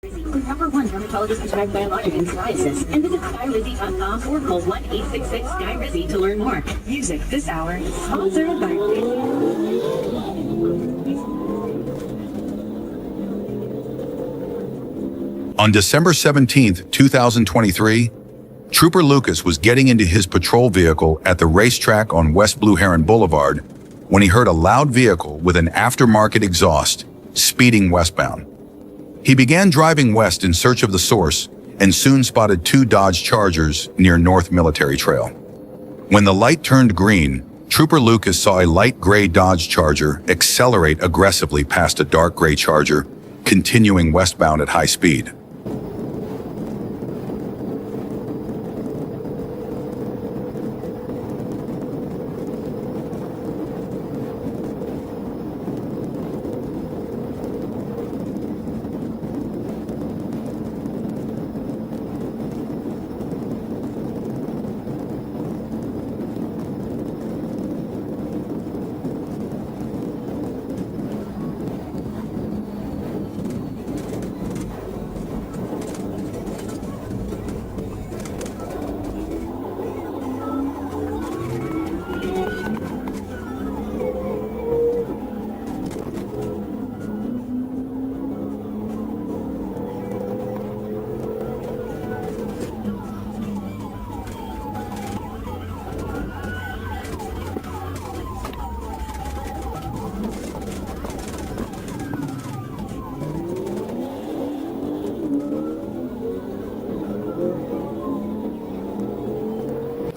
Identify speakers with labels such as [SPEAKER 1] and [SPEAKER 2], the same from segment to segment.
[SPEAKER 1] Number one dermatologist prescribed biologic and psoriasis. And visit SkyRizzy.com or call 1-866-SKY-RIZZY to learn more. Music this hour is sponsored by...
[SPEAKER 2] On December 17, 2023, Trooper Lucas was getting into his patrol vehicle at the racetrack on West Blue Heron Boulevard when he heard a loud vehicle with an aftermarket exhaust speeding westbound. He began driving west in search of the source and soon spotted two Dodge Chargers near North Military Trail. When the light turned green, Trooper Lucas saw a light gray Dodge Charger accelerate aggressively past a dark gray Charger, continuing westbound at high speed.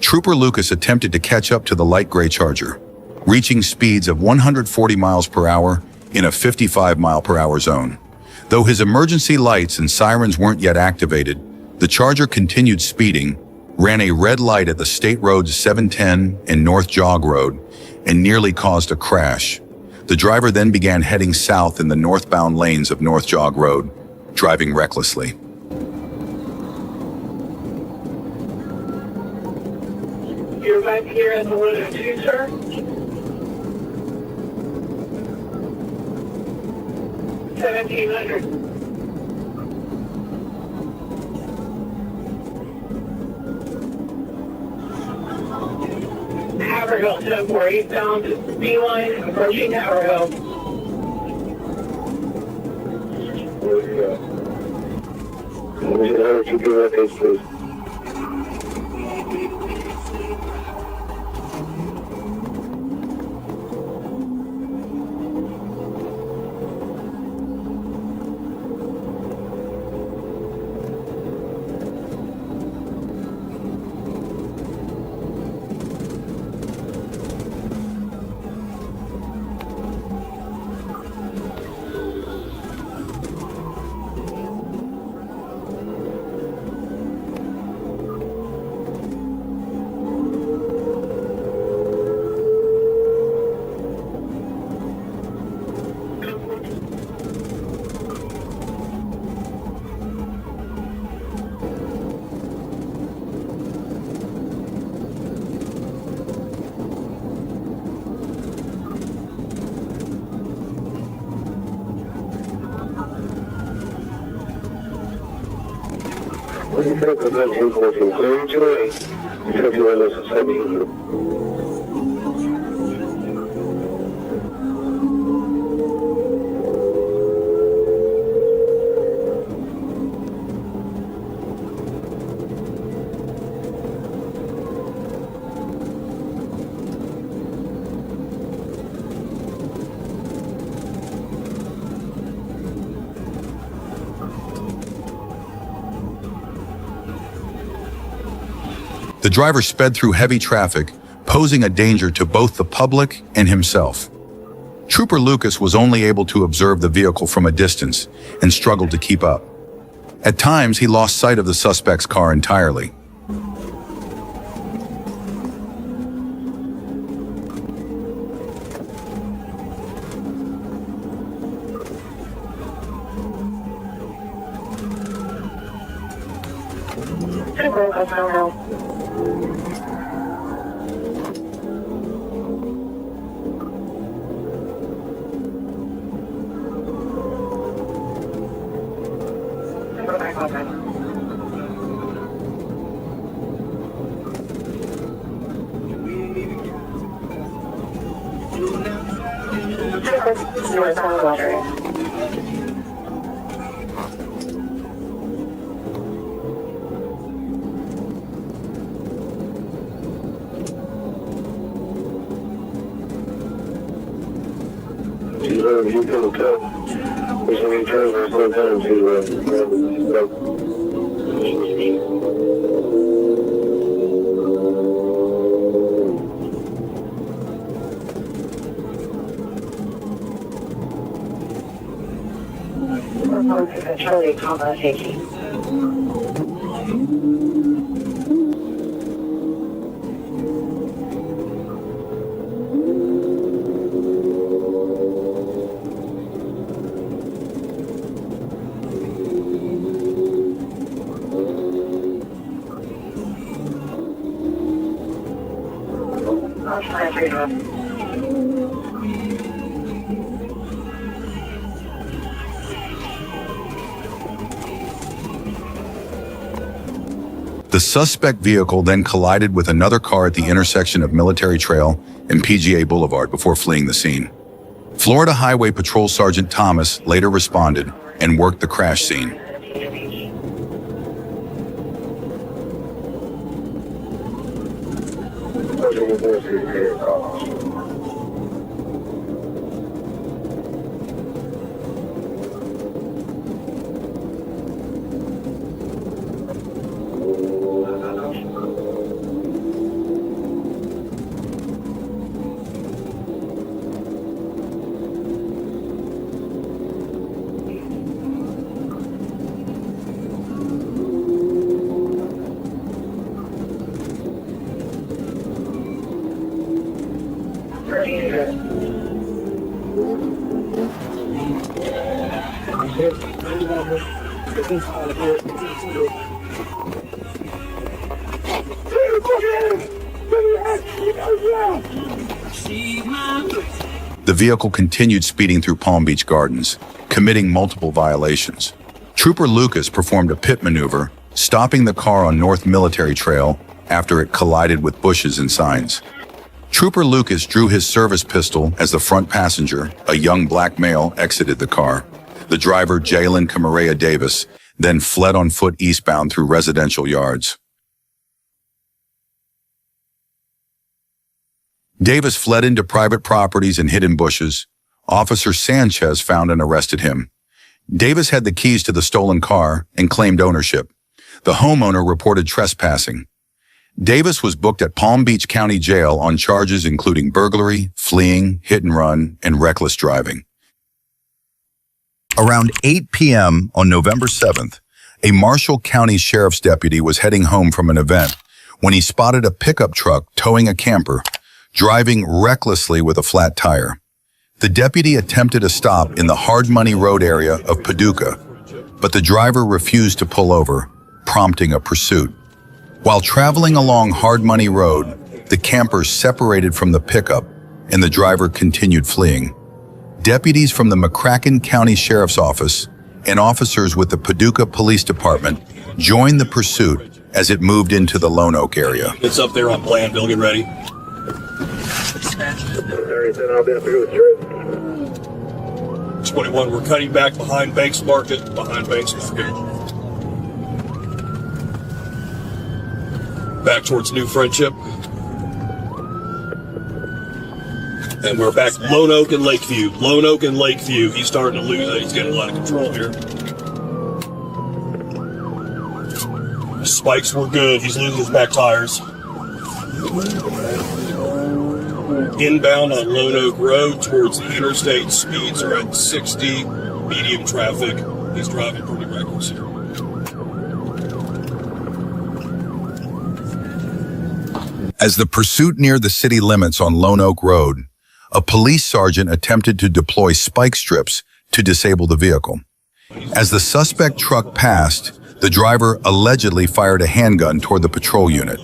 [SPEAKER 2] Trooper Lucas attempted to catch up to the light gray Charger, reaching speeds of 140 miles per hour in a 55 mile per hour zone. Though his emergency lights and sirens weren't yet activated, the Charger continued speeding, ran a red light at the State Roads 710 and North Jog Road, and nearly caused a crash. The driver then began heading south in the northbound lanes of North Jog Road, driving recklessly.
[SPEAKER 3] You're back here at the 102, sir? $1,700. Haverhill 1048 bound Beeline approaching Haverhill.
[SPEAKER 4] Let me know if you do that case, please. What do you think of that enforcing clearing today? Because you are necessary.
[SPEAKER 2] The driver sped through heavy traffic, posing a danger to both the public and himself. Trooper Lucas was only able to observe the vehicle from a distance and struggled to keep up. At times, he lost sight of the suspect's car entirely.
[SPEAKER 5] Northbound water.
[SPEAKER 4] You can tell. There's any drivers sometimes who
[SPEAKER 5] Charlie, comma, 18. I'll try to read it.
[SPEAKER 2] The suspect vehicle then collided with another car at the intersection of Military Trail and PGA Boulevard before fleeing the scene. Florida Highway Patrol Sergeant Thomas later responded and worked the crash scene. The vehicle continued speeding through Palm Beach Gardens, committing multiple violations. Trooper Lucas performed a pit maneuver, stopping the car on North Military Trail after it collided with bushes and signs. Trooper Lucas drew his service pistol as the front passenger, a young black male, exited the car. The driver, Jalen Camarena Davis, then fled on foot eastbound through residential yards. Davis fled into private properties and hid in bushes. Officer Sanchez found and arrested him. Davis had the keys to the stolen car and claimed ownership. The homeowner reported trespassing. Davis was booked at Palm Beach County Jail on charges including burglary, fleeing, hit and run, and reckless driving. Around 8 p.m. on November 7th, a Marshall County Sheriff's deputy was heading home from an event when he spotted a pickup truck towing a camper, driving recklessly with a flat tire. The deputy attempted a stop in the Hard Money Road area of Paducah, but the driver refused to pull over, prompting a pursuit. While traveling along Hard Money Road, the camper separated from the pickup and the driver continued fleeing. Deputies from the McCracken County Sheriff's Office and officers with the Paducah Police Department joined the pursuit as it moved into the Lone Oak area.
[SPEAKER 6] It's up there on plan. Bill, get ready.
[SPEAKER 4] Everything I'll be able to go through.
[SPEAKER 6] 21, we're cutting back behind Banks Market, back towards New Friendship. And we're back Lone Oak and Lakeview. He's starting to lose it. He's getting a lot of control here. Spikes were good. He's losing his back tires. Inbound on Lone Oak Road towards the interstate. Speeds are at 60, medium traffic. He's driving pretty reckless here.
[SPEAKER 2] As the pursuit neared the city limits on Lone Oak Road, a police sergeant attempted to deploy spike strips to disable the vehicle. As the suspect truck passed, the driver allegedly fired a handgun toward the patrol unit.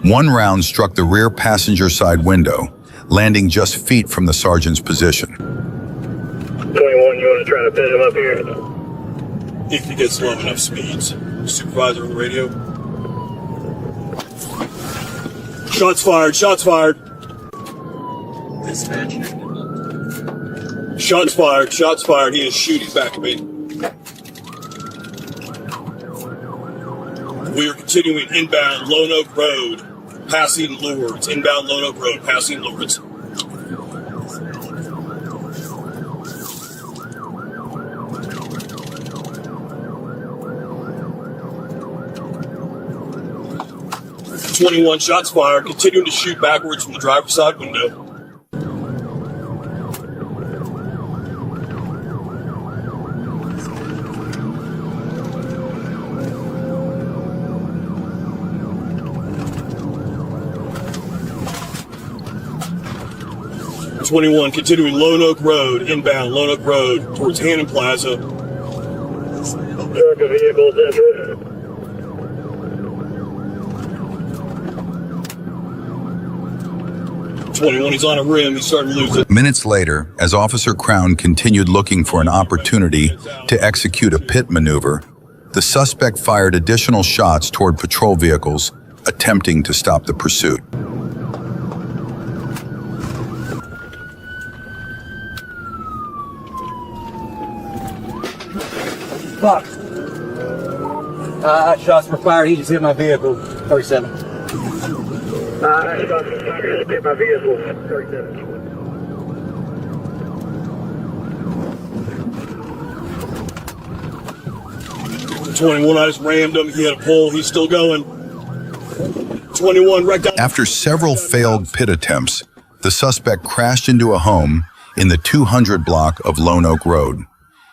[SPEAKER 2] One round struck the rear passenger side window, landing just feet from the sergeant's position.
[SPEAKER 4] 21, you want to try to pin him up here?
[SPEAKER 6] if he gets low enough speeds. Supervisor on the radio. Shots fired, shots fired.
[SPEAKER 7] Dispatch.
[SPEAKER 6] Shots fired, shots fired. He is shooting back at me. We are continuing inbound Lone Oak Road, passing Lourdes. Inbound Lone Oak Road, passing Lourdes. .21 shots fired, continuing to shoot backwards from the driver's side window. .21 continuing Lone Oak Road, inbound Lone Oak Road towards Hannon Plaza.
[SPEAKER 4] Truck of vehicles enter.
[SPEAKER 6] .21, he's on a rim, he's starting to lose it.
[SPEAKER 2] Minutes later, as Officer Crown continued looking for an opportunity to execute a pit maneuver, the suspect fired additional shots toward patrol vehicles, attempting to stop the pursuit.
[SPEAKER 7] Fuck. Shots were fired. He just hit my vehicle. 37.
[SPEAKER 4] Shots fired. Hit my vehicle. 37.
[SPEAKER 6] .21, I just rammed him. He had a pole. He's still going. .21, right down.
[SPEAKER 2] After several failed pit attempts, the suspect crashed into a home in the 200 block of Lone Oak Road.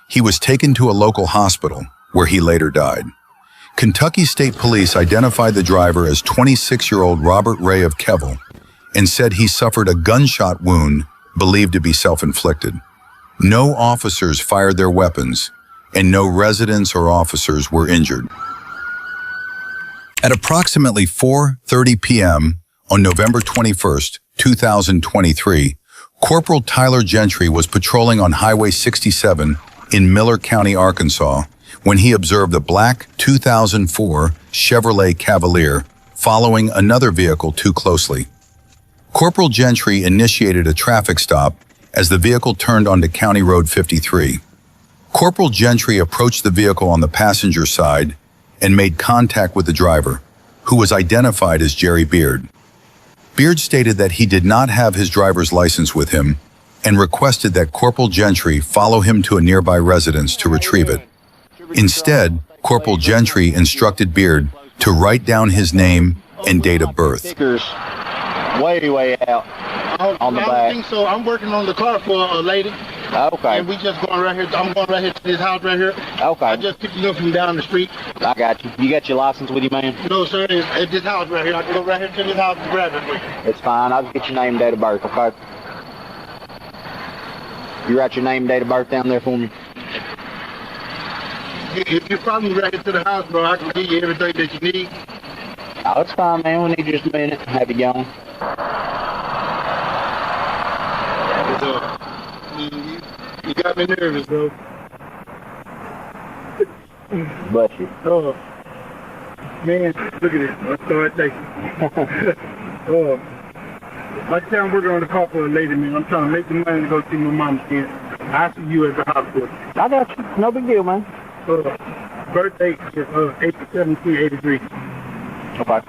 [SPEAKER 2] He was taken to a local hospital, where he later died. Kentucky State Police identified the driver as 26-year-old Robert Ray of Kevel and said he suffered a gunshot wound believed to be self-inflicted. No officers fired their weapons, and no residents or officers were injured. At approximately 4:30 p.m. on November 21st, 2023, Corporal Tyler Gentry was patrolling on Highway 67 in Miller County, Arkansas, when he observed a black 2004 Chevrolet Cavalier following another vehicle too closely. Corporal Gentry initiated a traffic stop as the vehicle turned onto County Road 53. Corporal Gentry approached the vehicle on the passenger side and made contact with the driver, who was identified as Jerry Beard. Beard stated that he did not have his driver's license with him and requested that Corporal Gentry follow him to a nearby residence to retrieve it. Instead, Corporal Gentry instructed Beard to write down his name and date of birth.
[SPEAKER 8] Stickers way out on the
[SPEAKER 9] I
[SPEAKER 8] back.
[SPEAKER 9] don't think so. I'm working on the car for a lady.
[SPEAKER 8] Okay.
[SPEAKER 9] And we just going right here. I'm going right here to this house right here.
[SPEAKER 8] Okay.
[SPEAKER 9] I just picked it up from down the street.
[SPEAKER 8] I got you. You got your license with you, man?
[SPEAKER 9] No, sir. It's at this house right here. I can go right here to this house and grab it.
[SPEAKER 8] It's fine. I'll just get your name and date of birth, okay? You write your name and date of birth down there for me?
[SPEAKER 9] If you follow me right here to the house, bro, I can give you everything that you need.
[SPEAKER 8] Oh, it's fine, man. We need just a minute. Have you gone?
[SPEAKER 9] You got me nervous, bro.
[SPEAKER 8] Bless you.
[SPEAKER 9] Oh, man, look at this. Let's start thinking. Oh, like I said, I'm working on the car for a lady, man. I'm trying to make the money to go see my mom again. I see you at the hospital.
[SPEAKER 8] I got you. No big deal, man.
[SPEAKER 9] Birthday is April 17, 83.
[SPEAKER 8] Okay.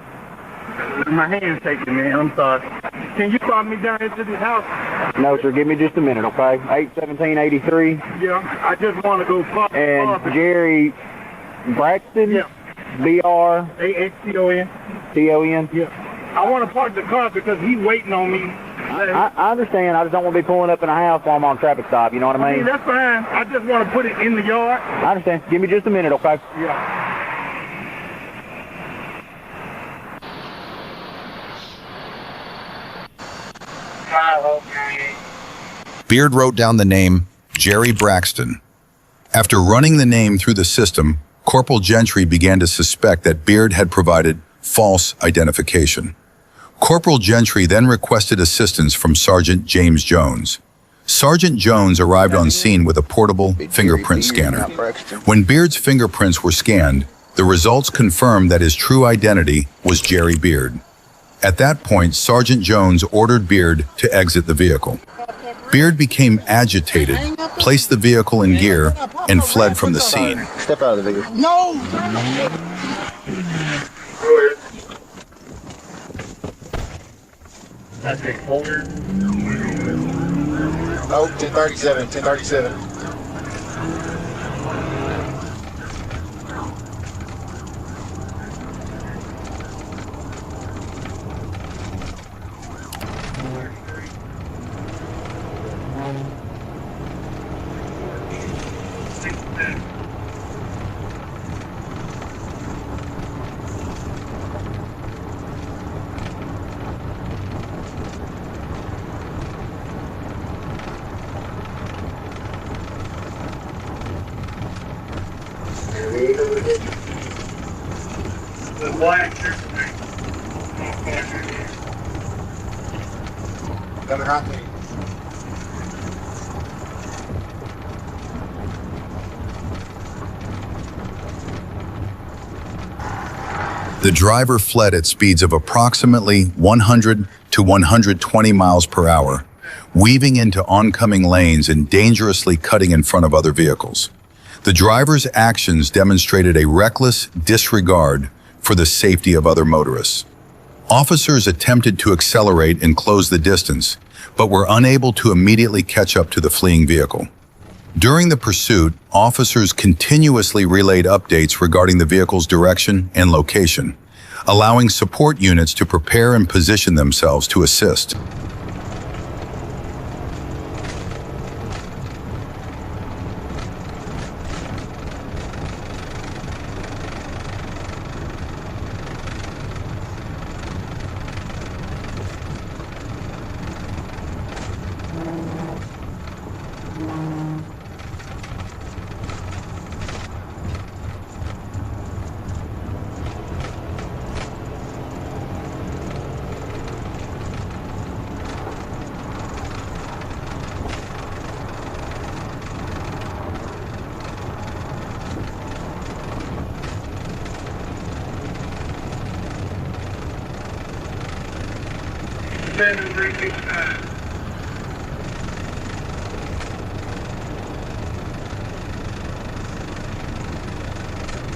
[SPEAKER 9] My hand's shaking, man. I'm sorry. Can you call me down into this house?
[SPEAKER 8] No, sir. Give me just a minute, okay? 81783.
[SPEAKER 9] Yeah, I just want to go far.
[SPEAKER 8] And Jerry Braxton?
[SPEAKER 9] Yeah.
[SPEAKER 8] B-R-A-X-T-O-N? T-O-N?
[SPEAKER 9] Yeah. I want to park the car because he's waiting on me.
[SPEAKER 8] I understand. I just don't want to be pulling up in a house while I'm on traffic stop. You know what I mean?
[SPEAKER 9] That's fine. I just want to put it in the yard.
[SPEAKER 8] I understand. Give me just a minute, okay?
[SPEAKER 9] Yeah.
[SPEAKER 2] Beard wrote down the name Jerry Braxton. After running the name through the system, Corporal Gentry began to suspect that Beard had provided false identification. Corporal Gentry then requested assistance from Sergeant James Jones. Sergeant Jones arrived on scene with a portable fingerprint scanner. When Beard's fingerprints were scanned, the results confirmed that his true identity was Jerry Beard. At that point, Sergeant Jones ordered Beard to exit the vehicle. Beard became agitated, placed the vehicle in gear, and fled from the scene.
[SPEAKER 7] Step out of the vehicle.
[SPEAKER 9] No!
[SPEAKER 3] That's a folder.
[SPEAKER 7] Oh, 1037, 1037.
[SPEAKER 3] The black.
[SPEAKER 7] Coming right to you.
[SPEAKER 2] The driver fled at speeds of approximately 100 to 120 miles per hour, weaving into oncoming lanes and dangerously cutting in front of other vehicles. The driver's actions demonstrated a reckless disregard for the safety of other motorists. Officers attempted to accelerate and close the distance, but were unable to immediately catch up to the fleeing vehicle. During the pursuit, officers continuously relayed updates regarding the vehicle's direction and location, allowing support units to prepare and position themselves to assist.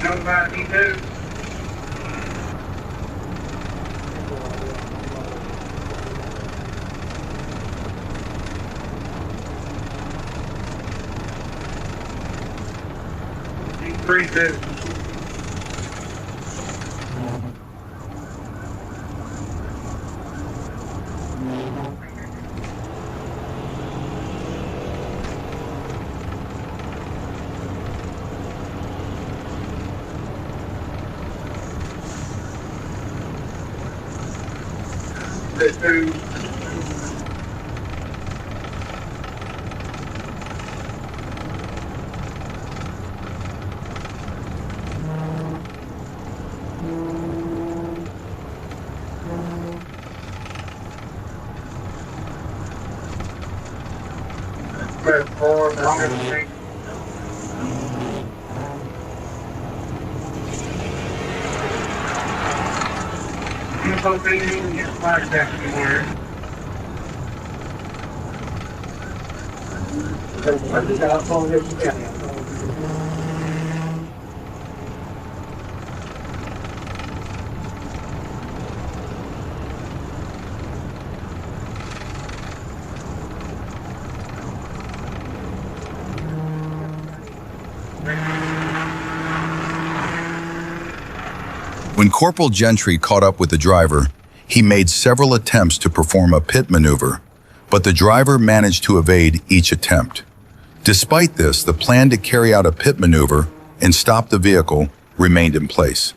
[SPEAKER 3] Nobody knows. Increases.
[SPEAKER 2] When Corporal Gentry caught up with the driver, he made several attempts to perform a pit maneuver, but the driver managed to evade each attempt. Despite this, the plan to carry out a pit maneuver and stop the vehicle remained in place.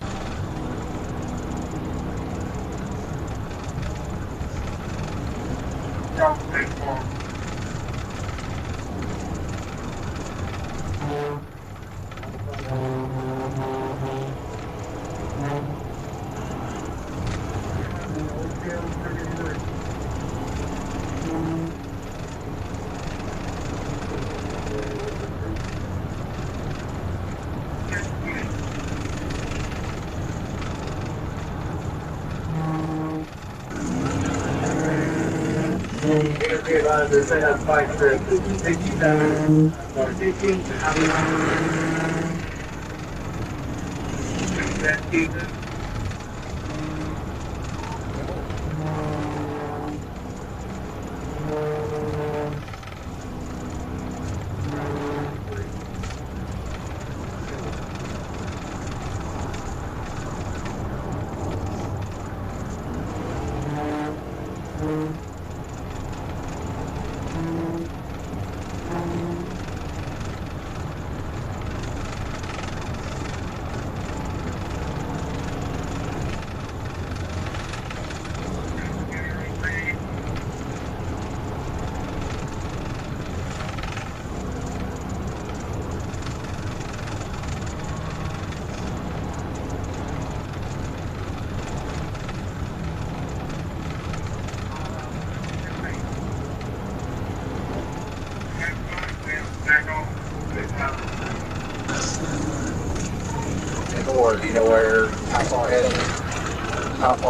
[SPEAKER 7] Or do you know where, how far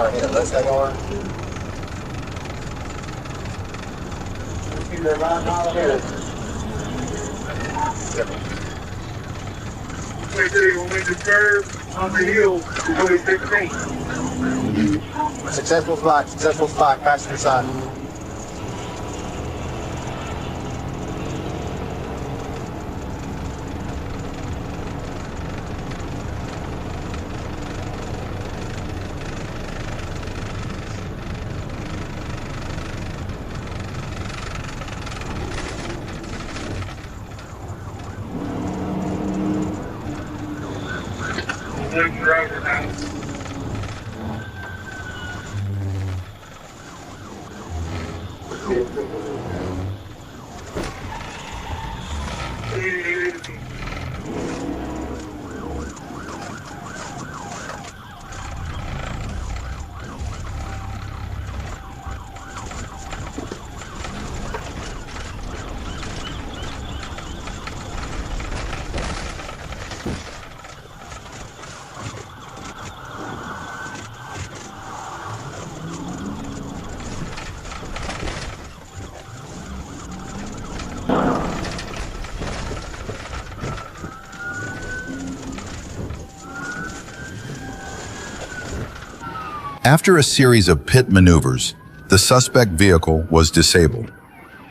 [SPEAKER 7] ahead of us they are? They're about a mile ahead.
[SPEAKER 9] Wait till you make the curve on the hill before they take the
[SPEAKER 7] Successful spot, passenger side.
[SPEAKER 9] driver now.
[SPEAKER 2] After a series of pit maneuvers, the suspect vehicle was disabled.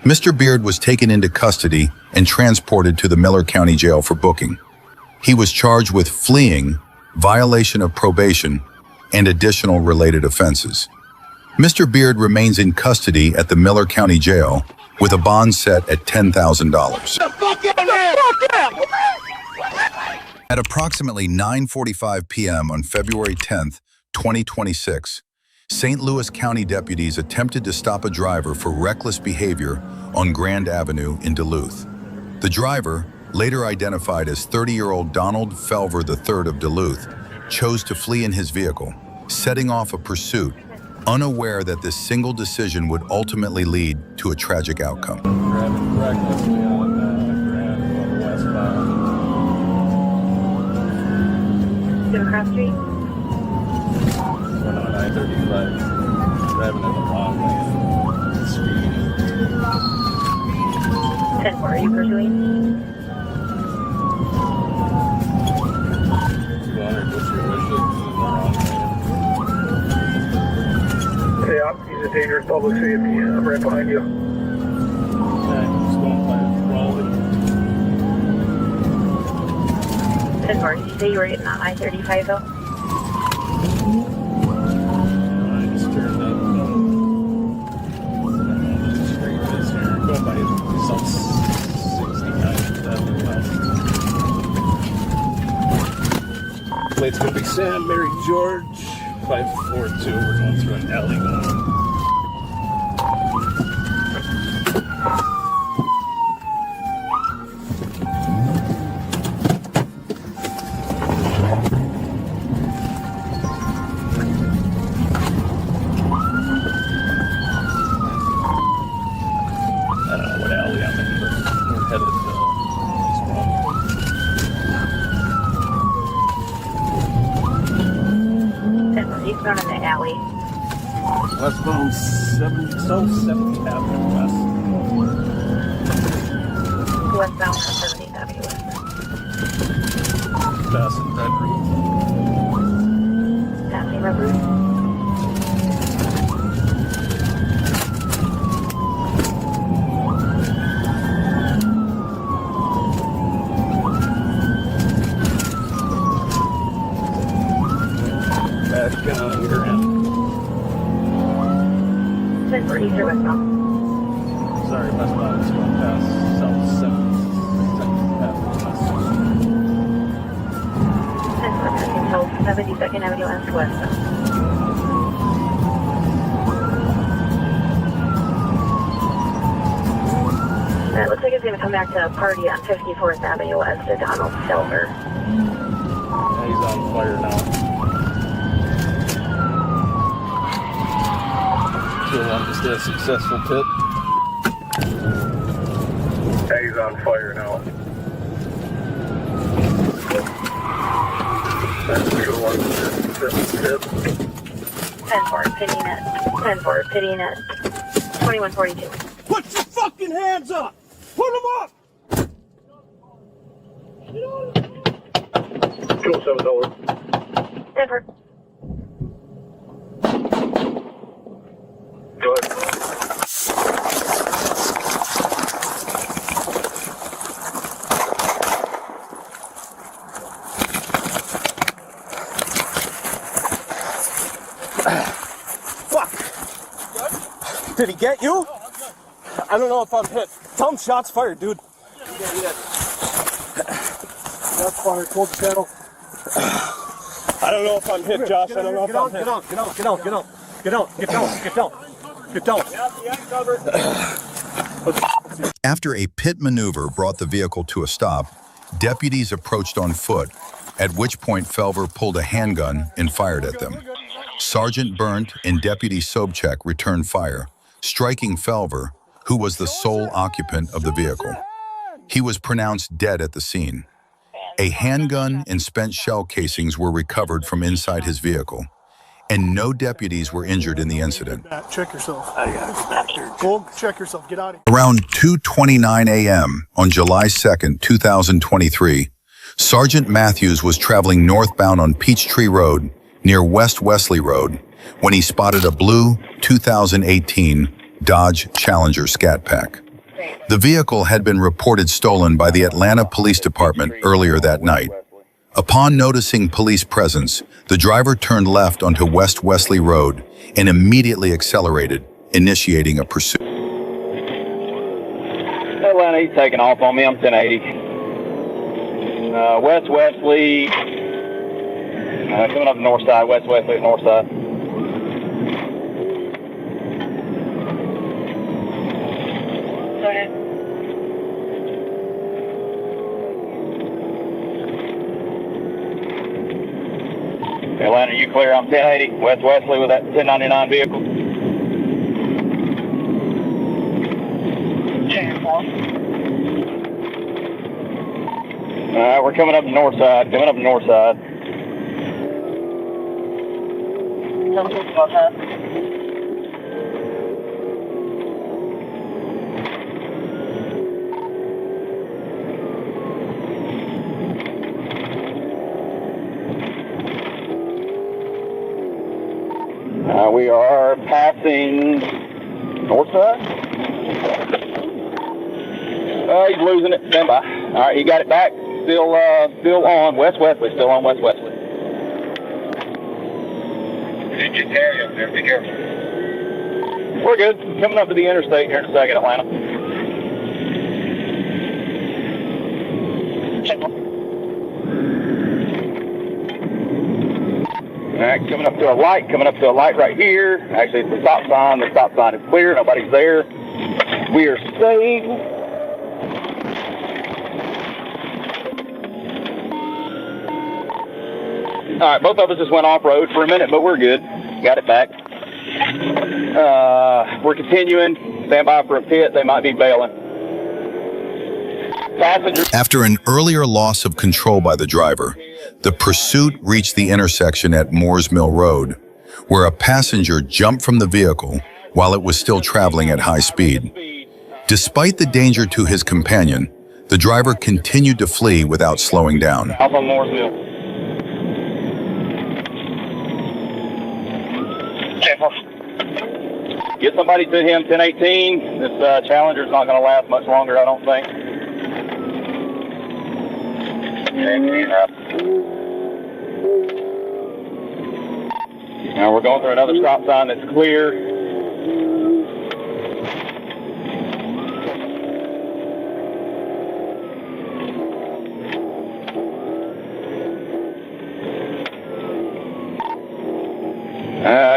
[SPEAKER 2] Mr. Beard was taken into custody and transported to the Miller County Jail for booking. He was charged with fleeing, violation of probation, and additional related offenses. Mr. Beard remains in custody at the Miller County Jail with a bond set at $10,000. At approximately 9:45 p.m. on February 10th, 2026, St. Louis County deputies attempted to stop a driver for reckless behavior on Grand Avenue in Duluth. The driver, later identified as 30-year-old Donald Felver III of Duluth, chose to flee in his vehicle, setting off a pursuit, unaware that this single decision would ultimately lead to a tragic outcome.
[SPEAKER 10] Driving recklessly on Grand westbound.
[SPEAKER 5] Cross Street?
[SPEAKER 10] Going on I-35, driving in the wrong lane, speeding.
[SPEAKER 5] 10-4, are you pursuing?
[SPEAKER 10] 200, what's your wishes? In the wrong lane.
[SPEAKER 9] Hey, up, he's a dangerous public safety. I'm right behind you.
[SPEAKER 10] Okay, just going by Raleigh.
[SPEAKER 5] 10-4, did you say you were getting on I-35 though?
[SPEAKER 10] I just turned up. Straight this here. Going by some 69, 70 miles. Plate's gonna be Sam, Mary George, 542. We're going through an alley going. I don't know what alley I'm in, but we're headed
[SPEAKER 5] He's down in the alley.
[SPEAKER 10] westbound 70th Avenue West.
[SPEAKER 5] westbound on 70th Avenue West.
[SPEAKER 10] Passing Red Roof.
[SPEAKER 5] Passing Red Roof.
[SPEAKER 10] Back on your end.
[SPEAKER 5] 1043 westbound.
[SPEAKER 10] Sorry, westbound. It's going past South 7th Avenue West.
[SPEAKER 5] 1043 until 72nd Avenue West westbound. It looks like it's going to come back to a party on 54th Avenue West at Donald Silver.
[SPEAKER 10] Yeah, he's on fire now. 201 just had a successful pit.
[SPEAKER 4] Yeah, he's on fire now. That's 201,
[SPEAKER 5] 10-4, pitting at 10-4, pitting at 2142.
[SPEAKER 6] Put your fucking hands up! Put them up!
[SPEAKER 4] 207 over.
[SPEAKER 5] 10-4.
[SPEAKER 4] Go ahead.
[SPEAKER 6] Fuck! Did he get you? I don't know if I'm hit. Tell him shots fired, dude.
[SPEAKER 9] That's fire. Hold the channel.
[SPEAKER 6] I don't know if I'm hit, Josh. I don't know if I'm hit.
[SPEAKER 9] Get down.
[SPEAKER 2] After a pit maneuver brought the vehicle to a stop, deputies approached on foot, at which point Felver pulled a handgun and fired at them. Sergeant Burnt and Deputy Sobchak returned fire, striking Felver, who was the sole occupant of the vehicle. He was pronounced dead at the scene. A handgun and spent shell casings were recovered from inside his vehicle, and no deputies were injured in the incident.
[SPEAKER 9] Check yourself. Go check yourself. Get out of here.
[SPEAKER 2] Around 2:29 a.m. on July 2nd, 2023, Sergeant Matthews was traveling northbound on Peachtree Road near West Wesley Road when he spotted a blue 2018 Dodge Challenger Scat Pack. The vehicle had been reported stolen by the Atlanta Police Department earlier that night. Upon noticing police presence, the driver turned left onto West Wesley Road and immediately accelerated, initiating a pursuit.
[SPEAKER 8] Atlanta, he's taking off on me. I'm 1080. West Wesley, coming up the north side. West Wesley, north side. Atlanta, you clear? I'm 1080. West Wesley with that 1099 vehicle. Alright, we're coming up the north side. We are passing north side. He's losing it. Stand by. All right, he got it back. Still on West Wesley. Still on West Wesley.
[SPEAKER 4] Did you carry up there? Be careful.
[SPEAKER 8] We're good. Coming up to the interstate here in a second, Atlanta. All right, coming up to a light right here. Actually, it's the stop sign. The stop sign is clear. Nobody's there. We are safe. All right, both of us just went off-road for a minute, but we're good. Got it back. We're continuing. Stand by for a pit. They might be bailing. Passengers.
[SPEAKER 2] After an earlier loss of control by the driver, the pursuit reached the intersection at Moores Mill Road, where a passenger jumped from the vehicle while it was still traveling at high speed. Despite the danger to his companion, The driver continued to flee without slowing down.
[SPEAKER 8] South on Morris Mill. Get somebody to him, 1018. This Challenger's not going to last much longer, I don't think. Now we're going through another stop sign that's clear.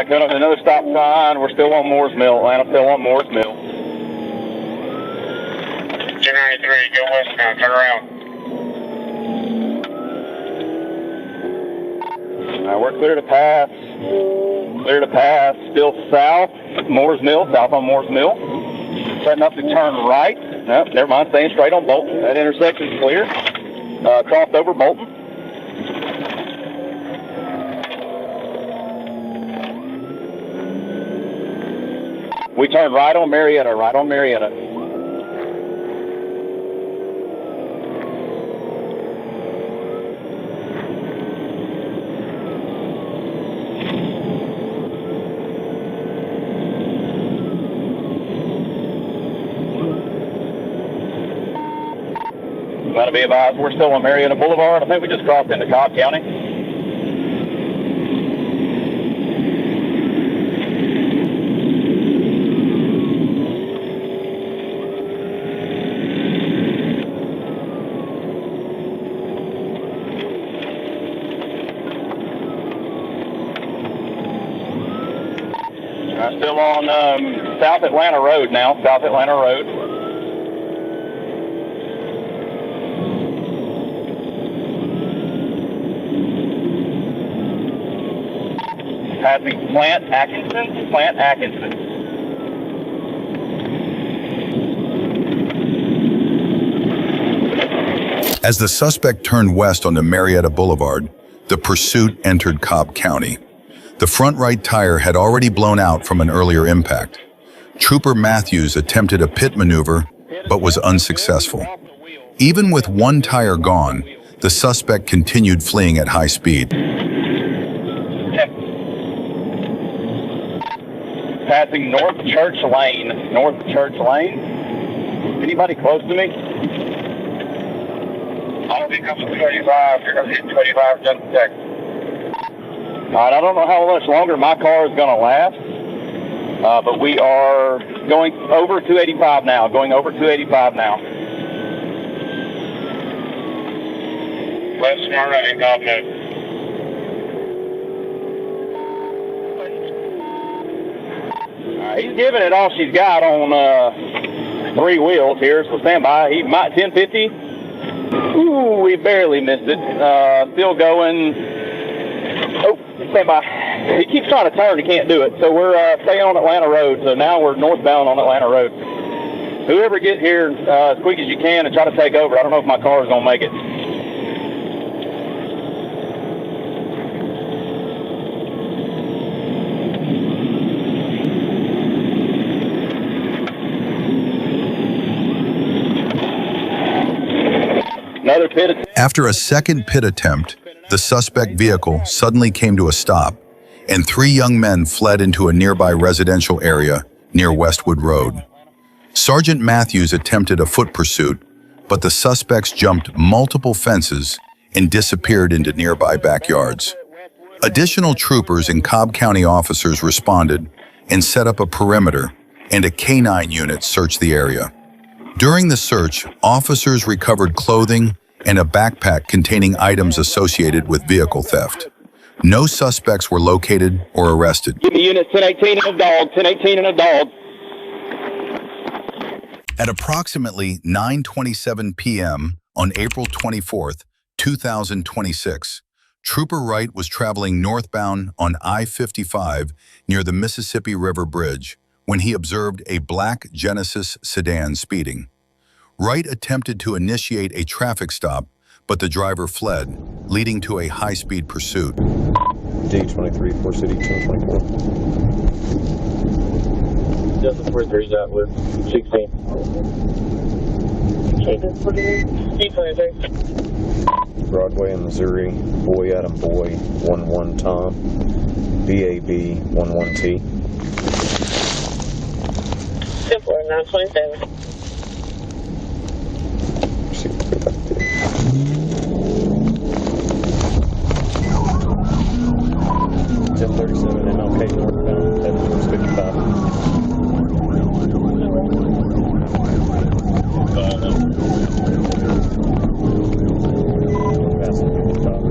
[SPEAKER 8] Coming up to another stop sign. We're still on Moore's Mill. Atlanta still on Moore's Mill.
[SPEAKER 4] 293, go westbound, turn around.
[SPEAKER 8] We're clear to pass. Clear to pass. Still south. Moore's Mill. South on Moore's Mill. Setting up to turn right. No, never mind. Staying straight on Bolton. That intersection's clear. Crossed over Bolton. We turn right on Marietta. Right on Marietta. Want to be advised, we're still on Marietta Boulevard. I think we just crossed into Cobb County. Still on South Atlanta Road now. South Atlanta Road. Passing Plant Atkinson. Plant Atkinson.
[SPEAKER 2] As the suspect turned west onto Marietta Boulevard, the pursuit entered Cobb County. The front right tire had already blown out from an earlier impact. Trooper Matthews attempted a pit maneuver, but was unsuccessful. Even with one tire gone, the suspect continued fleeing at high speed.
[SPEAKER 8] Passing North Church Lane. North Church Lane. Anybody close to me?
[SPEAKER 4] I'll be coming 25. You're going to hit 25 just a sec.
[SPEAKER 8] All right, I don't know how much longer my car is going to last, but we are going over 285 now. Going over 285 now.
[SPEAKER 4] Left smart right, Cobb move.
[SPEAKER 8] He's giving it all she's got on three wheels here, so stand by. He might 1050. Ooh, we barely missed it. Still going. Oh, stand by. He keeps trying to turn. He can't do it. So we're staying on Atlanta Road. So now we're northbound on Atlanta Road. Whoever get here as quick as you can and try to take over. I don't know if my car is going to make it. Another pit.
[SPEAKER 2] After a second pit attempt, the suspect vehicle suddenly came to a stop, and three young men fled into a nearby residential area near Westwood Road. Sergeant Matthews attempted a foot pursuit, but the suspects jumped multiple fences and disappeared into nearby backyards. Additional troopers and Cobb County officers responded and set up a perimeter, and a K-9 unit searched the area. During the search, officers recovered clothing and a backpack containing items associated with vehicle theft. No suspects were located or arrested.
[SPEAKER 8] Give me unit 1018 and a dog, 1018 and a dog.
[SPEAKER 2] At approximately 9:27 p.m. on April 24th, 2026, Trooper Wright was traveling northbound on I-55 near the Mississippi River Bridge when he observed a black Genesis sedan speeding. Wright attempted to initiate a traffic stop, but the driver fled, leading to a high-speed pursuit.
[SPEAKER 11] D23, 4 City, 224.
[SPEAKER 4] Justin 43's out with 16.
[SPEAKER 11] Broadway in Missouri, Boy Adam Boy, 11 Tom, BAB 11T.
[SPEAKER 5] 927.
[SPEAKER 11] 1037 MLK northbound, heading towards 55. Passing 55.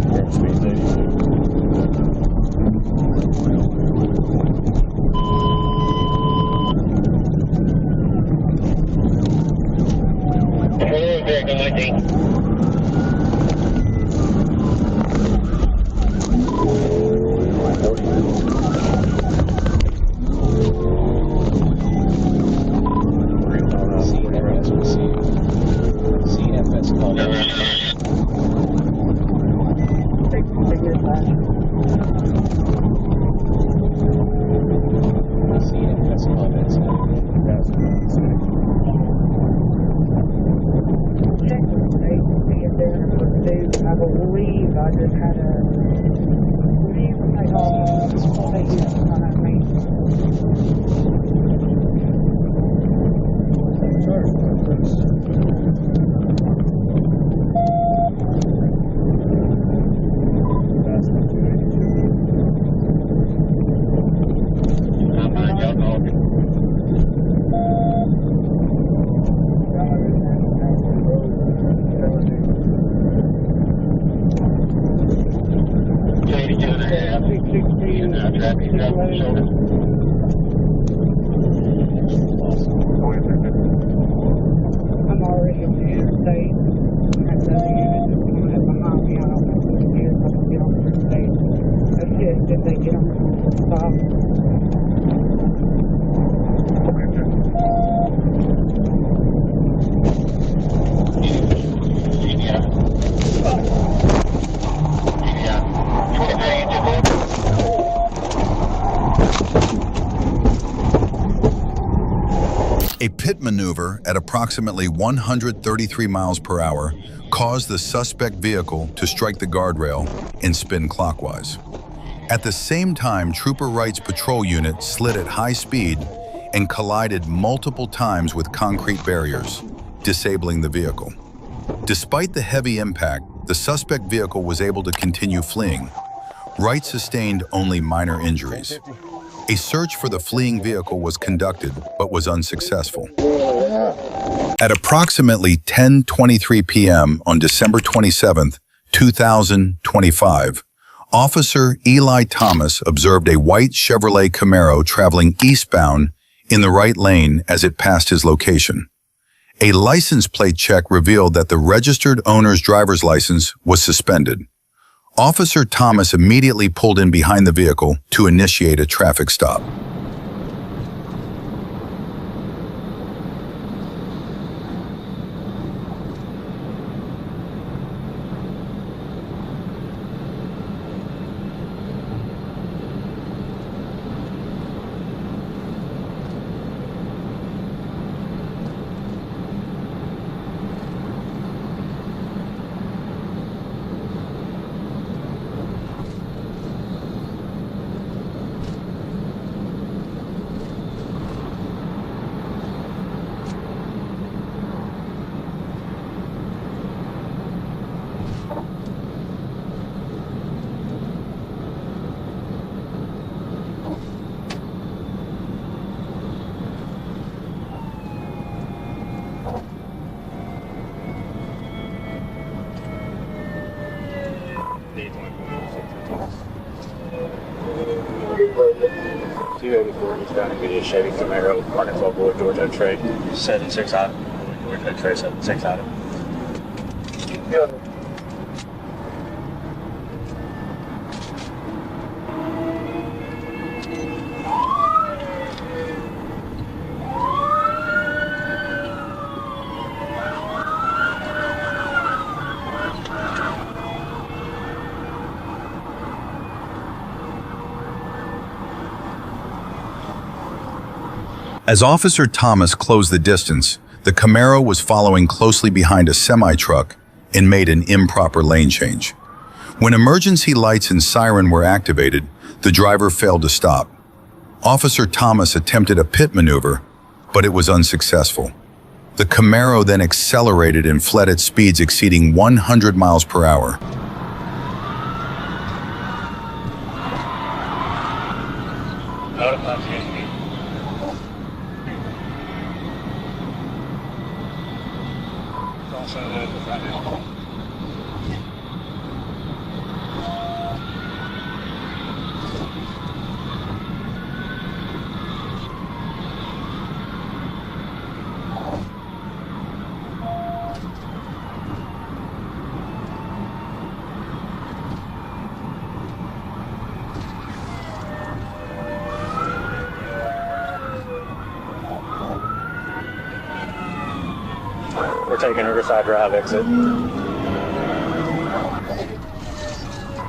[SPEAKER 11] Current speed's 86.
[SPEAKER 12] I'm already on the interstate. That's the unit that's coming up behind me. I don't know what it is. I can get on the interstate. That's it. If they get on the stop.
[SPEAKER 2] A pit maneuver at approximately 133 miles per hour caused the suspect vehicle to strike the guardrail and spin clockwise. At the same time, Trooper Wright's patrol unit slid at high speed and collided multiple times with concrete barriers, disabling the vehicle. Despite the heavy impact, the suspect vehicle was able to continue fleeing. Wright sustained only minor injuries. A search for the fleeing vehicle was conducted, but was unsuccessful. At approximately 10:23 p.m. on December 27, 2025, Officer Eli Thomas observed a white Chevrolet Camaro traveling eastbound in the right lane as it passed his location. A license plate check revealed that the registered owner's driver's license was suspended. Officer Thomas immediately pulled in behind the vehicle to initiate a traffic stop.
[SPEAKER 13] Chevy Camaro, Arkansas Boy, Georgia trade, 76 item. Georgia trade, 76 item.
[SPEAKER 2] As Officer Thomas closed the distance, The Camaro was following closely behind a semi-truck and made an improper lane change. When emergency lights and siren were activated, the driver failed to stop. Officer Thomas attempted a pit maneuver, but it was unsuccessful. The Camaro then accelerated and fled at speeds exceeding 100 miles per hour.
[SPEAKER 13] We're taking Riverside Drive exit.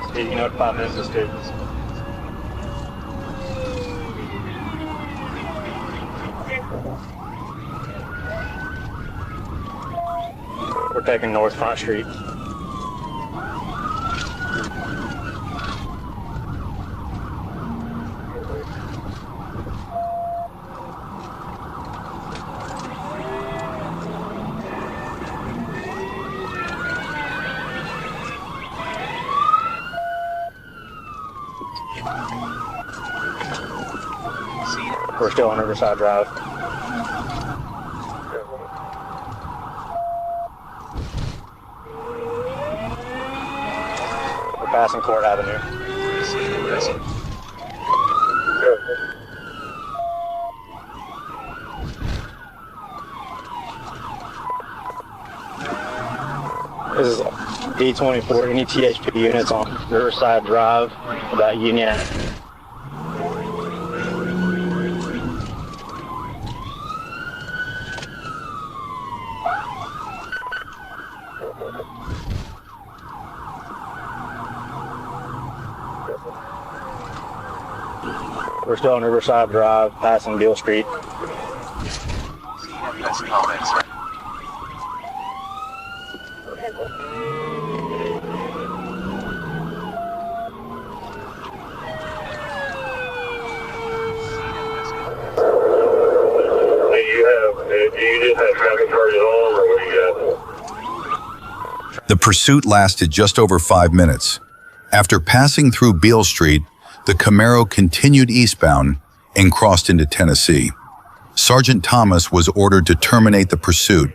[SPEAKER 13] Steve, you know what 5 minutes is, too. We're taking North Front Street. We're still on Riverside Drive. We're passing Court Avenue. This is E24, any THP units on Riverside Drive, about Union Avenue. We're still on Riverside Drive, passing Beale Street.
[SPEAKER 4] Do you just have traffic charges on, or what do you got?
[SPEAKER 2] The pursuit lasted just over 5 minutes. After passing through Beale Street, the Camaro continued eastbound and crossed into Tennessee. Sergeant Thomas was ordered to terminate the pursuit,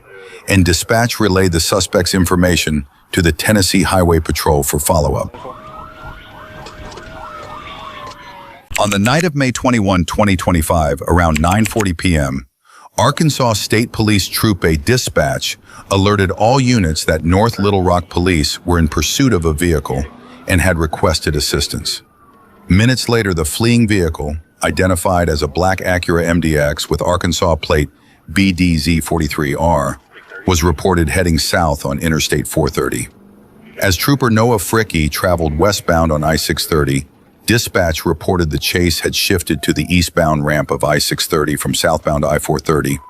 [SPEAKER 2] and dispatch relayed the suspect's information to the Tennessee Highway Patrol for follow-up. On the night of May 21, 2025, around 9:40 p.m., Arkansas State Police Troop A dispatch alerted all units that North Little Rock Police were in pursuit of a vehicle and had requested assistance. Minutes later, the fleeing vehicle, identified as a black Acura MDX with Arkansas plate BDZ43R, was reported heading south on Interstate 430. As Trooper Noah Fricke traveled westbound on I-630, dispatch reported the chase had shifted to the eastbound ramp of I-630 from southbound I-430.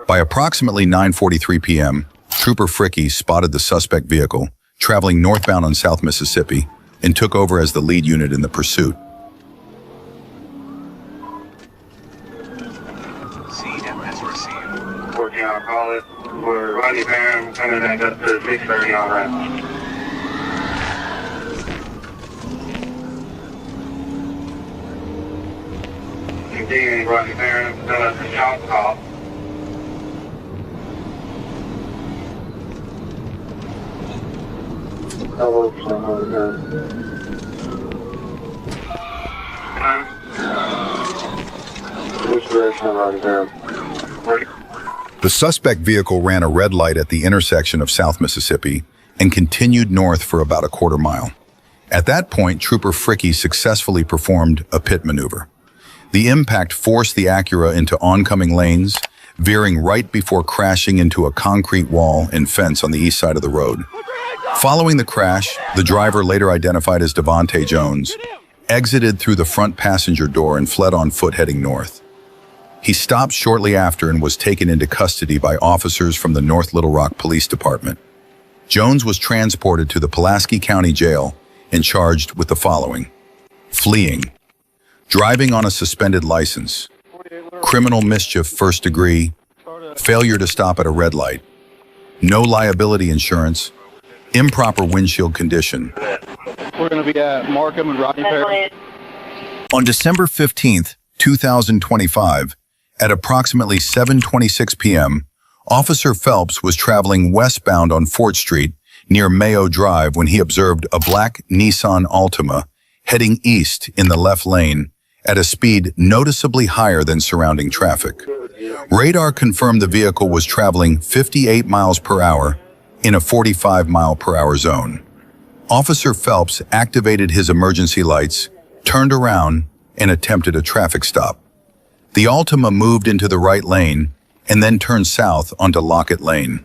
[SPEAKER 2] By approximately 9:43 p.m., Trooper Fricke spotted the suspect vehicle traveling northbound on South Mississippi and took over as the lead unit in the pursuit.
[SPEAKER 4] Working on call it. We're running down, coming back up to 630 on ramp. Continuing running down, still at the shop call. Which direction am I running down?
[SPEAKER 2] The suspect vehicle ran a red light at the intersection of South Mississippi and continued north for about a quarter mile. At that point, Trooper Fricke successfully performed a pit maneuver. The impact forced the Acura into oncoming lanes, veering right before crashing into a concrete wall and fence on the east side of the road. Following the crash, the driver, later identified as Devontae Jones, exited through the front passenger door and fled on foot heading north. He stopped shortly after and was taken into custody by officers from the North Little Rock Police Department. Jones was transported to the Pulaski County Jail and charged with the following: fleeing, driving on a suspended license, criminal mischief first degree, failure to stop at a red light, no liability insurance, improper windshield condition.
[SPEAKER 10] We're going to be at Markham and Rodney Perry.
[SPEAKER 2] On December 15th, 2025, at approximately 7:26 p.m., Officer Phelps was traveling westbound on Fort Street near Mayo Drive when he observed a black Nissan Altima heading east in the left lane at a speed noticeably higher than surrounding traffic. Radar confirmed the vehicle was traveling 58 miles per hour in a 45 mile per hour zone. Officer Phelps activated his emergency lights, turned around, and attempted a traffic stop. The Altima moved into the right lane and then turned south onto Lockett Lane.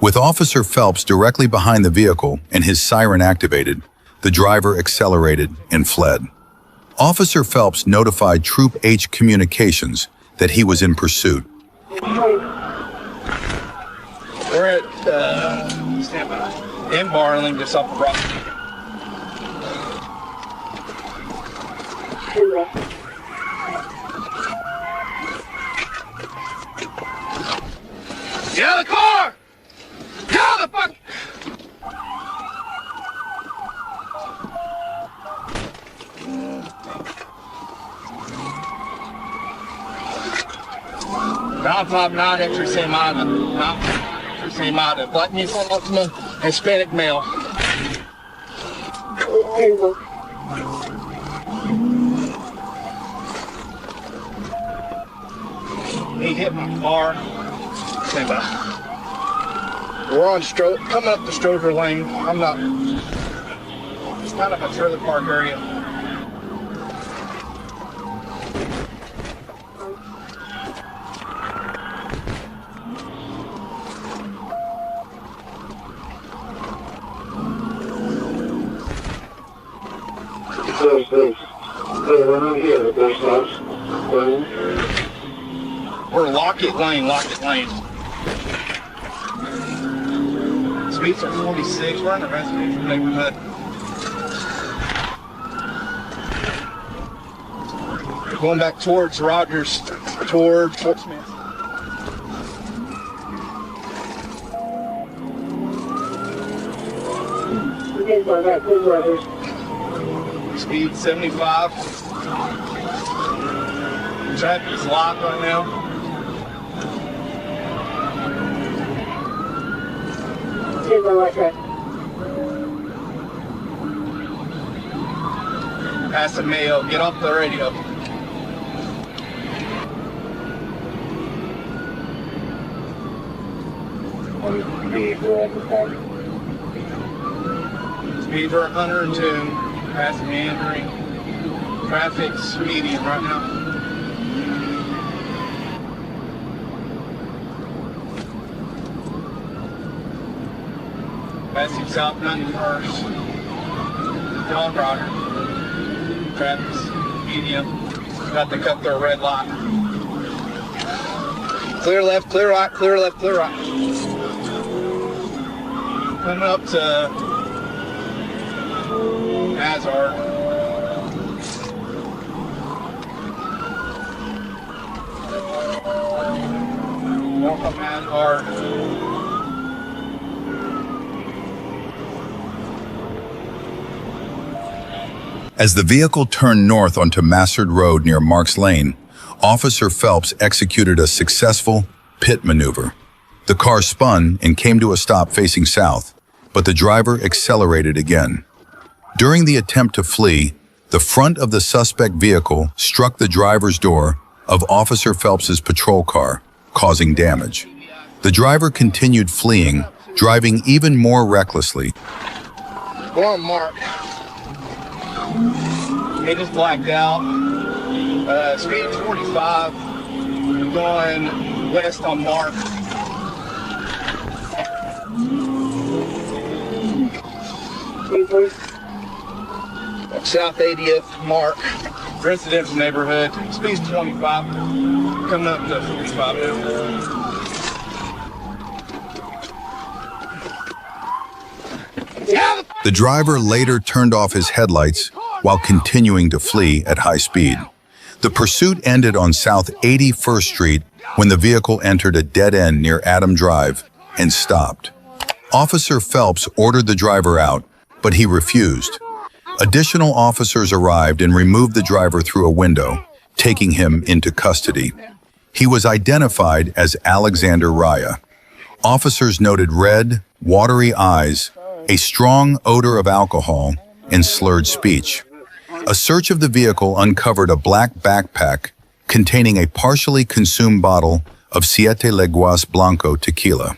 [SPEAKER 2] With Officer Phelps directly behind the vehicle and his siren activated, the driver accelerated and fled. Officer Phelps notified Troop H Communications that he was in pursuit.
[SPEAKER 7] We're at in Barling, just off the rock. Get out of the car! Get out of the fuck! $959 extra same item. Black Nissan Altima, Hispanic male. He hit my car. Stand by. We're on coming up the Stroker Lane. It's kind of a trailer park area. We're Lockett Lane. Speeds are 46. We're in a residential neighborhood. Going back towards Rogers, towards Fort Smith. Speed 75. Traffic is locked right now. Past the Mayo. Get off the radio. Speeds are 102. Past meandering. Traffic's medium right now. Passing south 91st. John Roger. Traffic's medium. Got to cut their red light. Clear left, clear right, clear left, clear right. Coming up to Hazard. North of Hazard.
[SPEAKER 2] As the vehicle turned north onto Massard Road near Marks Lane, Officer Phelps executed a successful pit maneuver. The car spun and came to a stop facing south, but the driver accelerated again. During the attempt to flee, the front of the suspect vehicle struck the driver's door of Officer Phelps's patrol car, causing damage. The driver continued fleeing, driving even more recklessly.
[SPEAKER 7] Go on, Mark. It just blacked out. Speed 45. Going west on Mark. South 80th, Mark. Residential neighborhood. Speed 25. Coming up to 45 now.
[SPEAKER 2] The driver later turned off his headlights while continuing to flee at high speed. The pursuit ended on South 81st Street when the vehicle entered a dead end near Adam Drive and stopped. Officer Phelps ordered the driver out, but he refused. Additional officers arrived and removed the driver through a window, taking him into custody. He was identified as Alexander Raya. Officers noted red, watery eyes, a strong odor of alcohol, and slurred speech. A search of the vehicle uncovered a black backpack containing a partially consumed bottle of Siete Leguas Blanco tequila.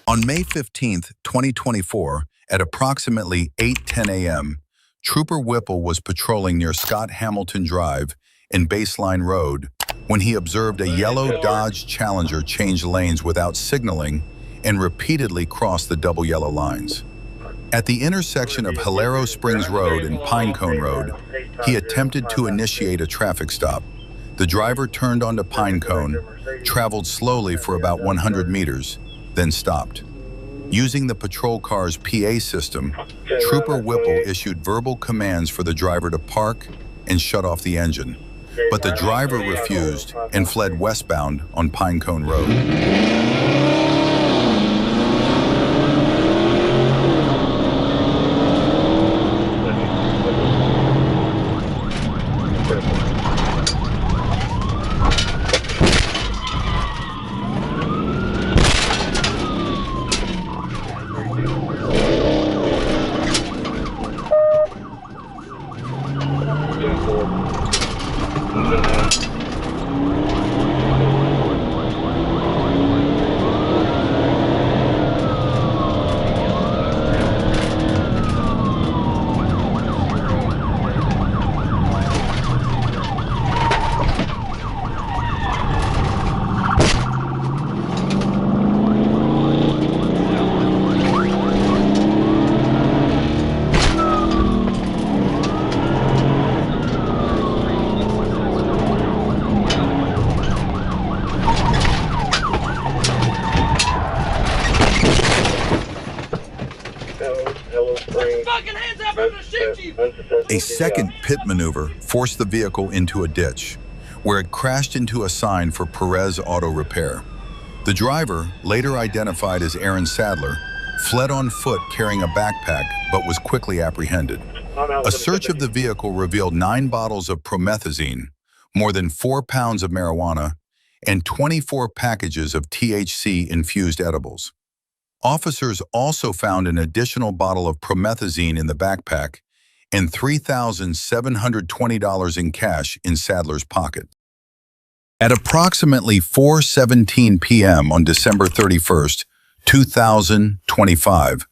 [SPEAKER 2] On May 15, 2024, at approximately 8:10 a.m., Trooper Whipple was patrolling near Scott Hamilton Drive and Baseline Road when he observed a yellow Dodge Challenger change lanes without signaling and repeatedly crossed the double yellow lines. At the intersection of Hilero Springs Road and Pinecone Road, he attempted to initiate a traffic stop. The driver turned onto Pinecone, traveled slowly for about 100 meters, then stopped. Using the patrol car's PA system, Trooper Whipple issued verbal commands for the driver to park and shut off the engine. But the driver refused and fled westbound on Pinecone Road. A second pit maneuver forced the vehicle into a ditch, where it crashed into a sign for Perez Auto Repair. The driver, later identified as Aaron Sadler, fled on foot carrying a backpack but was quickly apprehended. A search of the vehicle revealed 9 bottles of promethazine, more than 4 pounds of marijuana, and 24 packages of THC-infused edibles. Officers also found an additional bottle of promethazine in the backpack and $3,720 in cash in Sadler's pocket. At approximately 4:17 p.m. on December 31st, 2025,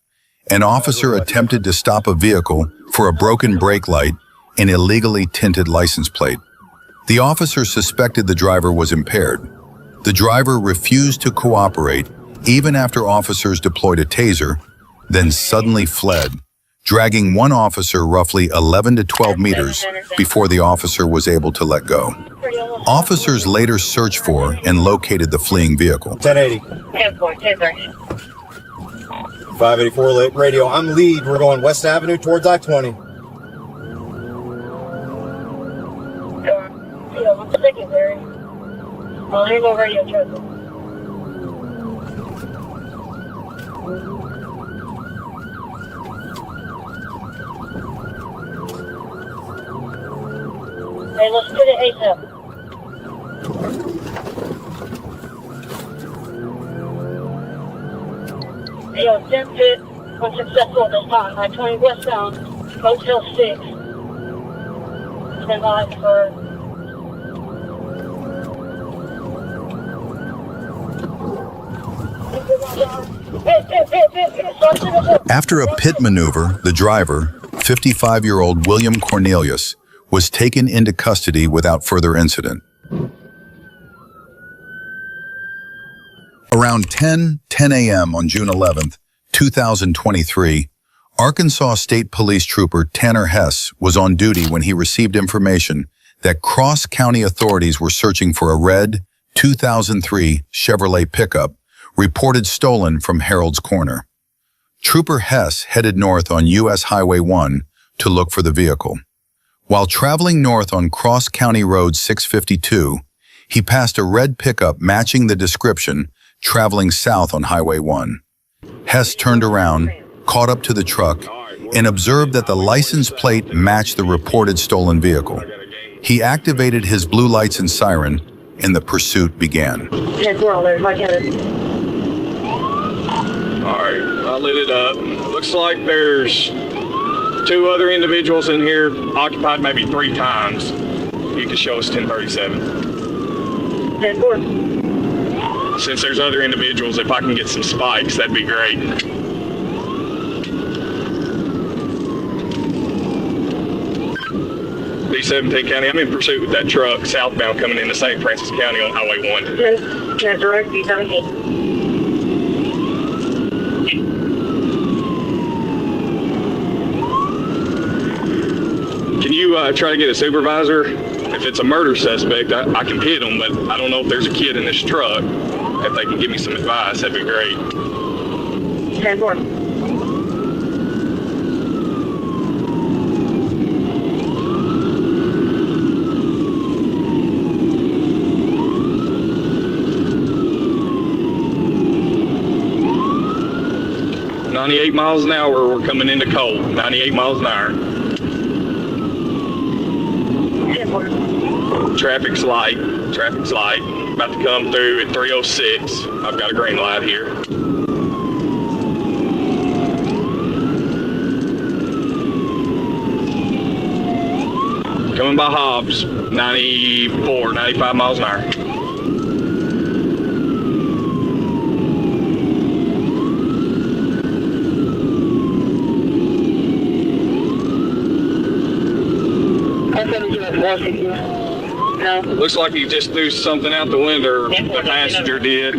[SPEAKER 2] an officer attempted to stop a vehicle for a broken brake light and illegally tinted license plate. The officer suspected the driver was impaired. The driver refused to cooperate even after officers deployed a taser, then suddenly fled, dragging one officer roughly 11 to 12 meters before the officer was able to let go. Officers later searched for and located the fleeing vehicle.
[SPEAKER 14] 1080. 584 radio. I'm lead. We're going West Avenue towards I-20.
[SPEAKER 5] Secondary. I'll handle radio traffic. Hey, let's put it ASAP. Hey, yo, 10 pit, unsuccessful at this time. I-20 westbound, Motel 6. Stand by for...
[SPEAKER 2] After a pit maneuver, the driver, 55-year-old William Cornelius, was taken into custody without further incident. Around 10:10 a.m. on June 11th, 2023, Arkansas State Police Trooper Tanner Hess was on duty when he received information that cross-county authorities were searching for a red 2003 Chevrolet pickup reported stolen from Harold's Corner. Trooper Hess headed north on U.S. Highway 1 to look for the vehicle. While traveling north on Cross County Road 652, he passed a red pickup matching the description traveling south on Highway 1. Hess turned around, caught up to the truck, and observed that the license plate matched the reported stolen vehicle. He activated his blue lights and siren, and the pursuit began.
[SPEAKER 5] Yes, we're all there. Like
[SPEAKER 15] Alright, I lit it up. Looks like there's 2 other individuals in here, occupied maybe 3 times. You can show us 1037.
[SPEAKER 5] 10-4.
[SPEAKER 15] Since there's other individuals, if I can get some spikes, that'd be great. B-17 County, I'm in pursuit with that truck southbound coming into St. Francis County on Highway 1.
[SPEAKER 5] 10 direct, B-17.
[SPEAKER 15] Can you try to get a supervisor? If it's a murder suspect, I can hit them, but I don't know if there's a kid in this truck. If they can give me some advice, that'd be great.
[SPEAKER 5] 10-4.
[SPEAKER 15] 98 miles an hour, we're coming into cold. 98 miles an hour.
[SPEAKER 5] 10-4.
[SPEAKER 15] Traffic's light. Traffic's light. About to come through at 306. I've got a green light here. Coming by Hobbs, 94, 95 miles an hour.
[SPEAKER 5] No.
[SPEAKER 15] Looks like he just threw something out the window, the passenger did.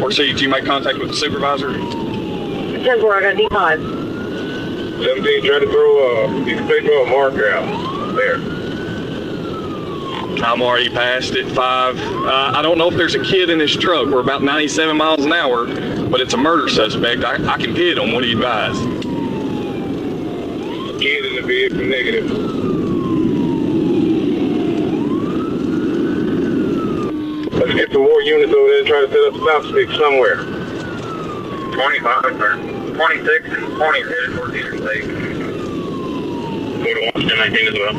[SPEAKER 15] Or see, did you make contact with the supervisor?
[SPEAKER 5] 10-4, I got D5.
[SPEAKER 4] 17, try to throw you can throw a marker out there.
[SPEAKER 15] I'm already past it, 5. I don't know if there's a kid in this truck. We're about 97 miles an hour, but it's a murder suspect. I can hit him. What do you advise?
[SPEAKER 4] Kid in the vehicle, negative. Let's get some more units over there and try to set up a stop stick somewhere. 25 or 26 and 20 is headed towards the interstate. Go to Washington 19 as well.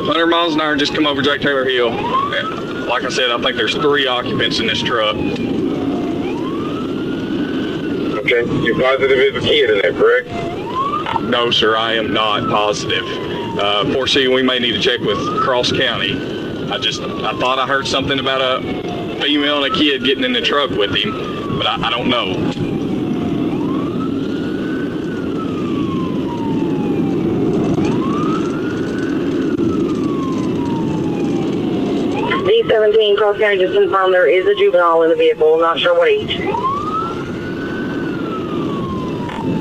[SPEAKER 15] 100 miles an hour, just come over Jack Taylor Hill. Like I said, I think there's 3 occupants in this truck.
[SPEAKER 4] Okay, you're positive there's a kid in there, correct?
[SPEAKER 15] No, sir, I am not positive. 4C, we may need to check with Cross County. I thought I heard something about a female and a kid getting in the truck with him, but I don't know.
[SPEAKER 5] D17, Cross County just confirmed there is a juvenile in the vehicle. Not sure what age.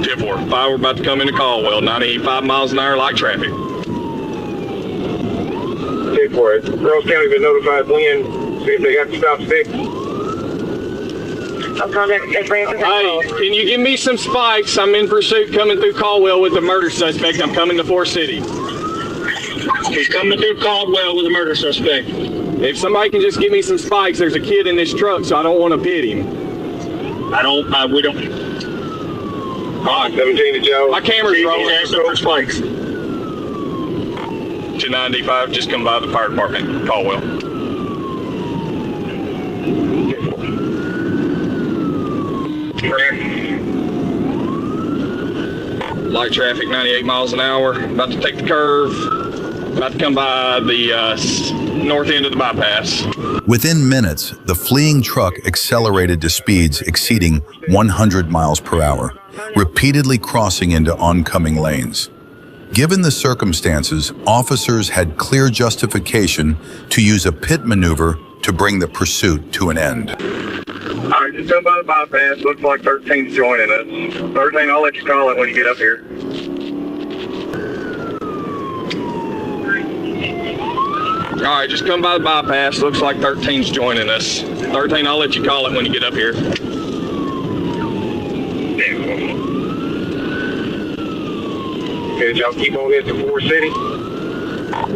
[SPEAKER 15] 10-4, 5, we're about to come into Caldwell, 95 miles an hour, light traffic.
[SPEAKER 4] 10-4, Cross County been notified when, see if they got the stop stick.
[SPEAKER 15] Hey, can you give me some spikes? I'm in pursuit coming through Caldwell with a murder suspect. I'm coming to Forest City.
[SPEAKER 3] He's coming through Caldwell with a murder suspect.
[SPEAKER 15] If somebody can just give me some spikes, there's a kid in this truck, so I don't want to pit him.
[SPEAKER 3] We don't.
[SPEAKER 4] All right, 17 to Joe.
[SPEAKER 15] My camera's rolling.
[SPEAKER 3] For spikes.
[SPEAKER 15] 295, just come by the fire department, Caldwell. Light traffic, 98 miles an hour. About to take the curve. About to come by the north end of the bypass.
[SPEAKER 2] Within minutes, the fleeing truck accelerated to speeds exceeding 100 miles per hour, repeatedly crossing into oncoming lanes. Given the circumstances, officers had clear justification to use a pit maneuver to bring the pursuit to an end.
[SPEAKER 4] All right, just come by the bypass. Looks like 13's joining us. 13, I'll let you call it when you get up here.
[SPEAKER 15] All right, just come by the bypass. Looks like 13's joining us. 13, I'll let you call it when you get up here.
[SPEAKER 4] Okay, y'all keep on into Forest City?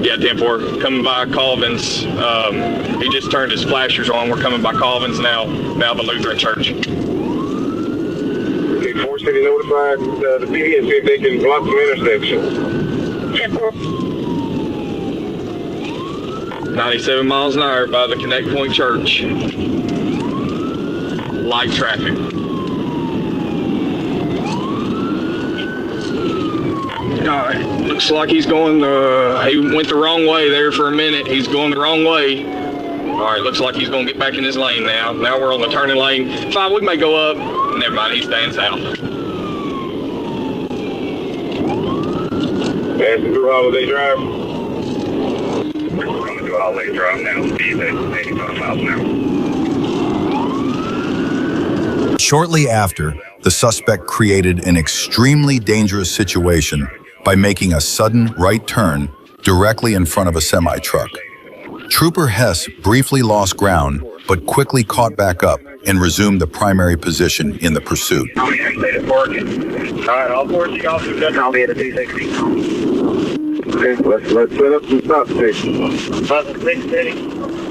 [SPEAKER 15] Yeah, 10-4. Coming by Colvin's. He just turned his flashers on. We're coming by Colvin's now the Lutheran Church.
[SPEAKER 4] Okay, Forest City notified the PD and see if they can block some intersections.
[SPEAKER 5] 10-4.
[SPEAKER 15] 97 miles an hour by the Connect Point Church. Light traffic. Alright, looks like he's going he went the wrong way there for a minute. He's going the wrong way. Alright, looks like he's going to get back in his lane now. Now we're on the turning lane. 5, we may go up. Never mind, he's staying south.
[SPEAKER 4] Passing through Holiday Drive. We're going to do Holiday Drive now. Speed at 85 miles an hour.
[SPEAKER 2] Shortly after, the suspect created an extremely dangerous situation by making a sudden right turn directly in front of a semi-truck. Trooper Hess briefly lost ground, but quickly caught back up and resumed the primary position in the pursuit.
[SPEAKER 4] All right, all 4 officers done. I'll be at a 260. Okay, let's set up some stop stations.
[SPEAKER 7] 506 City.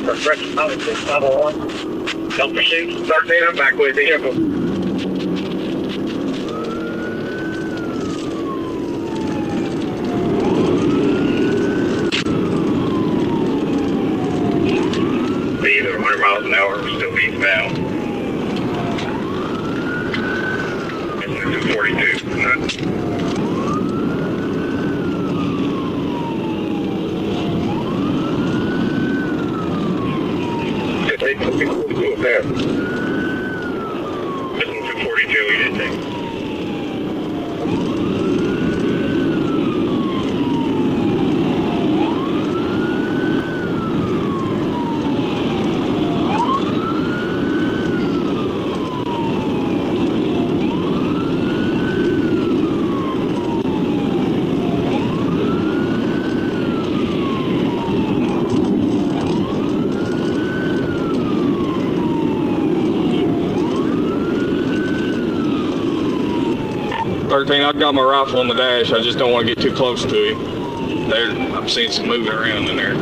[SPEAKER 7] Correction, 501. Don't pursue.
[SPEAKER 4] 13, I'm back with you. Speed at 100 miles an hour, we're still eastbound. It's 242. Take 242 there. Listen, 242, we did take.
[SPEAKER 15] I've got my rifle on the dash. I just don't want to get too close to him. I'm seeing some moving around in there.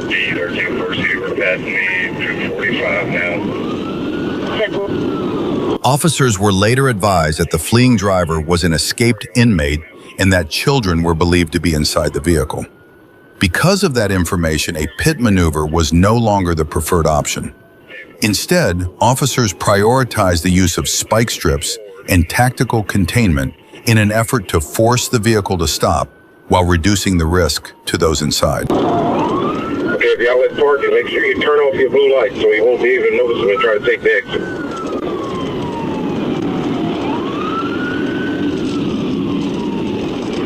[SPEAKER 4] D13 Forest City, we're passing the 245 now.
[SPEAKER 2] Officers were later advised that the fleeing driver was an escaped inmate and that children were believed to be inside the vehicle. Because of that information, a pit maneuver was no longer the preferred option. Instead, officers prioritized the use of spike strips and tactical containment in an effort to force the vehicle to stop while reducing the risk to those inside.
[SPEAKER 4] Okay, if y'all let park it, make sure you turn off your blue light so he won't be able to notice him and try to take the exit.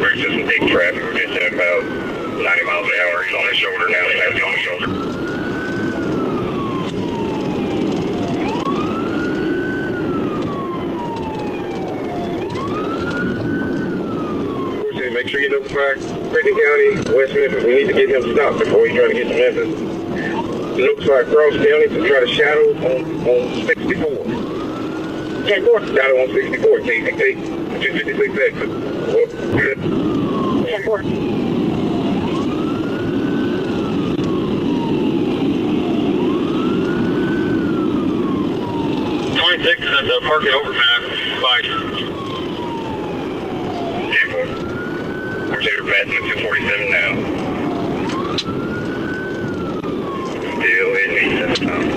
[SPEAKER 4] Brake system taking traffic, we're just at about 90 miles an hour. He's on his shoulder now, he's on his shoulder. Make sure you notify Brittany County, West Memphis. We need to get him stopped before he try to get to Memphis. Notify Cross County to try to shadow on 64. 10-4. Shadow on 64. KCK 256 exit.
[SPEAKER 5] 10-4.
[SPEAKER 4] 26 is at the parking overpass. Bye. 10-4. We're passing at 247 now. Still in 87 times.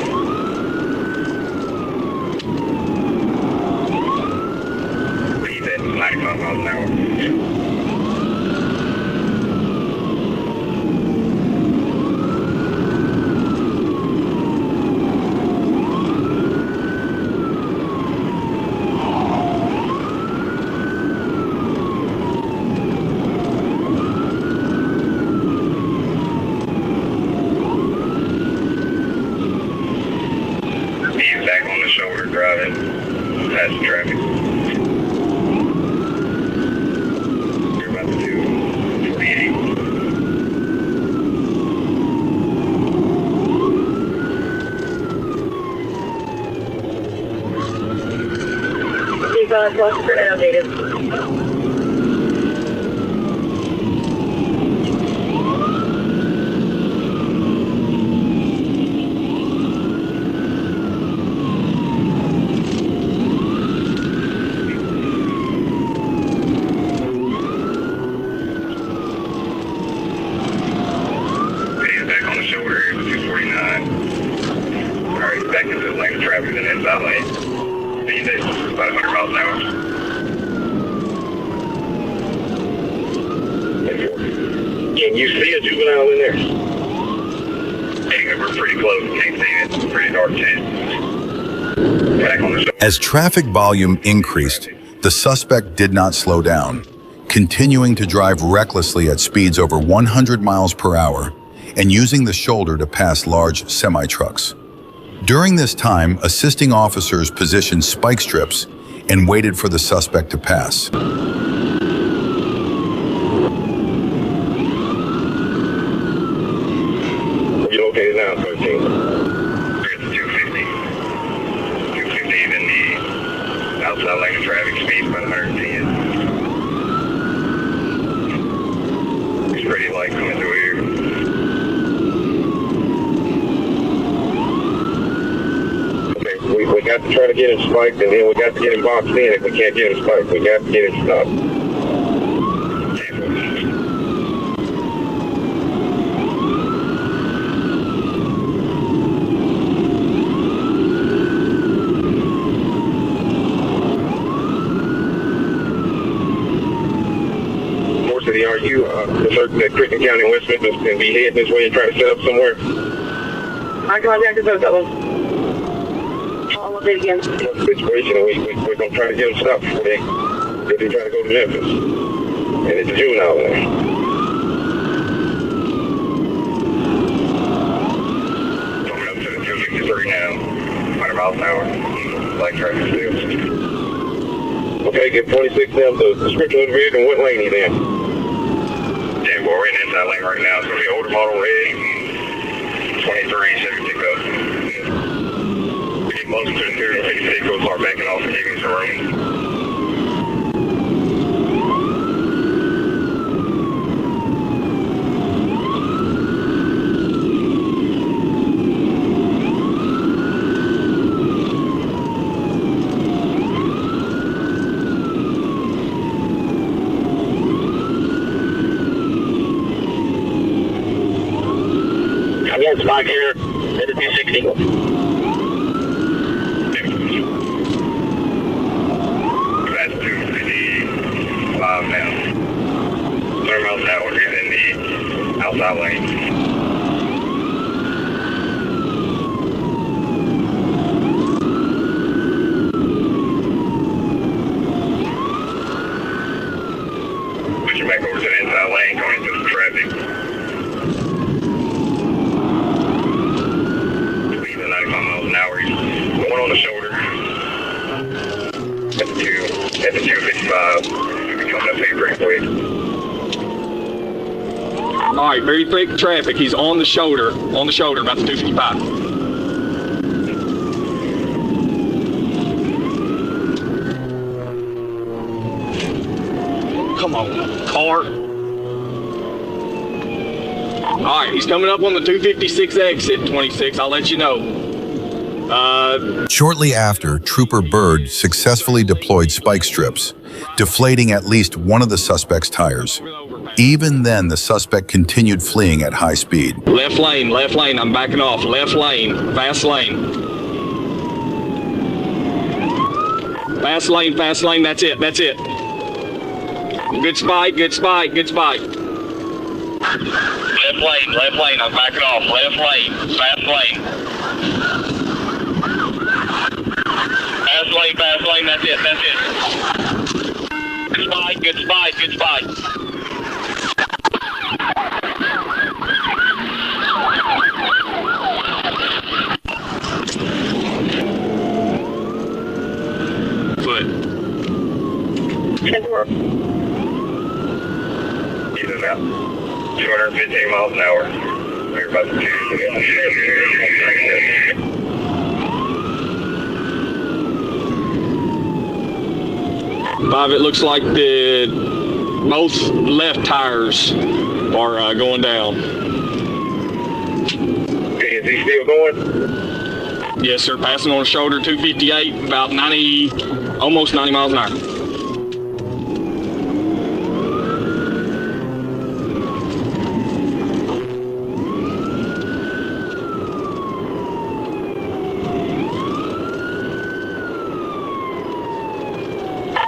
[SPEAKER 4] Speed at 95 miles an hour. Driving past traffic. You're about to do
[SPEAKER 5] advised, lost for outdated.
[SPEAKER 4] Back on the shoulder here with 249. Alright, back into the lane of traffic in the inside lane. These days, about 100 miles an hour. Can you see a juvenile in there? Hey, we're pretty close. Can't see it. It's pretty dark too. Back on the shoulder.
[SPEAKER 2] As traffic volume increased, the suspect did not slow down, continuing to drive recklessly at speeds over 100 miles per hour and using the shoulder to pass large semi-trucks. During this time, assisting officers positioned spike strips and waited for the suspect to pass.
[SPEAKER 4] You located now, 13. There's 250. 250 in the outside lane of traffic, speed about 110. It's pretty light coming through here. Okay, we got to try to get him spiked, and then we got to get him boxed in. If we can't get him spiked, we got to get him stopped. Are you certain that Crichton County and West Memphis can be heading this way and try to set up somewhere?
[SPEAKER 5] I contacted both of them. I'll update again.
[SPEAKER 4] Situation, and we're going to try to get them stopped before they try to go to Memphis. And it's a juvenile there. Coming up to the 253 now, 100 miles an hour. Light traffic still. Okay, get 26 down the description of the vehicle and what lane he's in. Yeah, we're in the inside lane right now. It's going to be older model red, 23 Chevy pickup. We get closer to the 256, we'll start backing off and giving some room. Spike here at the 260. That's 255 now. 30 miles an hour in the outside lane. Pushing back over to the inside lane, going into some traffic. One on the shoulder at the 255. Coming up here pretty quick.
[SPEAKER 15] All right, very thick traffic. He's on the shoulder, about the 255. Come on, car. All right, he's coming up on the 256 exit, 26. I'll let you know.
[SPEAKER 2] Shortly after, Trooper Bird successfully deployed spike strips, deflating at least one of the suspect's tires. Even then, the suspect continued fleeing at high speed.
[SPEAKER 15] Left lane, I'm backing off. Left lane, fast lane. Fast lane, that's it. Good spike. Left lane, I'm backing off. Left lane, fast lane. Fast lane, that's it. Good spike. Foot.
[SPEAKER 4] He's about 215 miles an hour. We're about to
[SPEAKER 15] 5, it looks like both left tires are going down.
[SPEAKER 4] Okay, is he still going?
[SPEAKER 15] Yes, sir. Passing on the shoulder, 258, about 90, almost 90 miles an hour.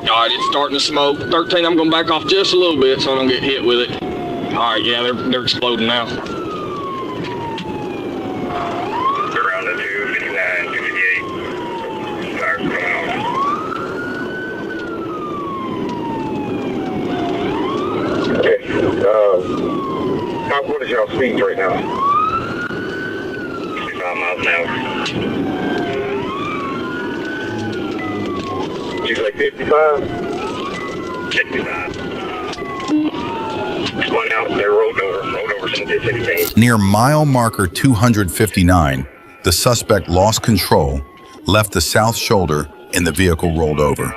[SPEAKER 15] All right, it's starting to smoke. 13, I'm going to back off just a little bit so I don't get hit with it. All right, yeah, they're exploding now.
[SPEAKER 4] Around the 259, 258. Tires coming out. Okay. What is y'all speeds right now? 65 miles an hour. She's like 55? 55. One out, they're rolled over since 16.
[SPEAKER 2] Near mile marker 259, the suspect lost control, left the south shoulder, and the vehicle rolled over.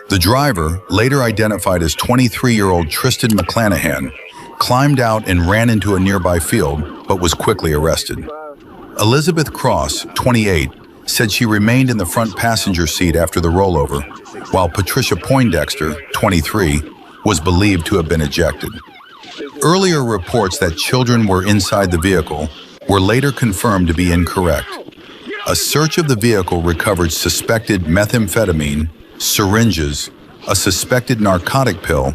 [SPEAKER 2] The driver, later identified as 23-year-old Tristan McClanahan, climbed out and ran into a nearby field, but was quickly arrested. Elizabeth Cross, 28, said she remained in the front passenger seat after the rollover, while Patricia Poindexter, 23, was believed to have been ejected. Earlier reports that children were inside the vehicle were later confirmed to be incorrect. A search of the vehicle recovered suspected methamphetamine, syringes, a suspected narcotic pill,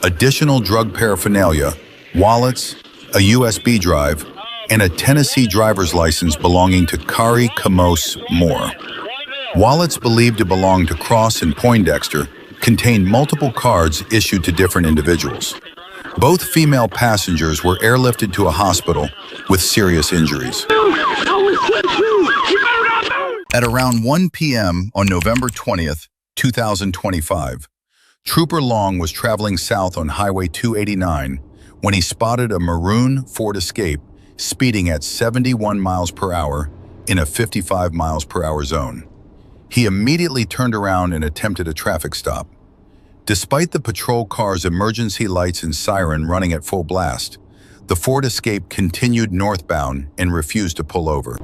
[SPEAKER 2] additional drug paraphernalia, wallets, a USB drive, and a Tennessee driver's license belonging to Kari Kamos Moore. Wallets believed to belong to Cross and Poindexter contained multiple cards issued to different individuals. Both female passengers were airlifted to a hospital with serious injuries. At around 1 p.m. on November 20th, 2025, Trooper Long was traveling south on Highway 289 when he spotted a maroon Ford Escape speeding at 71 miles per hour in a 55 miles per hour zone. He immediately turned around and attempted a traffic stop. Despite the patrol car's emergency lights and siren running at full blast, the Ford Escape continued northbound and refused to pull over.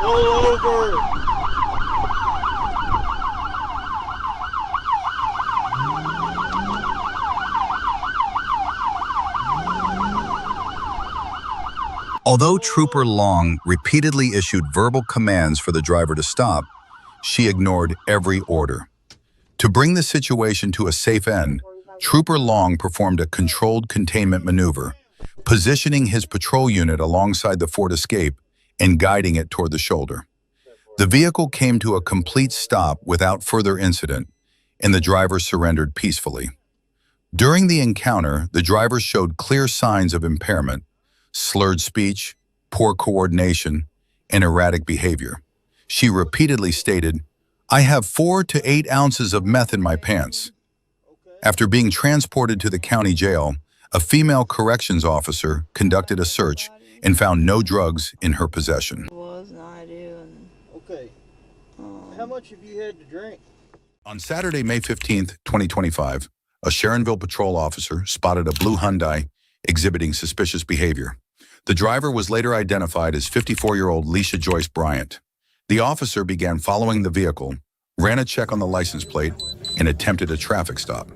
[SPEAKER 14] Pull over.
[SPEAKER 2] Although Trooper Long repeatedly issued verbal commands for the driver to stop, she ignored every order. To bring the situation to a safe end, Trooper Long performed a controlled containment maneuver, positioning his patrol unit alongside the Ford Escape and guiding it toward the shoulder. The vehicle came to a complete stop without further incident, and the driver surrendered peacefully. During the encounter, the driver showed clear signs of impairment, slurred speech, poor coordination, and erratic behavior. She repeatedly stated, "I have 4 to 8 ounces of meth in my pants." After being transported to the county jail, a female corrections officer conducted a search and found no drugs in her possession.
[SPEAKER 14] Okay. How much have you had to drink?
[SPEAKER 2] On Saturday, May 15th, 2025, a Sharonville patrol officer spotted a blue Hyundai exhibiting suspicious behavior. The driver was later identified as 54-year-old Leisha Joyce Bryant. The officer began following the vehicle, ran a check on the license plate, and attempted a traffic stop.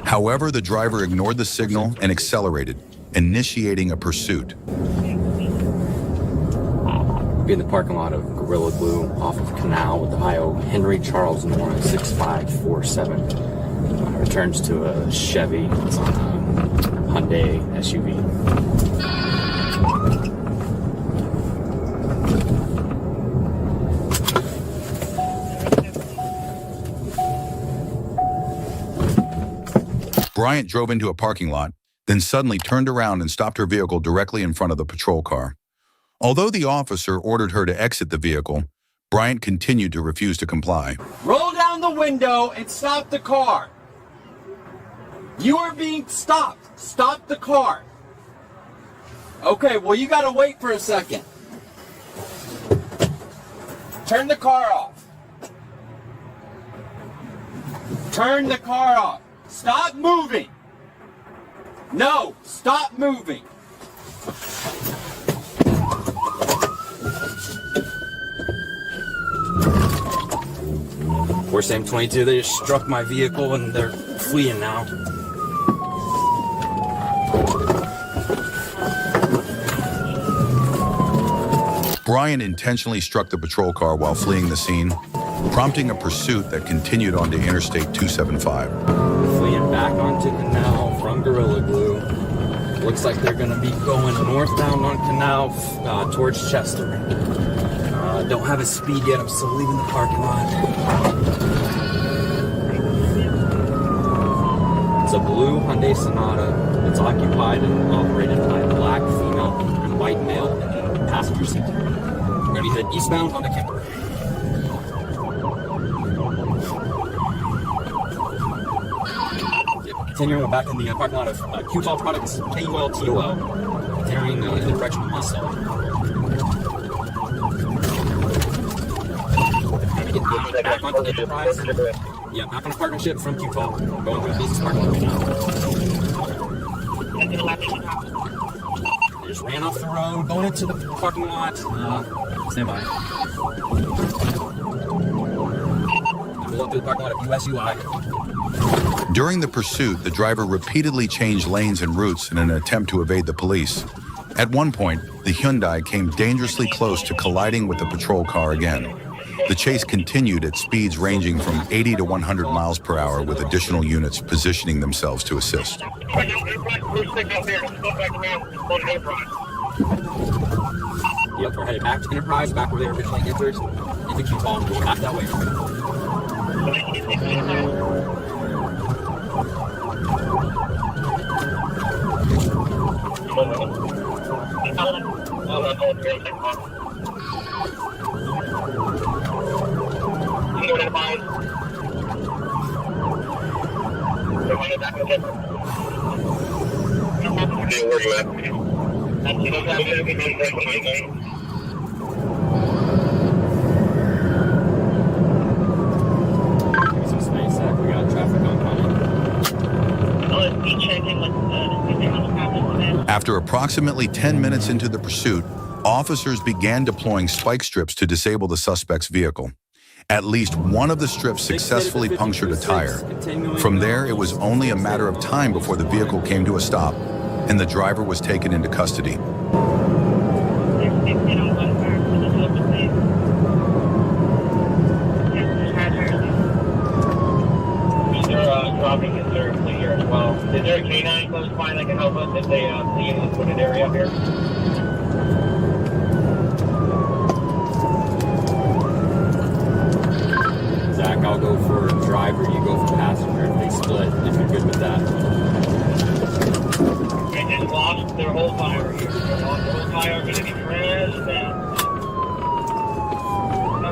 [SPEAKER 2] However, the driver ignored the signal and accelerated, initiating a pursuit.
[SPEAKER 16] Be in the parking lot of Gorilla Glue off of Canal with Ohio Henry Charles Nora 6547. Returns to a Chevy. It's on a Hyundai SUV.
[SPEAKER 2] Bryant drove into a parking lot, then suddenly turned around and stopped her vehicle directly in front of the patrol car. Although the officer ordered her to exit the vehicle, Bryant continued to refuse to comply.
[SPEAKER 17] Roll down the window and stop the car. You are being stopped. Stop the car. Okay, well, you gotta wait for a second. Turn the car off. Turn the car off. Stop moving. No, stop moving.
[SPEAKER 16] We're same 22, they just struck my vehicle and they're fleeing now.
[SPEAKER 2] Bryant intentionally struck the patrol car while fleeing the scene, prompting a pursuit that continued onto Interstate 275.
[SPEAKER 16] Fleeing back onto Canal from Gorilla Glue. Looks like they're gonna be going northbound on Canal towards Chester. Don't have a speed yet, I'm still leaving the parking lot. It's a blue Hyundai Sonata. It's occupied and operated by a black female and white male in the passenger seat. We're gonna be headed eastbound on the Kemper. Continuing back in the parking lot of QTOL Products, KULTOL, continuing in the direction of Muscle. Back onto Enterprise. Yeah, back on a partnership from QTOL. Going through the business parking lot now. Just ran off the road, going into the parking lot. Stand by. Pull up to the parking lot of USUI.
[SPEAKER 2] During the pursuit, the driver repeatedly changed lanes and routes in an attempt to evade the police. At one point, the Hyundai came dangerously close to colliding with the patrol car again. The chase continued at speeds ranging from 80 to 100 miles per hour, with additional units positioning themselves to assist.
[SPEAKER 16] Yep, we're headed back to Enterprise, back where they originally entered, into QTOL, and going back that way.
[SPEAKER 4] Where you at?
[SPEAKER 16] Some space, we got traffic oncoming.
[SPEAKER 2] After approximately 10 minutes into the pursuit, Officers began deploying spike strips to disable the suspect's vehicle. At least one of the strips successfully punctured a tire. From there, it was only a matter of time before the vehicle came to a stop and the driver was taken into custody.
[SPEAKER 3] They're dropping in their fleet here as well. Is there a K9 close by that can help us if they see in the wooded area up here?
[SPEAKER 16] Zach, I'll go for driver, you go for passenger if they split, if you're good with that.
[SPEAKER 3] They just lost their whole tire here. Their whole tire is going to be trashed out.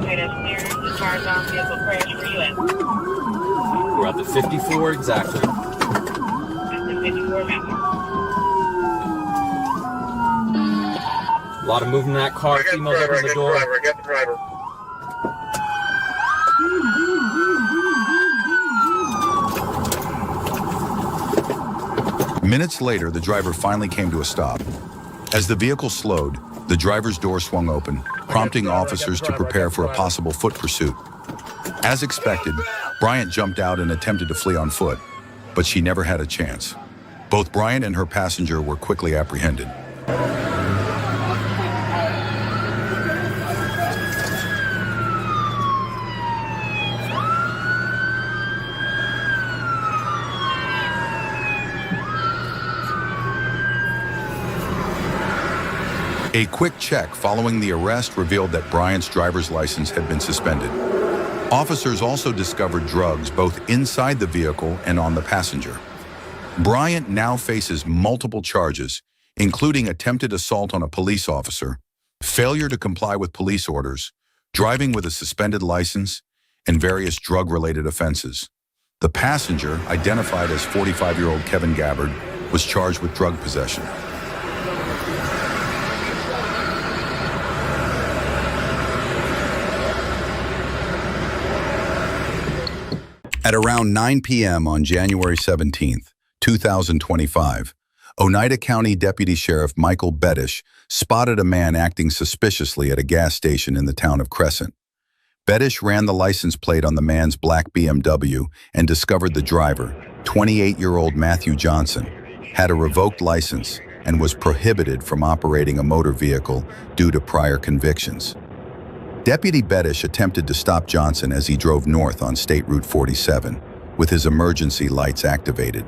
[SPEAKER 5] Okay, that's clear. The car's on vehicle crash. Where you at?
[SPEAKER 16] We're at the 54 exactly.
[SPEAKER 5] At the 54 map.
[SPEAKER 16] A lot of movement in that car, females open the door.
[SPEAKER 4] I got the driver.
[SPEAKER 2] Minutes later, the driver finally came to a stop. As the vehicle slowed, the driver's door swung open, prompting officers to prepare for a possible foot pursuit. As expected, Bryant jumped out and attempted to flee on foot, but she never had a chance. Both Bryant and her passenger were quickly apprehended. A quick check following the arrest revealed that Bryant's driver's license had been suspended. Officers also discovered drugs both inside the vehicle and on the passenger. Bryant now faces multiple charges, including attempted assault on a police officer, failure to comply with police orders, driving with a suspended license, and various drug-related offenses. The passenger, identified as 45-year-old Kevin Gabbard, was charged with drug possession. At around 9 p.m. on January 17th, 2025, Oneida County Deputy Sheriff Michael Bettish spotted a man acting suspiciously at a gas station in the town of Crescent. Bettish ran the license plate on the man's black BMW and discovered the driver, 28-year-old Matthew Johnson, had a revoked license and was prohibited from operating a motor vehicle due to prior convictions. Deputy Bettish attempted to stop Johnson as he drove north on State Route 47, with his emergency lights activated.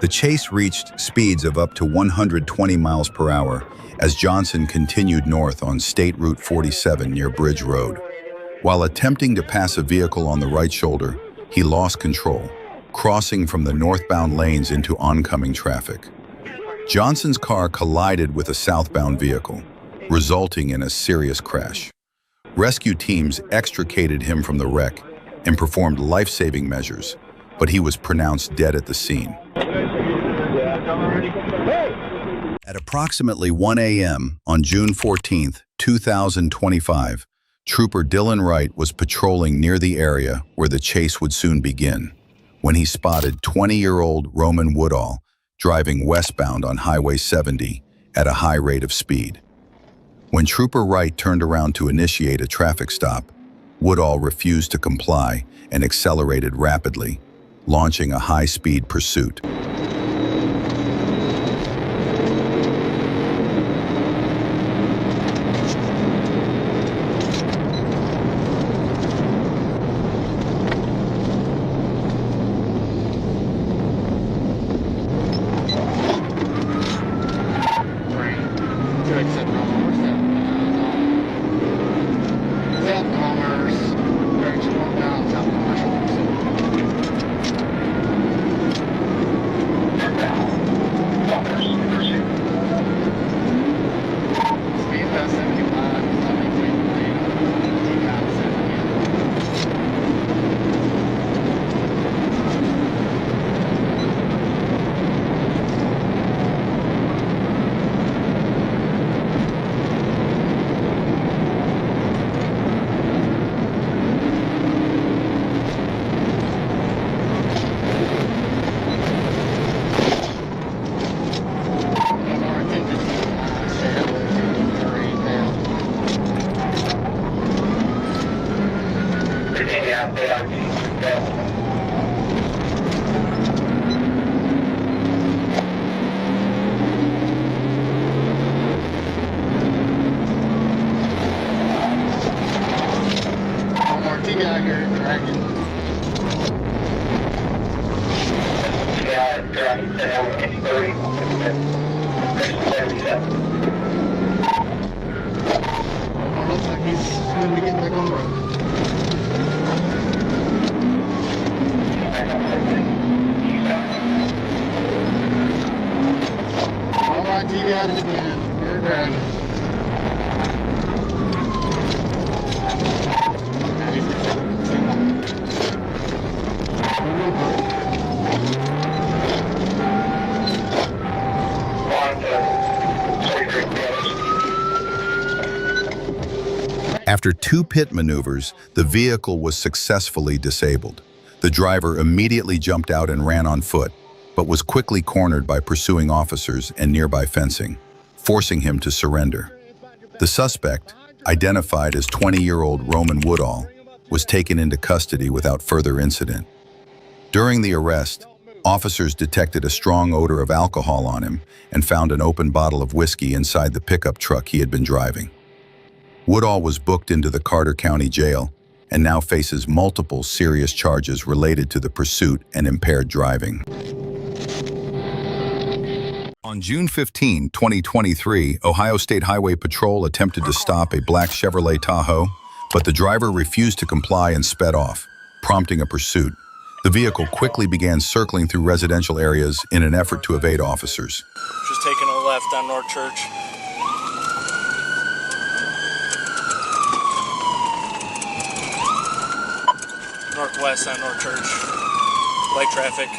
[SPEAKER 2] The chase reached speeds of up to 120 miles per hour as Johnson continued north on State Route 47 near Bridge Road. While attempting to pass a vehicle on the right shoulder, he lost control, crossing from the northbound lanes into oncoming traffic. Johnson's car collided with a southbound vehicle, resulting in a serious crash. Rescue teams extricated him from the wreck and performed life-saving measures, but he was pronounced dead at the scene. At approximately 1 a.m. on June 14, 2025, Trooper Dylan Wright was patrolling near the area where the chase would soon begin, when he spotted 20-year-old Roman Woodall driving westbound on Highway 70 at a high rate of speed. When Trooper Wright turned around to initiate a traffic stop, Woodall refused to comply and accelerated rapidly, launching a high-speed pursuit. After 2 pit maneuvers, the vehicle was successfully disabled. The driver immediately jumped out and ran on foot, but was quickly cornered by pursuing officers and nearby fencing, forcing him to surrender. The suspect, identified as 20-year-old Roman Woodall, was taken into custody without further incident. During the arrest, officers detected a strong odor of alcohol on him and found an open bottle of whiskey inside the pickup truck he had been driving. Woodall was booked into the Carter County Jail and now faces multiple serious charges related to the pursuit and impaired driving. On June 15, 2023, Ohio State Highway Patrol attempted to stop a black Chevrolet Tahoe, but the driver refused to comply and sped off, prompting a pursuit. The vehicle quickly began circling through residential areas in an effort to evade officers.
[SPEAKER 10] Just taking a left on North Church. Northwest on North Church. Light traffic.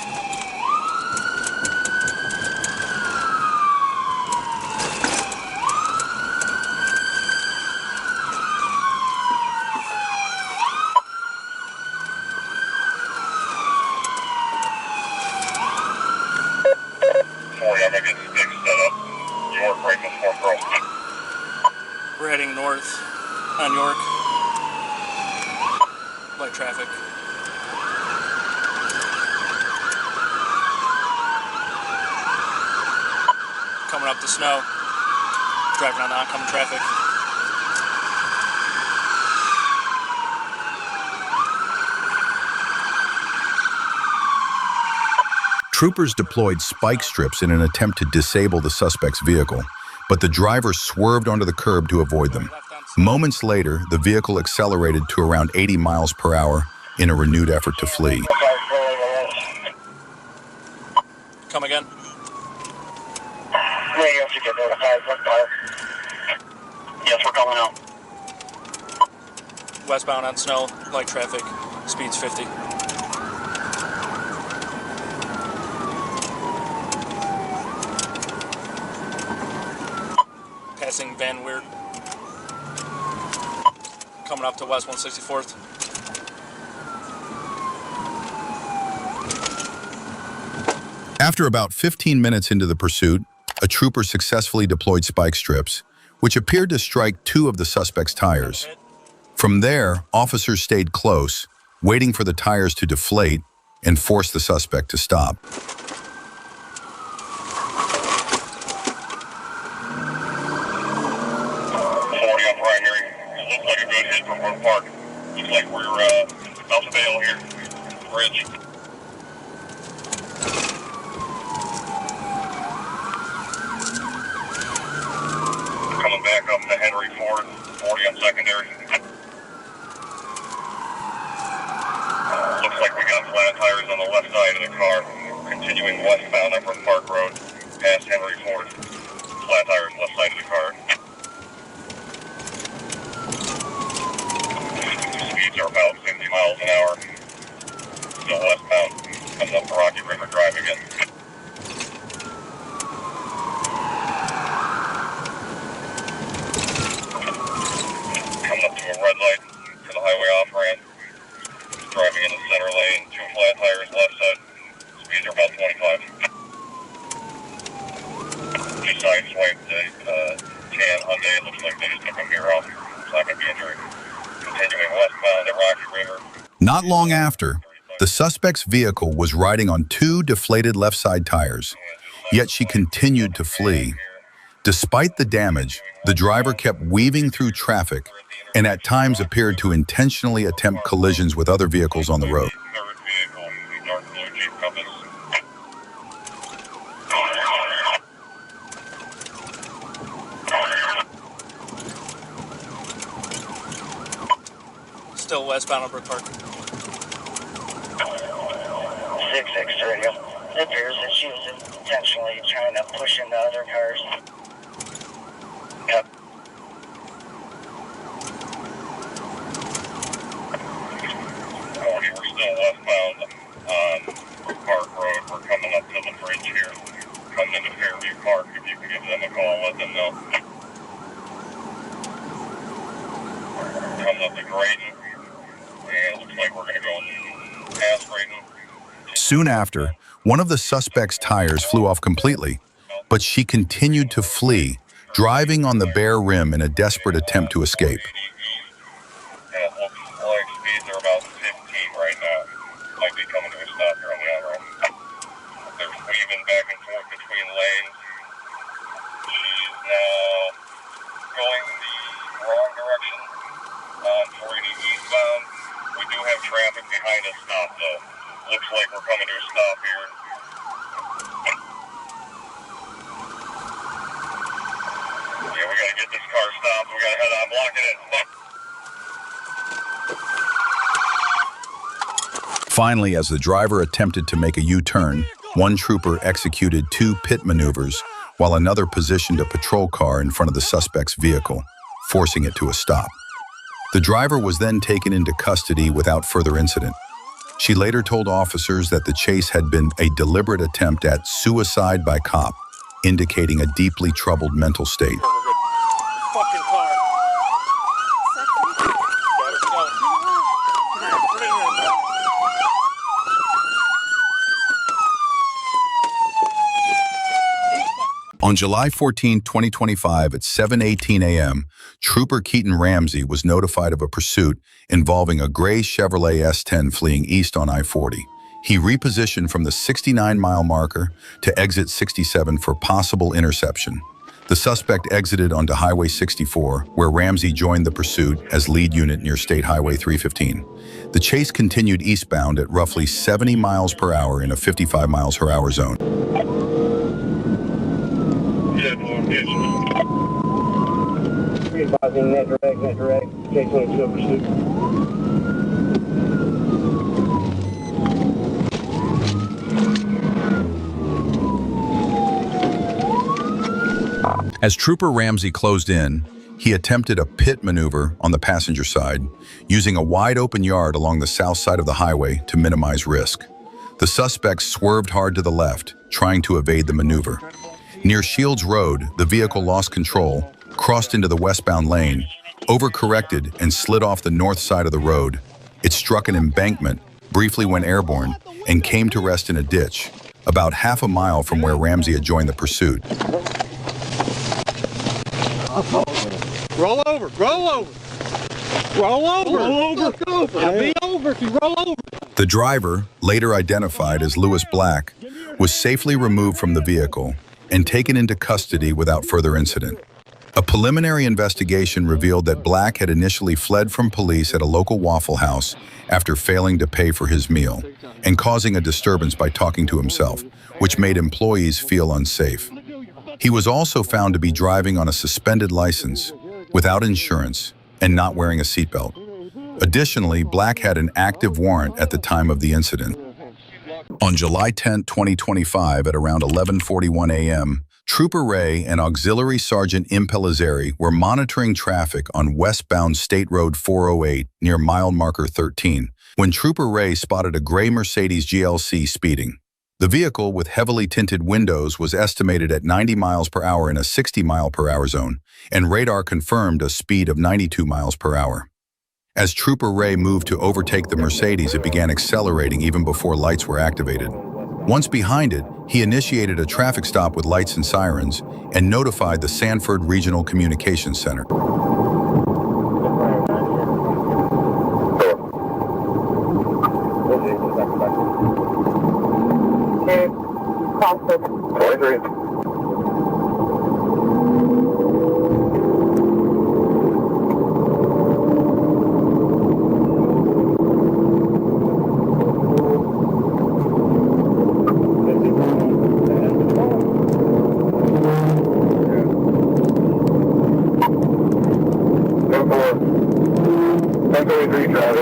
[SPEAKER 10] We're heading north on York. Light traffic. Coming up the snow. Driving on the oncoming traffic.
[SPEAKER 2] Troopers deployed spike strips in an attempt to disable the suspect's vehicle, but the driver swerved onto the curb to avoid them. Moments later, the vehicle accelerated to around 80 miles per hour in a renewed effort to flee.
[SPEAKER 10] Come again?
[SPEAKER 4] Yes, we're coming out.
[SPEAKER 10] Westbound on snow, light traffic, speed's 50. Passing Van Weird. Coming up to West 164th.
[SPEAKER 2] After about 15 minutes into the pursuit, a trooper successfully deployed spike strips, which appeared to strike two of the suspect's tires. From there, officers stayed close, waiting for the tires to deflate and force the suspect to stop.
[SPEAKER 4] Park. Looks like we're about to bail here. Bridge. Coming back up to Henry Ford, 40 on secondary. Looks like we got flat tires on the left side of the car. Continuing westbound up from Park Road, past Henry Ford. Flat tires left side of the car. Speeds are about 50 miles an hour. Still westbound. Coming up the Rocky River Drive again. Coming up to a red light for the highway off ramp. Driving in the center lane. Two flat tires left side. Speeds are about 25. Just sideswiped a tan Hyundai. It looks like they just took a mirror off. It's not going to be injured. Continuing westbound at Rocky River.
[SPEAKER 2] Not long after, the suspect's vehicle was riding on two deflated left side tires, yet she continued to flee. Despite the damage, the driver kept weaving through traffic and at times appeared to intentionally attempt collisions with other vehicles on the road.
[SPEAKER 10] Still westbound on Brook Park.
[SPEAKER 5] 6-6 radio. It appears that she was intentionally trying to push into other cars. Yep.
[SPEAKER 4] We're still westbound on Brook Park Road. We're coming up to the bridge here. Coming into Fairview Park. If you can give them a call, let them know. Coming up to Graydon. And it looks like we're going to go past Graydon.
[SPEAKER 2] Soon after, one of the suspect's tires flew off completely, but she continued to flee, driving on the bare rim in a desperate attempt to escape.
[SPEAKER 4] And it looks like speeds are about 15 right now. Might be coming to a stop here on the on-ramp. They're weaving back and forth between lanes. She's now going the wrong direction on 480 eastbound. We do have traffic behind us stop though. Looks like we're coming to a stop here. Yeah, we gotta get this car stopped. We gotta head on, block it in.
[SPEAKER 2] Finally, as the driver attempted to make a U-turn, one trooper executed two pit maneuvers while another positioned a patrol car in front of the suspect's vehicle, forcing it to a stop. The driver was then taken into custody without further incident. She later told officers that the chase had been a deliberate attempt at suicide by cop, indicating a deeply troubled mental state.
[SPEAKER 10] Fucking car.
[SPEAKER 2] On July 14, 2025 at 7:18 a.m., Trooper Keaton Ramsey was notified of a pursuit involving a gray Chevrolet S10 fleeing east on I-40. He repositioned from the 69-mile marker to exit 67 for possible interception. The suspect exited onto Highway 64, where Ramsey joined the pursuit as lead unit near State Highway 315. The chase continued eastbound at roughly 70 miles per hour in a 55 miles per hour zone.
[SPEAKER 18] Net direct, K22 pursuit.
[SPEAKER 2] As Trooper Ramsey closed in, he attempted a pit maneuver on the passenger side, using a wide-open yard along the south side of the highway to minimize risk. The suspect swerved hard to the left, trying to evade the maneuver. Near Shields Road, the vehicle lost control, crossed into the westbound lane, overcorrected, and slid off the north side of the road. It struck an embankment, briefly went airborne, and came to rest in a ditch, about half a mile from where Ramsey had joined the pursuit.
[SPEAKER 17] Roll over, roll over. Roll over, roll over. It'll be over if you roll over.
[SPEAKER 2] The driver, later identified as Lewis Black, was safely removed from the vehicle and taken into custody without further incident. A preliminary investigation revealed that Black had initially fled from police at a local Waffle House after failing to pay for his meal and causing a disturbance by talking to himself, which made employees feel unsafe. He was also found to be driving on a suspended license, without insurance, and not wearing a seatbelt. Additionally, Black had an active warrant at the time of the incident. On July 10, 2025, at around 11:41 a.m., Trooper Ray and Auxiliary Sergeant Impellizzeri were monitoring traffic on westbound State Road 408 near mile marker 13, when Trooper Ray spotted a gray Mercedes GLC speeding. The vehicle, with heavily tinted windows, was estimated at 90 miles per hour in a 60 mile per hour zone, and radar confirmed a speed of 92 miles per hour. As Trooper Ray moved to overtake the Mercedes, it began accelerating even before lights were activated. Once behind it, he initiated a traffic stop with lights and sirens and notified the Sanford Regional Communications Center.
[SPEAKER 4] Traffic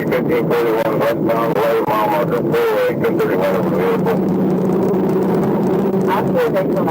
[SPEAKER 4] 1541 westbound, 11 mile marker 408, 231 of the vehicle.
[SPEAKER 5] I'll see you next time.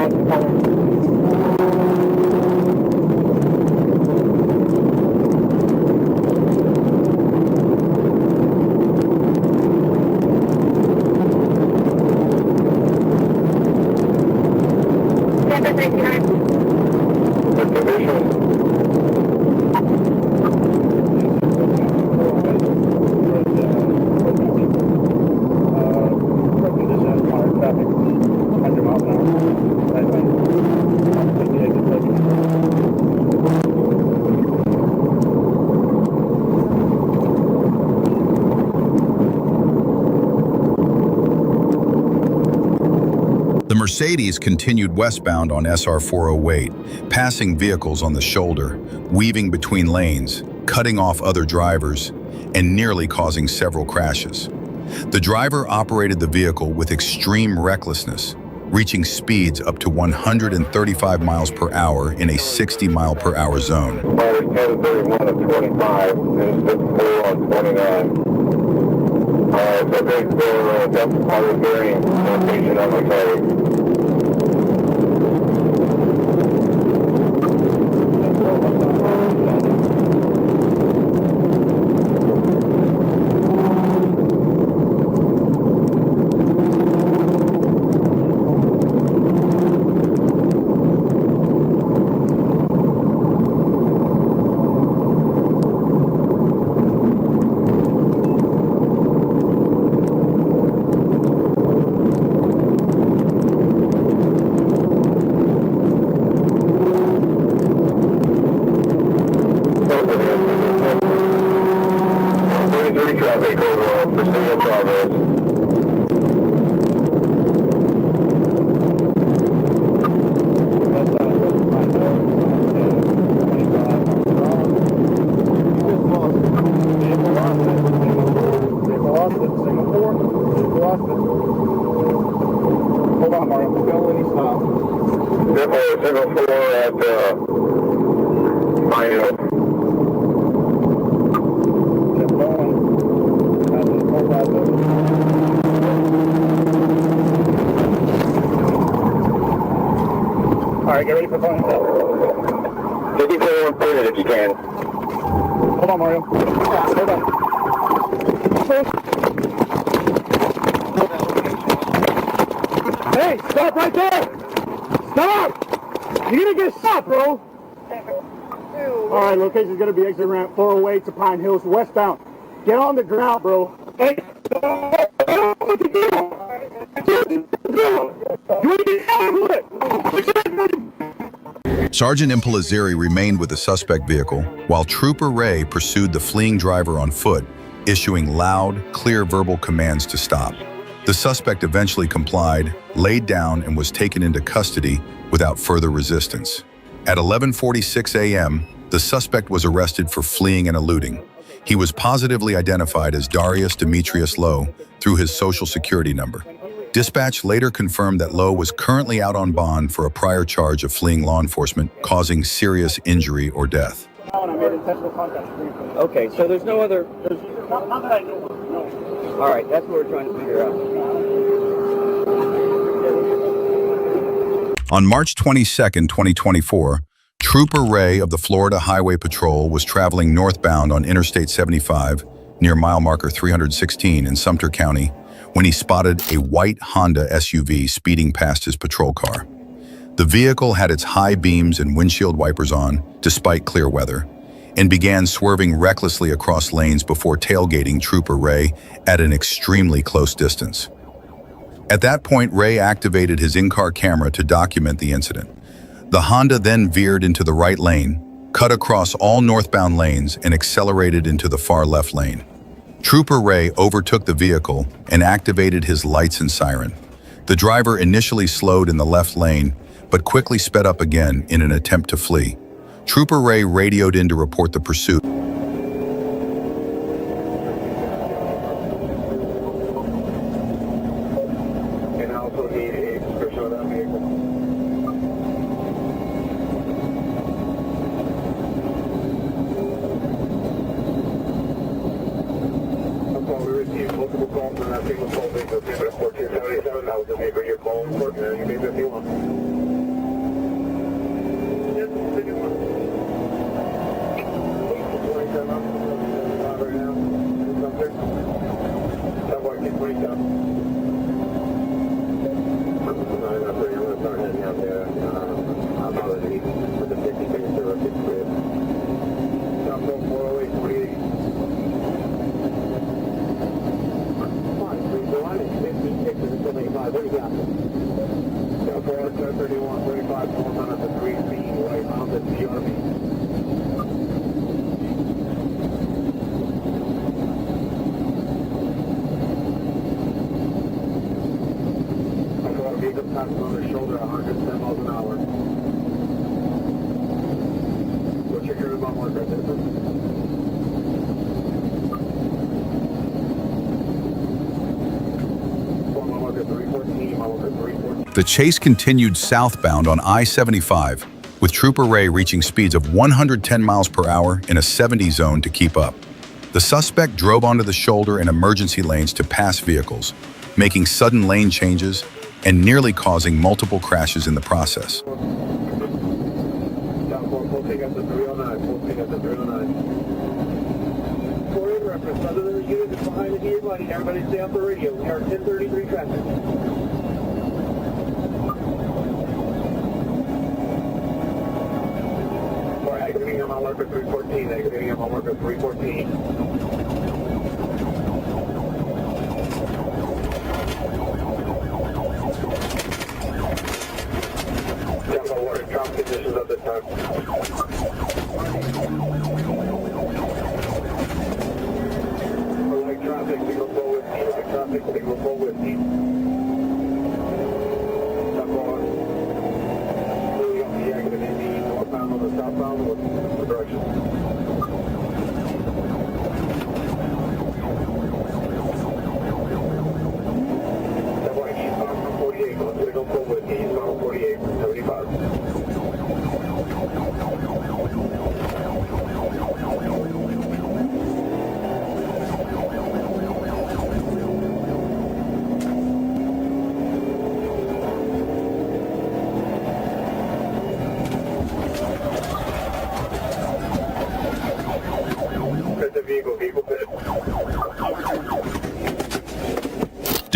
[SPEAKER 2] The Mercedes continued westbound on SR 408, passing vehicles on the shoulder, weaving between lanes, cutting off other drivers, and nearly causing several crashes. The driver operated the vehicle with extreme recklessness, reaching speeds up to 135 miles per hour in a 60 mile per hour zone.
[SPEAKER 4] 1031 of 25, and 54 on 29. So big for Delta Pilot bearing location on the carry. 704 at Pine Hill.
[SPEAKER 18] All right, get ready for phone call.
[SPEAKER 4] 57 pointed if you can.
[SPEAKER 18] Hold on, Mario. Hold on. Hey, stop right there! Stop! You're gonna get shot, bro! Alright, location's gonna be exit ramp 408 to Pine Hills westbound. Get on the ground, bro. Hey!
[SPEAKER 2] Sergeant Impelaziri remained with the suspect vehicle, while Trooper Ray pursued the fleeing driver on foot, issuing loud, clear verbal commands to stop. The suspect eventually complied, laid down, and was taken into custody without further resistance. At 11:46 a.m., the suspect was arrested for fleeing and eluding. He was positively identified as Darius Demetrius Lowe through his social security number. Dispatch later confirmed that Lowe was currently out on bond for a prior charge of fleeing law enforcement, causing serious injury or death.
[SPEAKER 19] Okay, so there's no other...
[SPEAKER 18] Not that I know of, no.
[SPEAKER 19] All right, that's what we're trying to figure out.
[SPEAKER 2] On March 22, 2024, Trooper Ray of the Florida Highway Patrol was traveling northbound on Interstate 75 near mile marker 316 in Sumter County when he spotted a white Honda SUV speeding past his patrol car. The vehicle had its high beams and windshield wipers on, despite clear weather, and began swerving recklessly across lanes before tailgating Trooper Ray at an extremely close distance. At that point, Ray activated his in-car camera to document the incident. The Honda then veered into the right lane, cut across all northbound lanes, and accelerated into the far left lane. Trooper Ray overtook the vehicle and activated his lights and siren. The driver initially slowed in the left lane, but quickly sped up again in an attempt to flee. Trooper Ray radioed in to report the pursuit.
[SPEAKER 4] And also need a description of that vehicle. We received multiple calls on that single call vehicle, 1477. That was the vehicle you're calling for. You may be if you want. Yes, if you want. 27 right now. Something. Subway 227. I'm going to start heading out there. I'll probably with the 50 minutes to 6 grid. Stop 408 28. What do you got? Down 431, 35, 400 to 3 feet, right on the CRV. I saw a vehicle passing on the shoulder at 110 miles an hour. What's your current mile marker at this one?
[SPEAKER 2] The chase continued southbound on I-75, with Trooper Ray reaching speeds of 110 miles per hour in a 70 zone to keep up. The suspect drove onto the shoulder and emergency lanes to pass vehicles, making sudden lane changes and nearly causing multiple crashes in the process.
[SPEAKER 4] Everybody stay off the radio. We are 1033 traffic. Alright, exiting on my marker 314. Exiting on my marker 314. Check the water drop conditions at this time. Traffic, signal 4 whiskey. Traffic, signal 4 whiskey. Stop on. Moving off the exit in the northbound on the southbound. What direction? Stop on eastbound 48. Signal 4 whiskey. Eastbound 48. 75.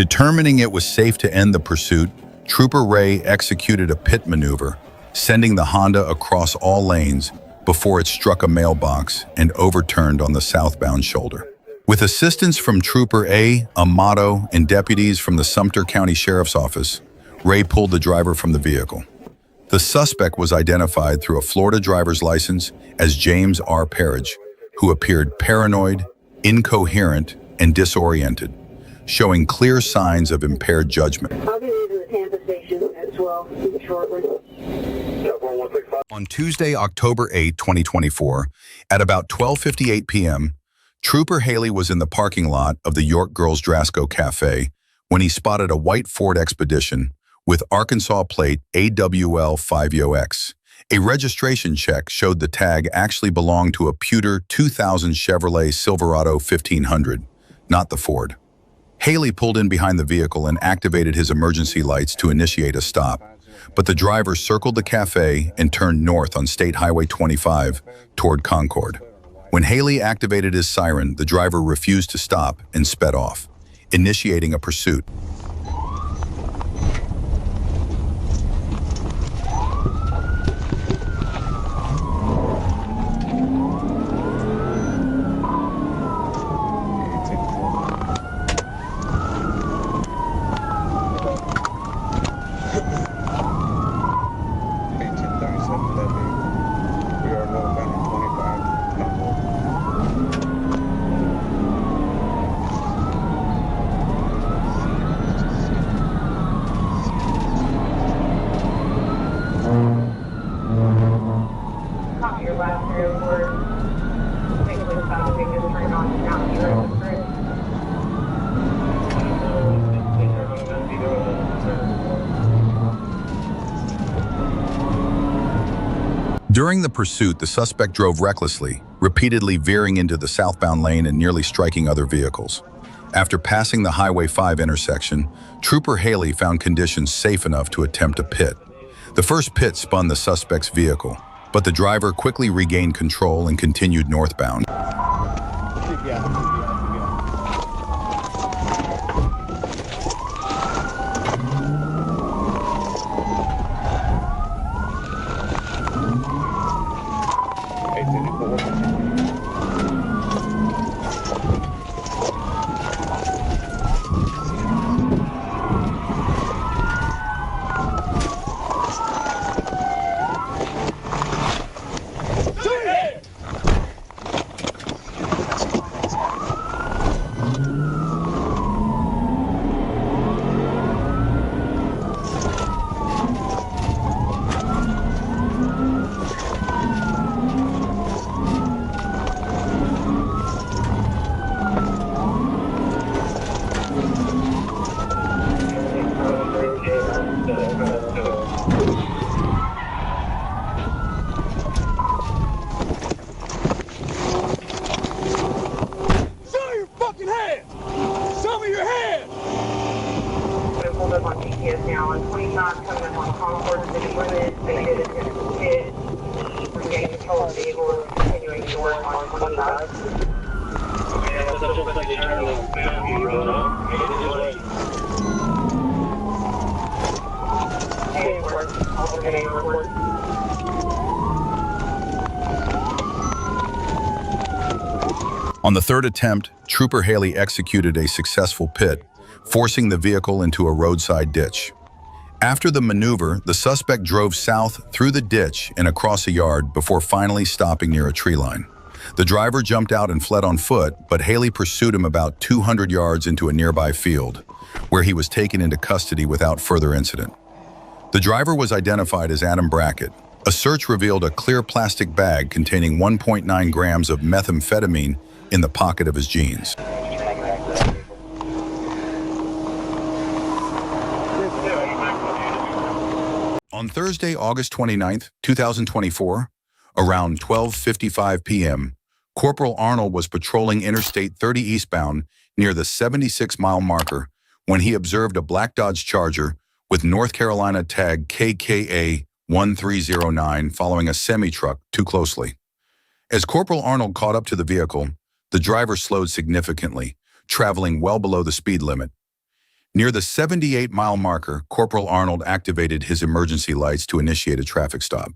[SPEAKER 2] Determining it was safe to end the pursuit, Trooper Ray executed a pit maneuver, sending the Honda across all lanes before it struck a mailbox and overturned on the southbound shoulder. With assistance from Trooper A. Amato and deputies from the Sumter County Sheriff's Office, Ray pulled the driver from the vehicle. The suspect was identified through a Florida driver's license as James R. Parrish, who appeared paranoid, incoherent, and disoriented, showing clear signs of impaired judgment.
[SPEAKER 5] I'll be leaving the Tampa station as well shortly.
[SPEAKER 2] On Tuesday, October 8, 2024, at about 12:58 p.m., Trooper Haley was in the parking lot of the York Girls Drasco Cafe when he spotted a white Ford Expedition with Arkansas plate AWL50X. A registration check showed the tag actually belonged to a pewter 2000 Chevrolet Silverado 1500, not the Ford. Haley pulled in behind the vehicle and activated his emergency lights to initiate a stop, but the driver circled the cafe and turned north on State Highway 25 toward Concord. When Haley activated his siren, the driver refused to stop and sped off, initiating a pursuit. During the pursuit, the suspect drove recklessly, repeatedly veering into the southbound lane and nearly striking other vehicles. After passing the Highway 5 intersection, Trooper Haley found conditions safe enough to attempt a pit. The first pit spun the suspect's vehicle, but the driver quickly regained control and continued northbound. On the third attempt, Trooper Haley executed a successful pit, forcing the vehicle into a roadside ditch. After the maneuver, the suspect drove south through the ditch and across a yard before finally stopping near a tree line. The driver jumped out and fled on foot, but Haley pursued him about 200 yards into a nearby field, where he was taken into custody without further incident. The driver was identified as Adam Brackett. A search revealed a clear plastic bag containing 1.9 grams of methamphetamine in the pocket of his jeans. On Thursday, August 29, 2024, around 12:55 p.m., Corporal Arnold was patrolling Interstate 30 eastbound near the 76-mile marker when he observed a black Dodge Charger with North Carolina tag KKA 1309 following a semi-truck too closely. As Corporal Arnold caught up to the vehicle, the driver slowed significantly, traveling well below the speed limit. Near the 78-mile marker, Corporal Arnold activated his emergency lights to initiate a traffic stop.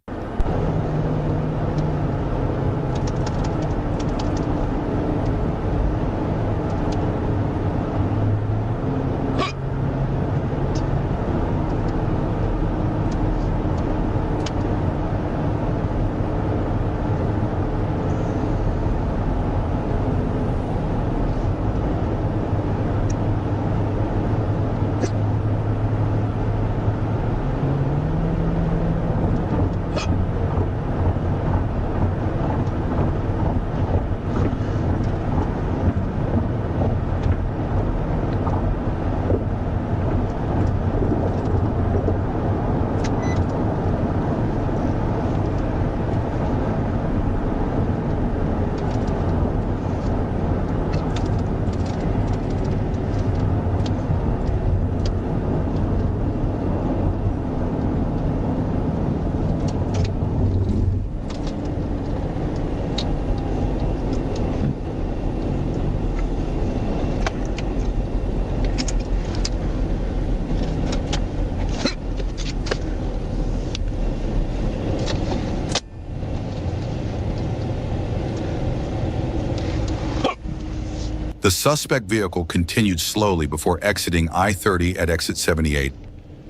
[SPEAKER 2] The suspect vehicle continued slowly before exiting I-30 at exit 78,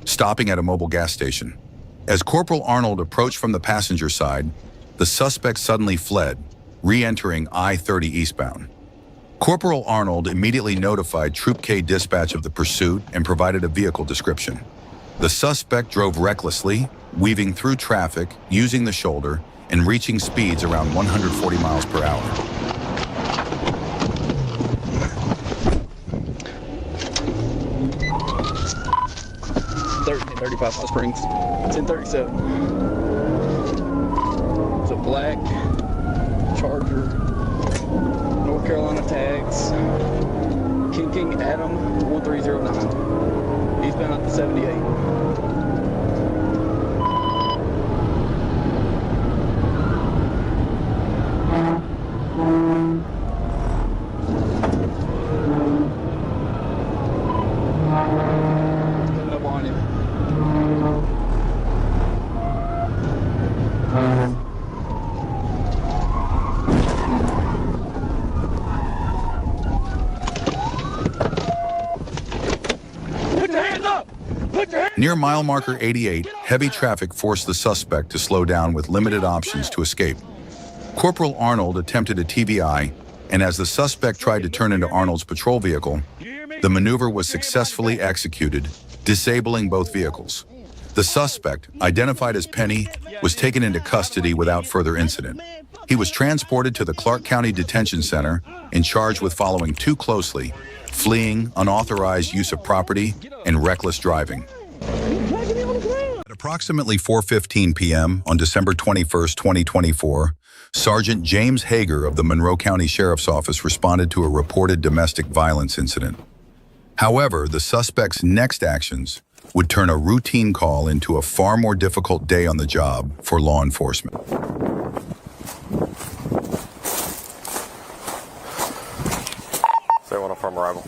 [SPEAKER 2] stopping at a mobile gas station. As Corporal Arnold approached from the passenger side, the suspect suddenly fled, re-entering I-30 eastbound. Corporal Arnold immediately notified Troop K dispatch of the pursuit and provided a vehicle description. The suspect drove recklessly, weaving through traffic, using the shoulder, and reaching speeds around 140 miles per hour.
[SPEAKER 20] 35 Hot Springs, 1037. It's a black Charger, North Carolina tags, King Adam 1309. He's been up to 78.
[SPEAKER 2] Near mile marker 88, heavy traffic forced the suspect to slow down with limited options to escape. Corporal Arnold attempted a TVI, and as the suspect tried to turn into Arnold's patrol vehicle, the maneuver was successfully executed, disabling both vehicles. The suspect, identified as Penny, was taken into custody without further incident. He was transported to the Clark County Detention Center and charged with following too closely, fleeing, unauthorized use of property, and reckless driving. At approximately 4:15 p.m. on December 21st, 2024, Sergeant James Hager of the Monroe County Sheriff's Office responded to a reported domestic violence incident. However, the suspect's next actions would turn a routine call into a far more difficult day on the job for law enforcement.
[SPEAKER 11] Say one from arrival.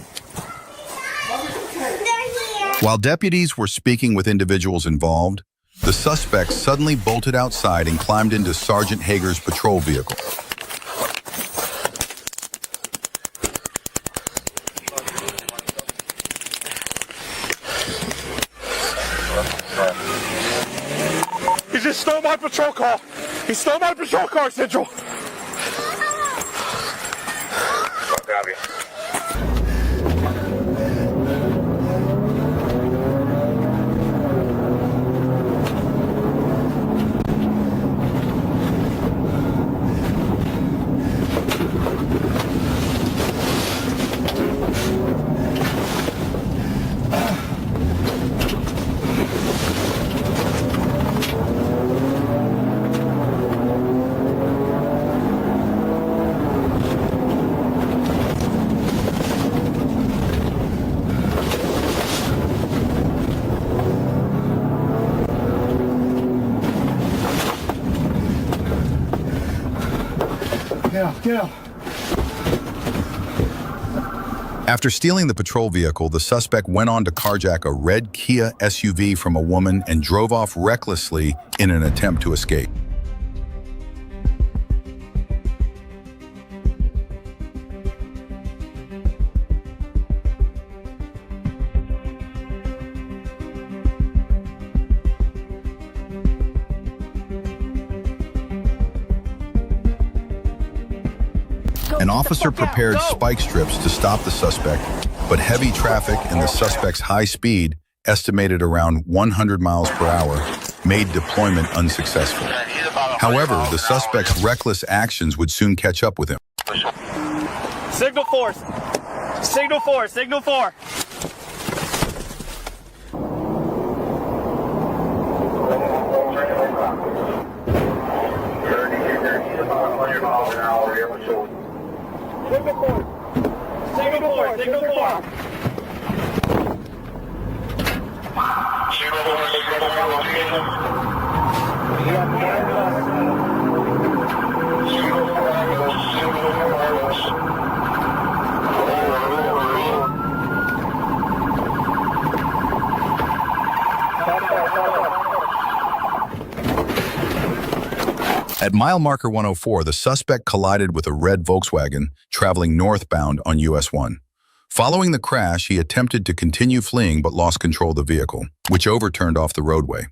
[SPEAKER 2] While deputies were speaking with individuals involved, the suspect suddenly bolted outside and climbed into Sergeant Hager's patrol vehicle.
[SPEAKER 18] He just stole my patrol car. He stole my patrol car, Central.
[SPEAKER 4] Copy.
[SPEAKER 9] Get out.
[SPEAKER 2] After stealing the patrol vehicle, the suspect went on to carjack a red Kia SUV from a woman and drove off recklessly in an attempt to escape. An officer prepared spike strips to stop the suspect, but heavy traffic and the suspect's high speed, estimated around 100 miles per hour, made deployment unsuccessful. However, the suspect's reckless actions would soon catch up with him.
[SPEAKER 21] Signal 4. Signal 4. Signal 4. Signal 4. Signal 4.
[SPEAKER 2] At mile marker 104, the suspect collided with a red Volkswagen traveling northbound on US 1. Following the crash, he attempted to continue fleeing but lost control of the vehicle, which overturned off the roadway.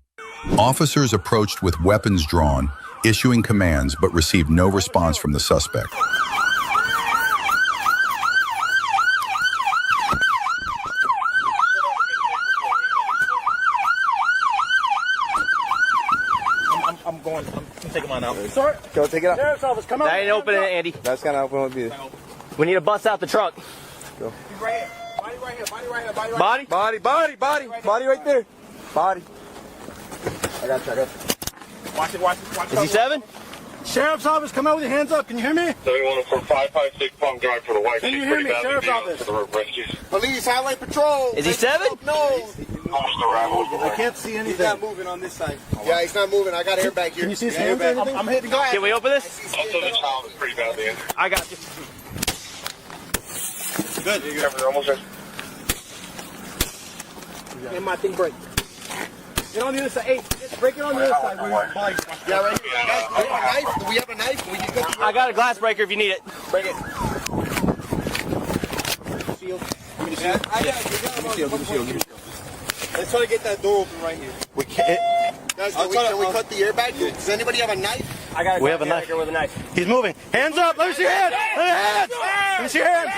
[SPEAKER 2] Officers approached with weapons drawn, issuing commands but received no response from the suspect.
[SPEAKER 21] I'm taking mine out.
[SPEAKER 20] Sir, go take it out.
[SPEAKER 21] Sheriff's office, come out. That ain't opening it, Andy.
[SPEAKER 20] That's kind of open with you.
[SPEAKER 21] We need to bust out the truck.
[SPEAKER 20] Go.
[SPEAKER 21] Right here. Body right here. Body right here. Body right
[SPEAKER 20] Body? Body right there. Body. I got you.
[SPEAKER 21] Watch it. Is he 7? Sheriff's office, come out with your hands up. Can you hear me?
[SPEAKER 4] 714-556 Palm Drive for the wife.
[SPEAKER 21] Can you hear me? Sheriff's office.
[SPEAKER 4] For the road rescues.
[SPEAKER 20] Police Highway Patrol.
[SPEAKER 21] Is he 7?
[SPEAKER 20] No.
[SPEAKER 21] I can't see anything.
[SPEAKER 20] He's not moving on this side. Yeah, he's not moving. I got airbag here.
[SPEAKER 21] Can you see his hands or anything? I'm hitting. Go ahead. Can we open this?
[SPEAKER 4] Also, the child is pretty badly injured.
[SPEAKER 21] I got you.
[SPEAKER 4] Good. You're almost there.
[SPEAKER 21] Get my thing break. Get on the other side. Hey, break it on the other side.
[SPEAKER 20] Yeah, right here. Guys, do we have a knife? Do we have a knife?
[SPEAKER 21] I got a glass breaker if you need it.
[SPEAKER 20] Break it. Shield. Give me the shield. I got it. Give me the shield. Let's try to get that door open right here. We can't. Guys, can we cut the airbag? Does anybody have a knife?
[SPEAKER 21] I got a glass breaker with a knife. He's moving. Hands up. Let me see your hands. Let me see your hands.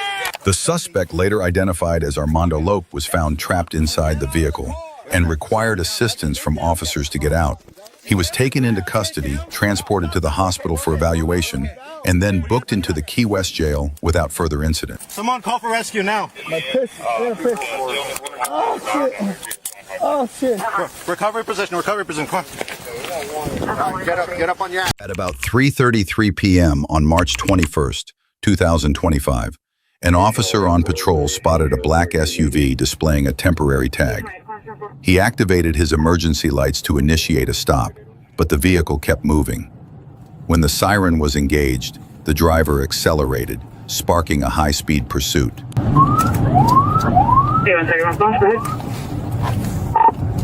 [SPEAKER 2] The suspect, later identified as Armando Lope, was found trapped inside the vehicle and required assistance from officers to get out. He was taken into custody, transported to the hospital for evaluation, and then booked into the Key West jail without further incident.
[SPEAKER 21] Someone call for rescue now.
[SPEAKER 12] My piss. Oh, shit. Oh, shit.
[SPEAKER 21] Recovery position. Come on.
[SPEAKER 20] Get up on your ass.
[SPEAKER 2] At about 3:33 p.m. on March 21st, 2025, an officer on patrol spotted a black SUV displaying a temporary tag. He activated his emergency lights to initiate a stop, but the vehicle kept moving. When the siren was engaged, the driver accelerated, sparking a high-speed pursuit.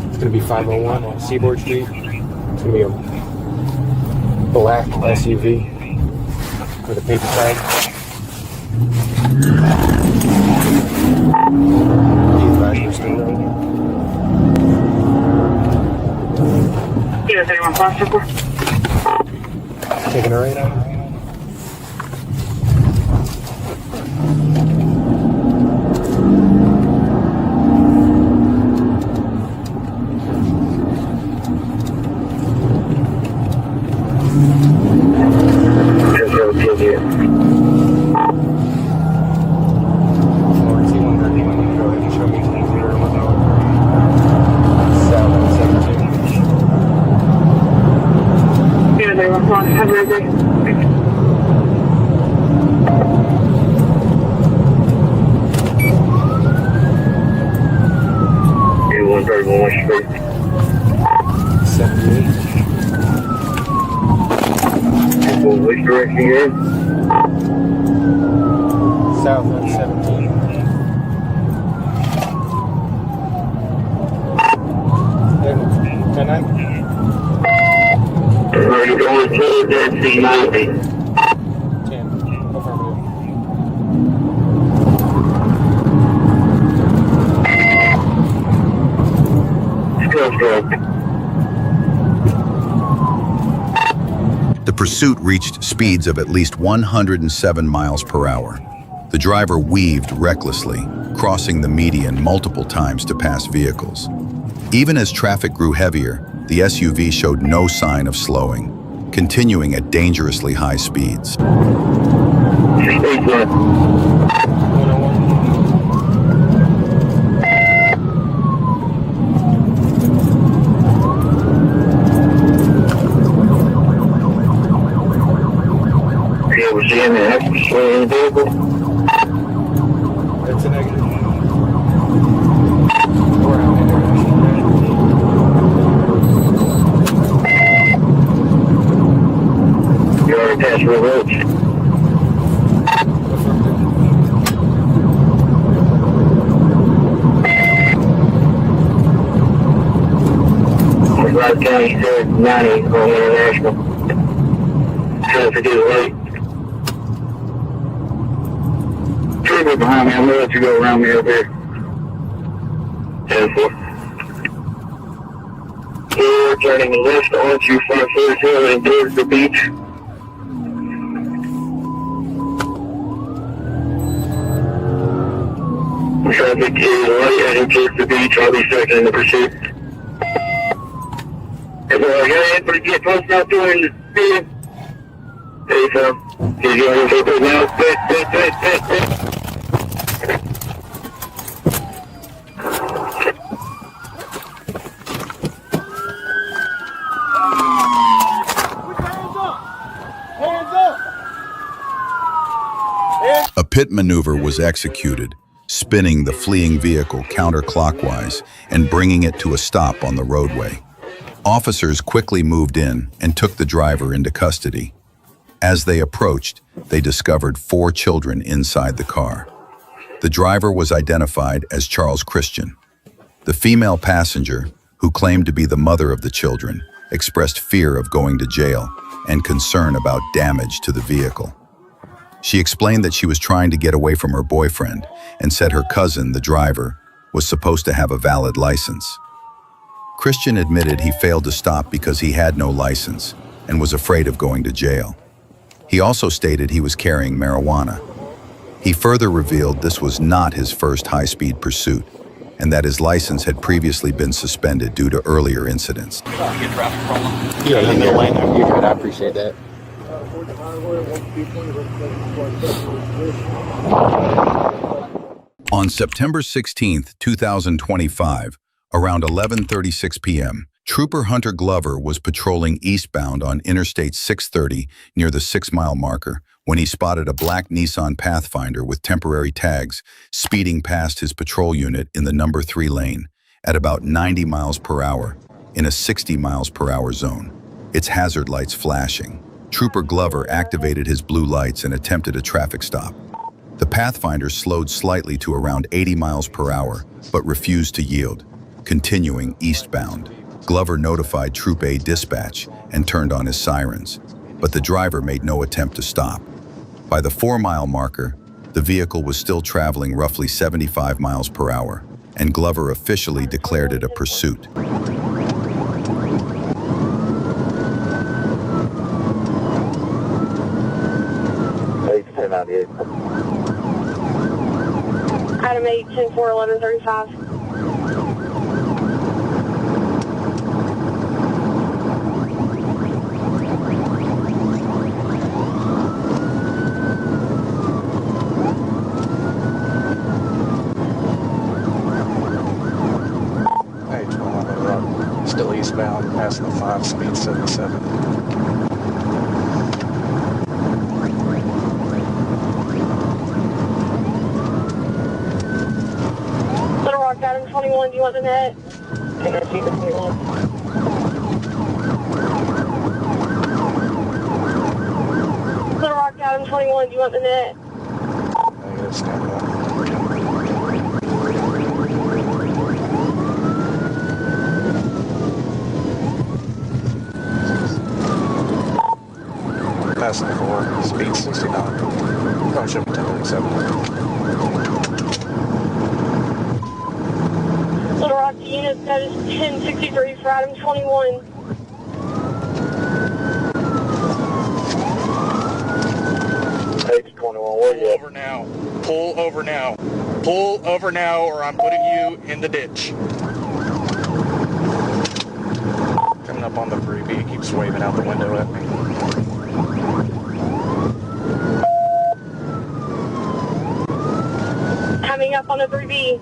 [SPEAKER 22] It's going to be 501 on Seaboard Street. It's going to be a black SUV with a paper tag. Taking a right out.
[SPEAKER 4] Which direction you're in?
[SPEAKER 22] South 17. 10-9.
[SPEAKER 4] We're going towards SC90.
[SPEAKER 22] 10. Affirmative.
[SPEAKER 2] The pursuit reached speeds of at least 107 miles per hour. The driver weaved recklessly, crossing the median multiple times to pass vehicles. Even as traffic grew heavier, the SUV showed no sign of slowing, continuing at dangerously high speeds.
[SPEAKER 4] Was he in the extra vehicle?
[SPEAKER 22] That's a negative.
[SPEAKER 4] You already passed Red Roach. North County 90 on International. Traffic is late. Trooper behind me, I'm gonna let you go around me up here. 10-4. We're turning left onto 5-4 Hill and towards the beach. Traffic is light heading towards the beach. I'll be second in the pursuit. If I got anybody get close enough to him to see him. Hey, Sam. He's going to take now. Sit.
[SPEAKER 2] A pit maneuver was executed, spinning the fleeing vehicle counterclockwise and bringing it to a stop on the roadway. Officers quickly moved in and took the driver into custody. As they approached, they discovered 4 children inside the car. The driver was identified as Charles Christian. The female passenger, who claimed to be the mother of the children, expressed fear of going to jail and concern about damage to the vehicle. She explained that she was trying to get away from her boyfriend and said her cousin, the driver, was supposed to have a valid license. Christian admitted he failed to stop because he had no license and was afraid of going to jail. He also stated he was carrying marijuana. He further revealed this was not his first high-speed pursuit and that his license had previously been suspended due to earlier incidents.
[SPEAKER 22] Yeah, in the middle lane there. You're good. I appreciate that.
[SPEAKER 2] On September 16, 2025, around 11:36 p.m., Trooper Hunter Glover was patrolling eastbound on Interstate 630 near the 6-mile marker when he spotted a black Nissan Pathfinder with temporary tags speeding past his patrol unit in the number 3 lane at about 90 miles per hour in a 60 miles per hour zone, its hazard lights flashing. Trooper Glover activated his blue lights and attempted a traffic stop. The Pathfinder slowed slightly to around 80 miles per hour, but refused to yield, continuing eastbound. Glover notified Troop A dispatch and turned on his sirens, but the driver made no attempt to stop. By the 4-mile marker, the vehicle was still traveling roughly 75 miles per hour, and Glover officially declared it a pursuit.
[SPEAKER 5] Item 8, 10-4, 1135.
[SPEAKER 22] Still eastbound, passing the 5, speed 77.
[SPEAKER 5] Little Rock, Item 21, do you want the net? I got you, 21. Little Rock, Item 21, do you want the net?
[SPEAKER 22] I gotta stand up.
[SPEAKER 10] passing 4, speed 69. Don't show me 1037.
[SPEAKER 5] Little Rock unit, that is 1063 for item 21.
[SPEAKER 4] Page 21, where you at?
[SPEAKER 10] Over now. Pull over now. Pull over now, or I'm putting you in the ditch. Coming up on the freebie, he keeps waving out the window at me.
[SPEAKER 5] Coming up on the 3B.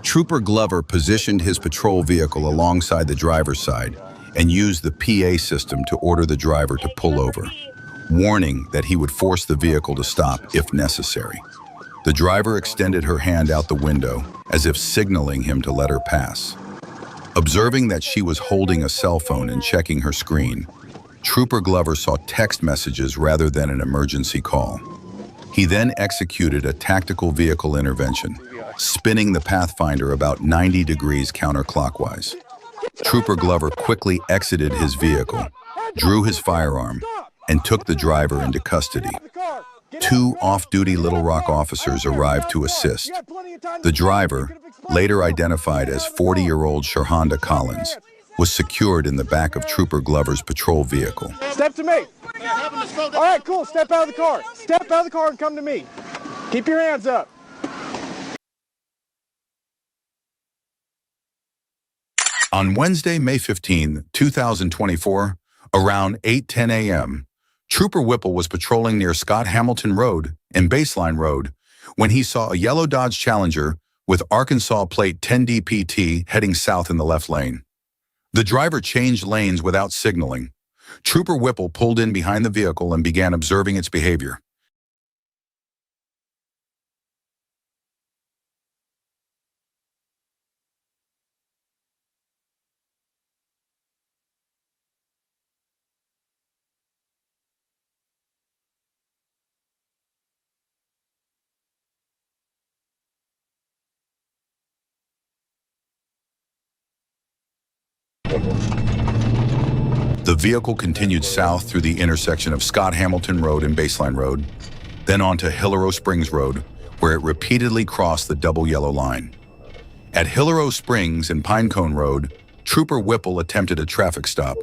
[SPEAKER 2] Trooper Glover positioned his patrol vehicle alongside the driver's side and used the PA system to order the driver to pull over, warning that he would force the vehicle to stop if necessary. The driver extended her hand out the window as if signaling him to let her pass. Observing that she was holding a cell phone and checking her screen, Trooper Glover saw text messages rather than an emergency call. He then executed a tactical vehicle intervention, spinning the Pathfinder about 90 degrees counterclockwise. Trooper Glover quickly exited his vehicle, drew his firearm, and took the driver into custody. 2 off-duty Little Rock officers arrived to assist. The driver, later identified as 40-year-old Sharhonda Collins, was secured in the back of Trooper Glover's patrol vehicle.
[SPEAKER 18] Step to me. All right, cool. Step out of the car. Step out of the car and come to me. Keep your hands up.
[SPEAKER 2] On Wednesday, May 15, 2024, around 8:10 a.m., Trooper Whipple was patrolling near Scott Hamilton Road and Baseline Road when he saw a yellow Dodge Challenger with Arkansas plate 10DPT heading south in the left lane. The driver changed lanes without signaling. Trooper Whipple pulled in behind the vehicle and began observing its behavior. The vehicle continued south through the intersection of Scott Hamilton Road and Baseline Road, then onto Hillero Springs Road, where it repeatedly crossed the double yellow line. At Hillero Springs and Pinecone Road, Trooper Whipple attempted a traffic stop.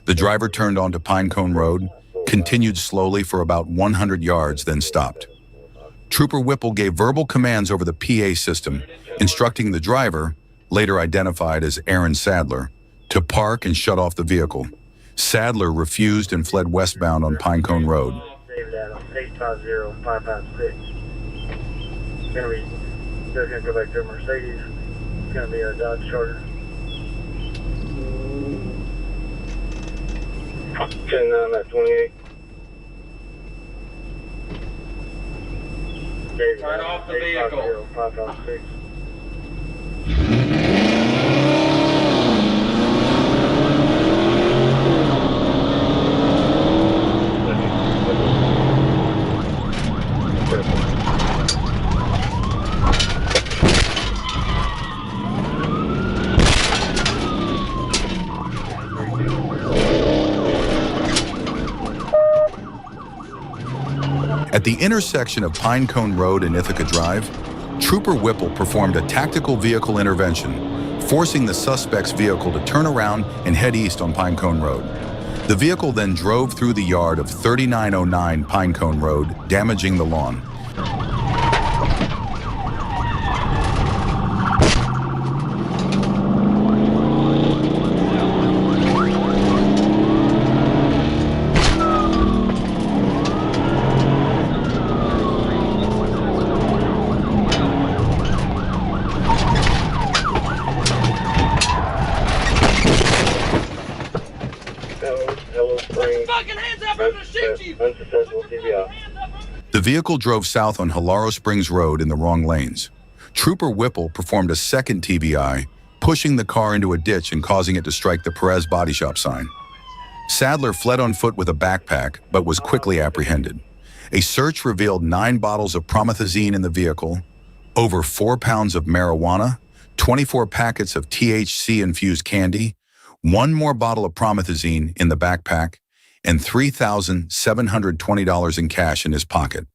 [SPEAKER 2] The driver turned onto Pinecone Road, continued slowly for about 100 yards, then stopped. Trooper Whipple gave verbal commands over the PA system, instructing the driver, later identified as Aaron Sadler, to park and shut off the vehicle. Sadler refused and fled westbound on Pinecone Road.
[SPEAKER 4] David Adams, 850-556. They're gonna go back to a Mercedes. It's gonna be a Dodge Charger. 10-9 at 28. David
[SPEAKER 17] Turn off the vehicle.
[SPEAKER 4] 850-556.
[SPEAKER 2] At the intersection of Pinecone Road and Ithaca Drive, Trooper Whipple performed a tactical vehicle intervention, forcing the suspect's vehicle to turn around and head east on Pinecone Road. The vehicle then drove through the yard of 3909 Pinecone Road, damaging the lawn. The vehicle drove south on Hillero Springs Road in the wrong lanes. Trooper Whipple performed a second TBI, pushing the car into a ditch and causing it to strike the Perez Body Shop sign. Sadler fled on foot with a backpack, but was quickly apprehended. A search revealed 9 bottles of promethazine in the vehicle, over 4 pounds of marijuana, 24 packets of THC-infused candy, 1 more bottle of promethazine in the backpack, and $3,720 in cash in his pocket.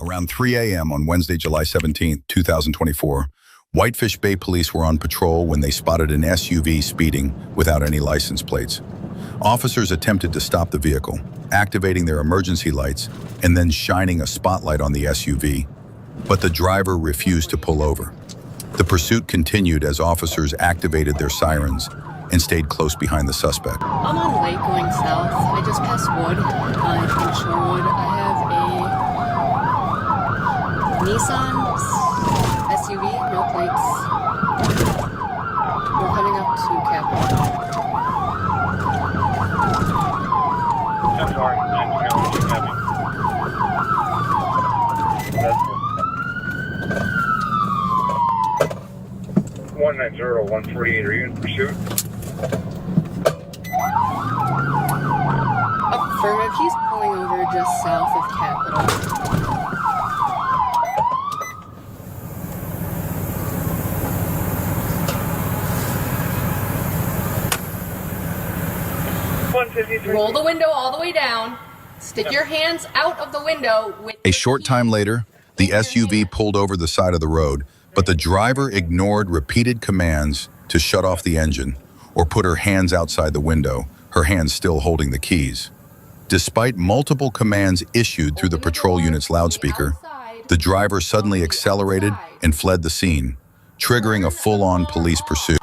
[SPEAKER 2] Around 3 a.m. on Wednesday, July 17, 2024, Whitefish Bay police were on patrol when they spotted an SUV speeding without any license plates. Officers attempted to stop the vehicle, activating their emergency lights and then shining a spotlight on the SUV, but the driver refused to pull over. The pursuit continued as officers activated their sirens and stayed close behind the suspect.
[SPEAKER 1] I'm on Lake going south. I just passed Wood in Shorewood. I have a Nissan SUV, no plates. We're coming up to Capitol.
[SPEAKER 4] I'm sorry, I'm having. 190-148, are you in pursuit?
[SPEAKER 1] Affirmative, he's pulling over just south of Capitol. Roll the window all the way down. Stick your hands out of the window.
[SPEAKER 2] A short time later, the SUV pulled over the side of the road, but the driver ignored repeated commands to shut off the engine or put her hands outside the window, her hands still holding the keys. Despite multiple commands issued through the patrol unit's loudspeaker, the driver suddenly accelerated and fled the scene, triggering a full-on police pursuit.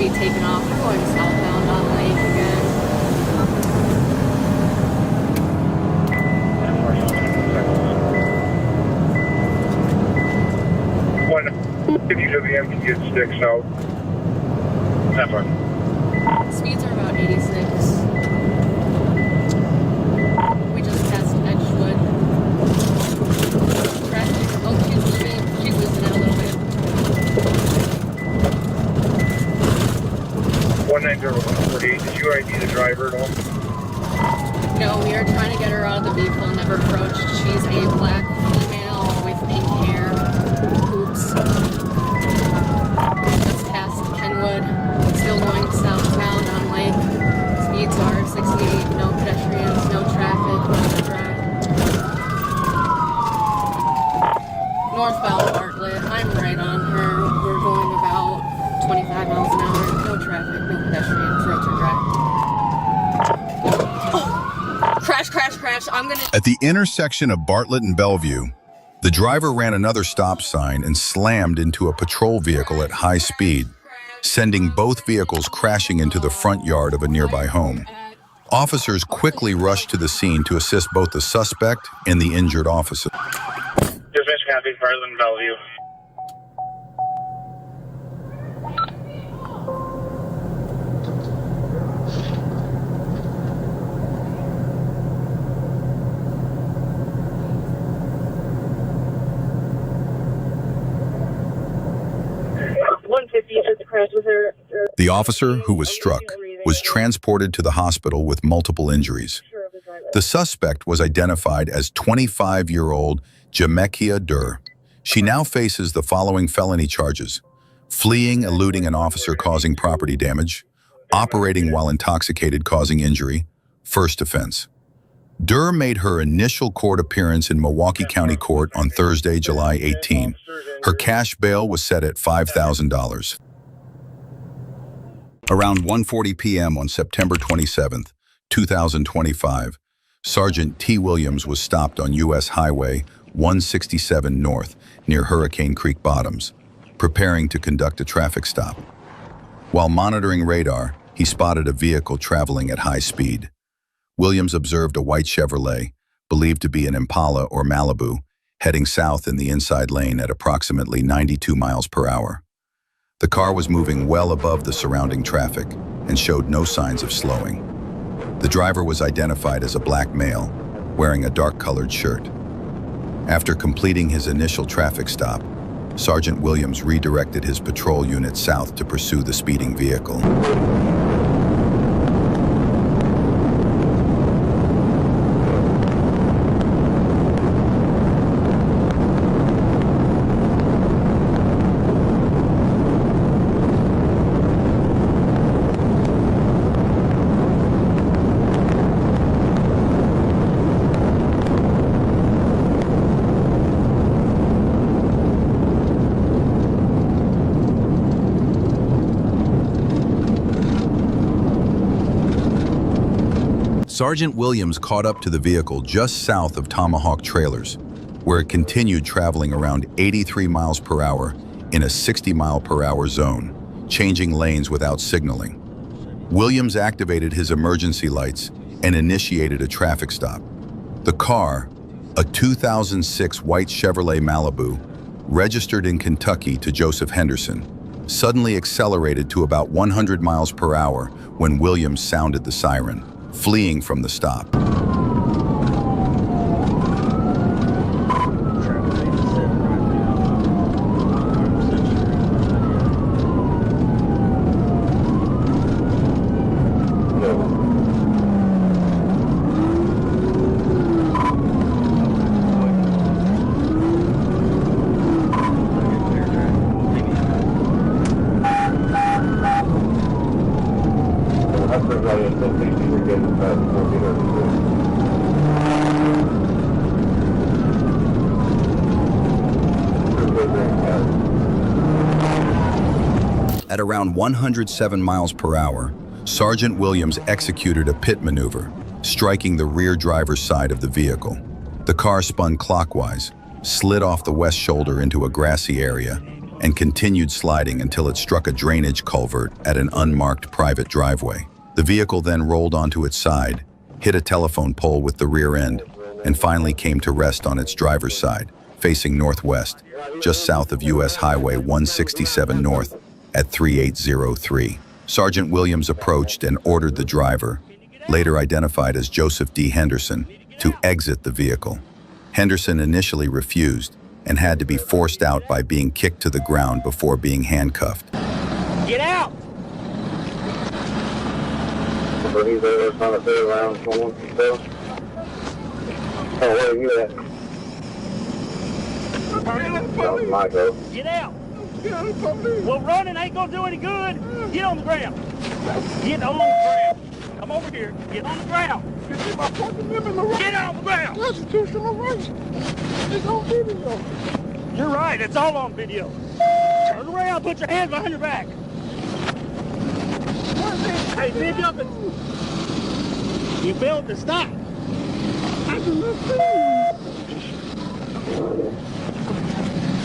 [SPEAKER 1] Taken off. We're going southbound on Lake again.
[SPEAKER 4] If you WM can get sticks out. That far.
[SPEAKER 1] Speeds are about 86. We just passed Edgewood. Traffic. Oh, she's losing it a little bit.
[SPEAKER 4] 190-148, did you ID the driver at all?
[SPEAKER 1] No, we are trying to get her out of the vehicle and never approached. She's a black female with pink hair. Oops. Just past Kenwood. Still going southbound on Lake. Speeds are 68. No pedestrians, no traffic, no track. Northbound Bartlett. I'm right on her. We're going about 25 miles an hour. No traffic, no pedestrians, roads are dry. Oh. Crash, crash, crash. I'm gonna...
[SPEAKER 2] At the intersection of Bartlett and Bellevue, the driver ran another stop sign and slammed into a patrol vehicle at high speed, sending both vehicles crashing into the front yard of a nearby home. Officers quickly rushed to the scene to assist both the suspect and the injured officer.
[SPEAKER 4] Dispatch copies, Bartlett and Bellevue.
[SPEAKER 2] The officer who was struck was transported to the hospital with multiple injuries. The suspect was identified as 25-year-old Jamekia Dur. She now faces the following felony charges: fleeing, eluding an officer causing property damage, operating while intoxicated causing injury, first offense. Dur made her initial court appearance in Milwaukee County Court on Thursday, July 18. Her cash bail was set at $5,000. Around 1:40 p.m. on September 27, 2025, Sergeant T. Williams was stopped on U.S. Highway 167 North near Hurricane Creek Bottoms, preparing to conduct a traffic stop. While monitoring radar, he spotted a vehicle traveling at high speed. Williams observed a white Chevrolet, believed to be an Impala or Malibu, heading south in the inside lane at approximately 92 miles per hour. The car was moving well above the surrounding traffic and showed no signs of slowing. The driver was identified as a black male, wearing a dark-colored shirt. After completing his initial traffic stop, Sergeant Williams redirected his patrol unit south to pursue the speeding vehicle. Sergeant Williams caught up to the vehicle just south of Tomahawk Trailers, where it continued traveling around 83 miles per hour in a 60-mile-per-hour zone, changing lanes without signaling. Williams activated his emergency lights and initiated a traffic stop. The car, a 2006 white Chevrolet Malibu, registered in Kentucky to Joseph Henderson, suddenly accelerated to about 100 miles per hour when Williams sounded the siren, fleeing from the stop. At around 107 miles per hour, Sergeant Williams executed a pit maneuver, striking the rear driver's side of the vehicle. The car spun clockwise, slid off the west shoulder into a grassy area, and continued sliding until it struck a drainage culvert at an unmarked private driveway. The vehicle then rolled onto its side, hit a telephone pole with the rear end, and finally came to rest on its driver's side, facing northwest, just south of U.S. Highway 167 North at 3803. Sergeant Williams approached and ordered the driver, later identified as Joseph D. Henderson, to exit the vehicle. Henderson initially refused and had to be forced out by being kicked to the ground before being handcuffed.
[SPEAKER 21] Get out! Get out! Well, running ain't gonna do any good. Get on the ground. Get on the ground. Come over here. Get on the ground. Get on the ground. Constitutional rights. It's on video. You're right. It's all on video. Turn around. Put your hands behind your back. Hey, see if jumping. You failed to stop.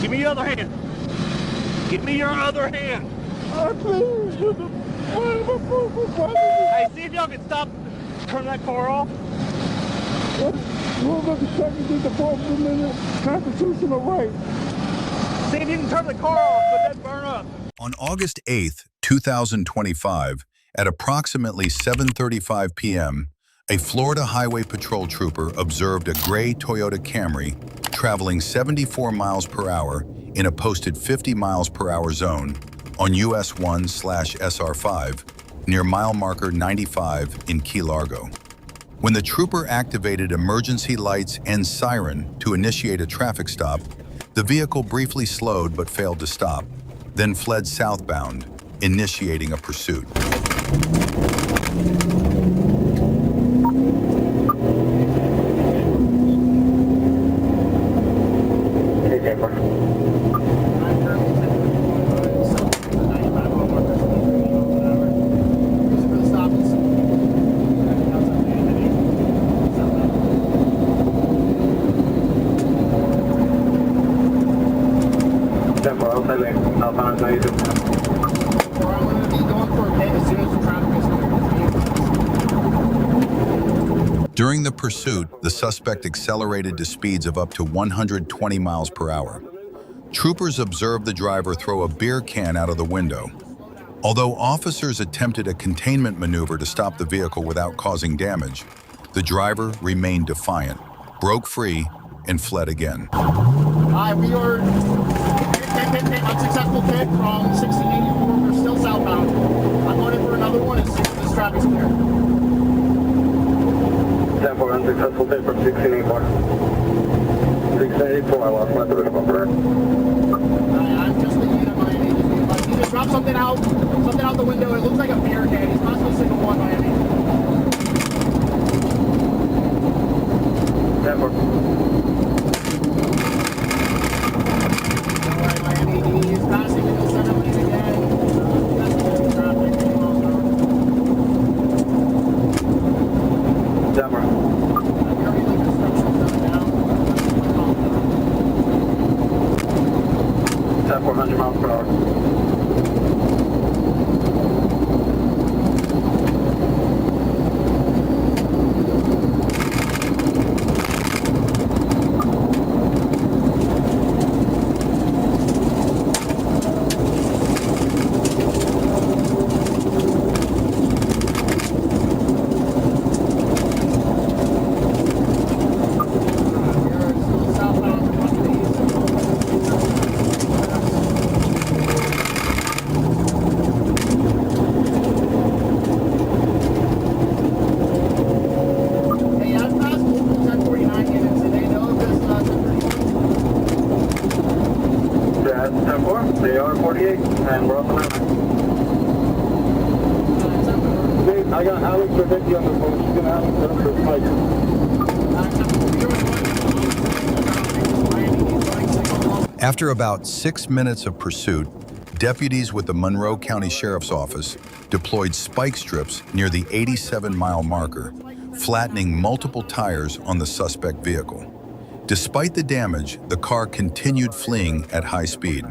[SPEAKER 21] Give me your other hand. Give me your other hand. Hey, see if y'all can stop. Turn that car off. Constitutional rights. See if you can turn the car off, but then burn up.
[SPEAKER 2] On August 8th, 2025, at approximately 7:35 p.m., a Florida Highway Patrol trooper observed a gray Toyota Camry traveling 74 miles per hour in a posted 50 miles per hour zone on US 1/SR5 near mile marker 95 in Key Largo. When the trooper activated emergency lights and siren to initiate a traffic stop, the vehicle briefly slowed but failed to stop, then fled southbound, initiating a pursuit. During the pursuit, the suspect accelerated to speeds of up to 120 miles per hour. Troopers observed the driver throw a beer can out of the window. Although officers attempted a containment maneuver to stop the vehicle without causing damage, The driver remained defiant, broke free, and fled again.
[SPEAKER 6] Hi, we are unsuccessful pit from 1684. We're still southbound. I'm going in for another one and see if this traffic's clear.
[SPEAKER 4] 10-4, unsuccessful pit from 1684. 1684, I lost my third bumper.
[SPEAKER 6] I'm just leaving it at Miami. He just dropped something out the window. It looks like a beer can. He's possibly signal 1 Miami.
[SPEAKER 4] 10-4.
[SPEAKER 6] Alright, Miami, he's passing in the center lane again. That's the traffic.
[SPEAKER 4] 10-4.
[SPEAKER 6] We already like construction zone now.
[SPEAKER 4] 10-400 miles per hour. They are 48, and we're on the limit. I got Alex for 50 on the phone. She's going to have it for Mike.
[SPEAKER 2] After about 6 minutes of pursuit, deputies with the Monroe County Sheriff's Office deployed spike strips near the 87-mile marker, flattening multiple tires on the suspect vehicle. Despite the damage, the car continued fleeing at high speed.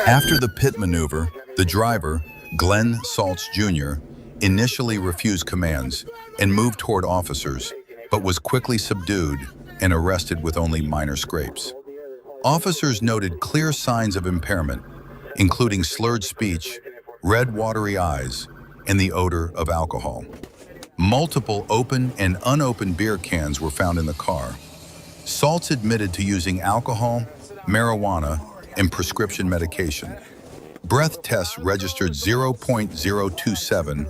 [SPEAKER 2] After the pit maneuver, the driver, Glenn Saltz Jr., initially refused commands and moved toward officers, but was quickly subdued and arrested with only minor scrapes. Officers noted clear signs of impairment, including slurred speech, red watery eyes, and the odor of alcohol. Multiple open and unopened beer cans were found in the car. Saltz admitted to using alcohol, marijuana, and prescription medication. Breath tests registered 0.027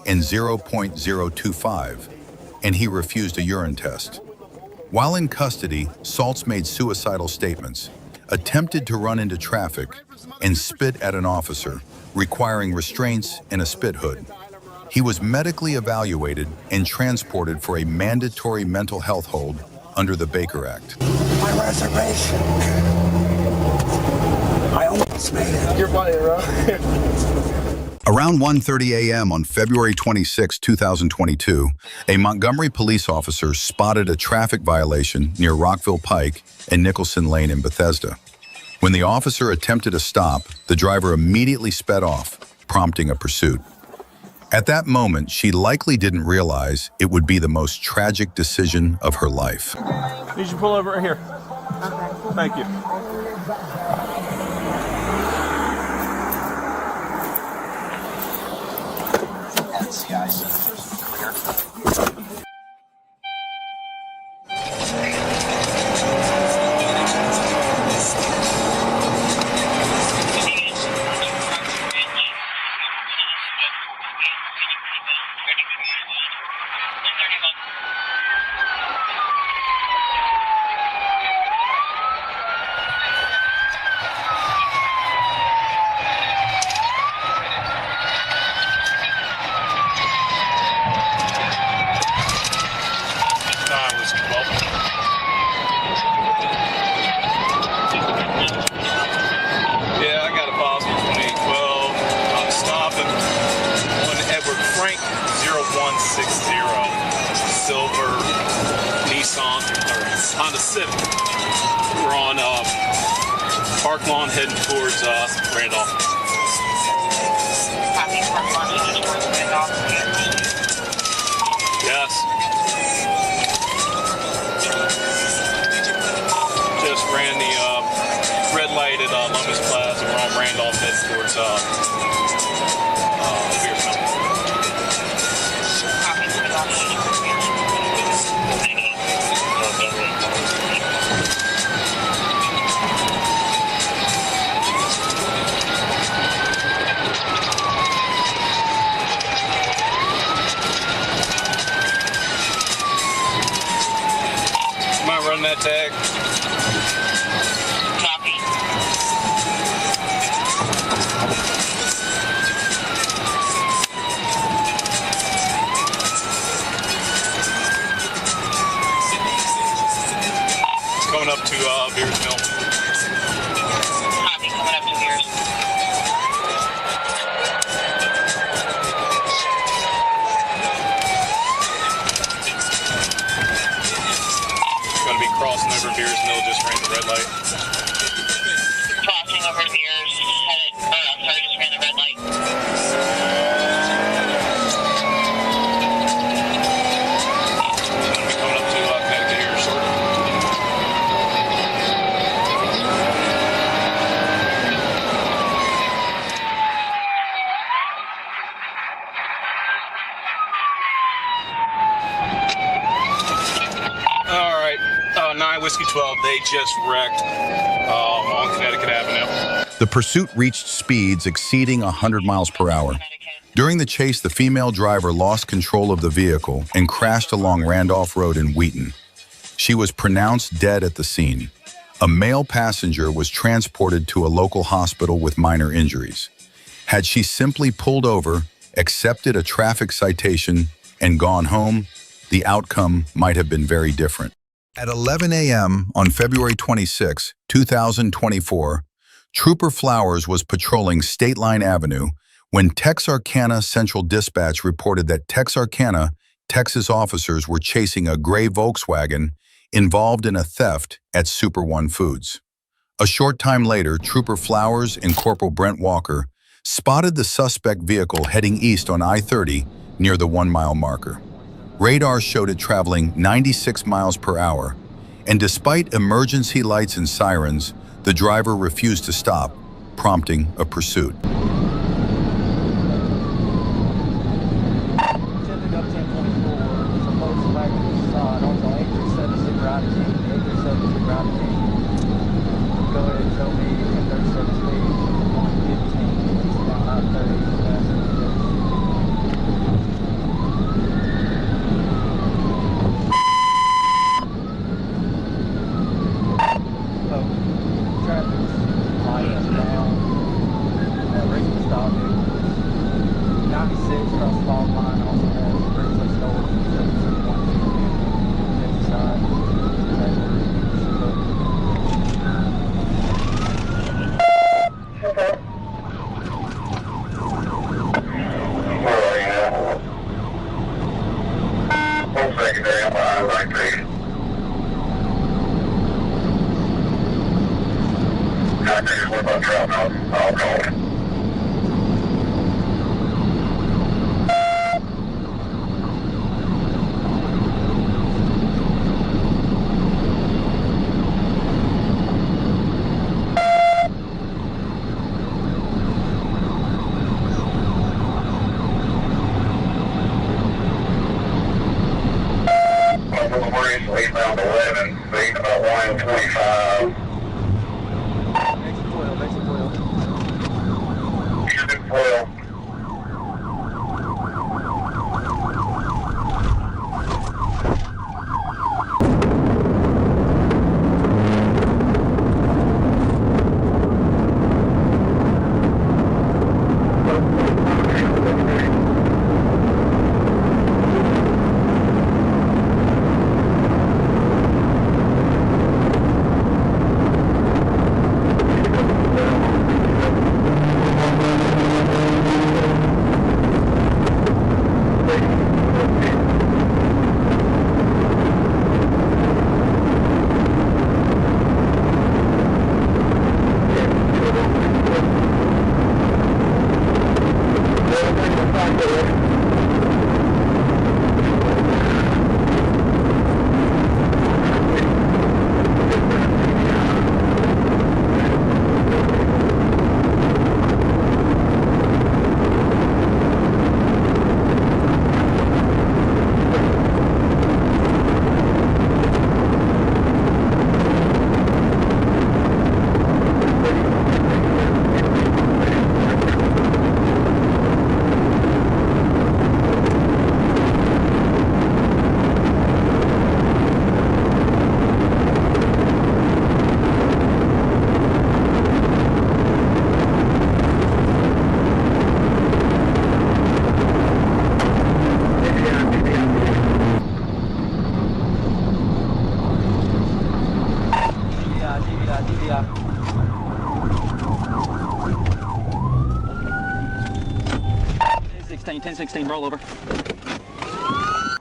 [SPEAKER 2] and 0.025, and he refused a urine test. While in custody, Saltz made suicidal statements, attempted to run into traffic, and spit at an officer, requiring restraints and a spit hood. He was medically evaluated and transported for a mandatory mental health hold under the Baker Act.
[SPEAKER 21] My reservation. I almost made it.
[SPEAKER 18] You're funny, bro.
[SPEAKER 2] Around 1:30 a.m. on February 26, 2022, a Montgomery police officer spotted a traffic violation near Rockville Pike and Nicholson Lane in Bethesda. When the officer attempted a stop, the driver immediately sped off, prompting a pursuit. At that moment, she likely didn't realize it would be the most tragic decision of her life.
[SPEAKER 10] Need you to pull over right here.
[SPEAKER 1] Okay.
[SPEAKER 10] Thank you. silver Nissan or Honda Civic. We're on Park Lawn heading towards Randolph. Yes. Just ran the red light at Lummis Plaza. We're on Randolph heading towards Might run that tag.
[SPEAKER 5] Copy.
[SPEAKER 10] Coming up to Beers Mill.
[SPEAKER 5] Copy, coming up to Beers.
[SPEAKER 10] Going to be crossing over Beers Mill, just ran the red light.
[SPEAKER 5] Crossing over Beers, headed, I'm sorry, just ran the red light.
[SPEAKER 10] Going to be coming up to Connecticut here shortly. All right, 9 Whiskey 12, they just wrecked on Connecticut Avenue.
[SPEAKER 2] The pursuit reached speeds exceeding 100 miles per hour. During the chase, the female driver lost control of the vehicle and crashed along Randolph Road in Wheaton. She was pronounced dead at the scene. A male passenger was transported to a local hospital with minor injuries. Had she simply pulled over, accepted a traffic citation, and gone home, the outcome might have been very different. At 11 a.m. on February 26, 2024, Trooper Flowers was patrolling State Line Avenue when Texarkana Central Dispatch reported that Texarkana, Texas officers were chasing a gray Volkswagen involved in a theft at Super One Foods. A short time later, Trooper Flowers and Corporal Brent Walker spotted the suspect vehicle heading east on I-30 near the 1-mile marker. Radar showed it traveling 96 miles per hour, and despite emergency lights and sirens, the driver refused to stop, prompting a pursuit.
[SPEAKER 8] 16, roll over.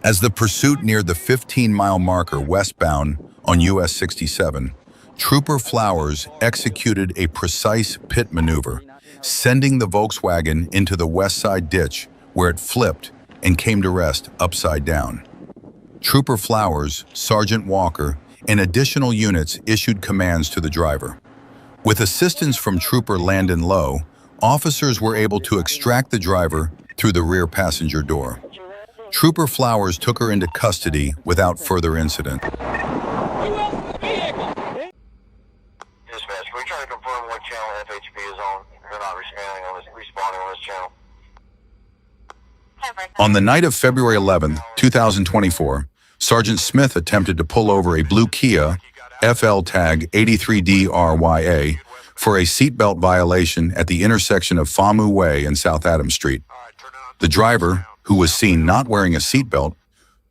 [SPEAKER 2] As the pursuit neared the 15-mile marker westbound on US 67, Trooper Flowers executed a precise pit maneuver, sending the Volkswagen into the west side ditch where it flipped and came to rest upside down. Trooper Flowers, Sergeant Walker, and additional units issued commands to the driver. With assistance from Trooper Landon Lowe, officers were able to extract the driver through the rear passenger door. Trooper Flowers took her into custody without further incident.
[SPEAKER 4] Dispatch, we try to confirm what channel FHP is on. They're not responding on this channel.
[SPEAKER 2] On the night of February 11, 2024, Sergeant Smith attempted to pull over a blue Kia FL tag 83DRYA for a seatbelt violation at the intersection of Famu Way and South Adams Street. The driver, who was seen not wearing a seatbelt,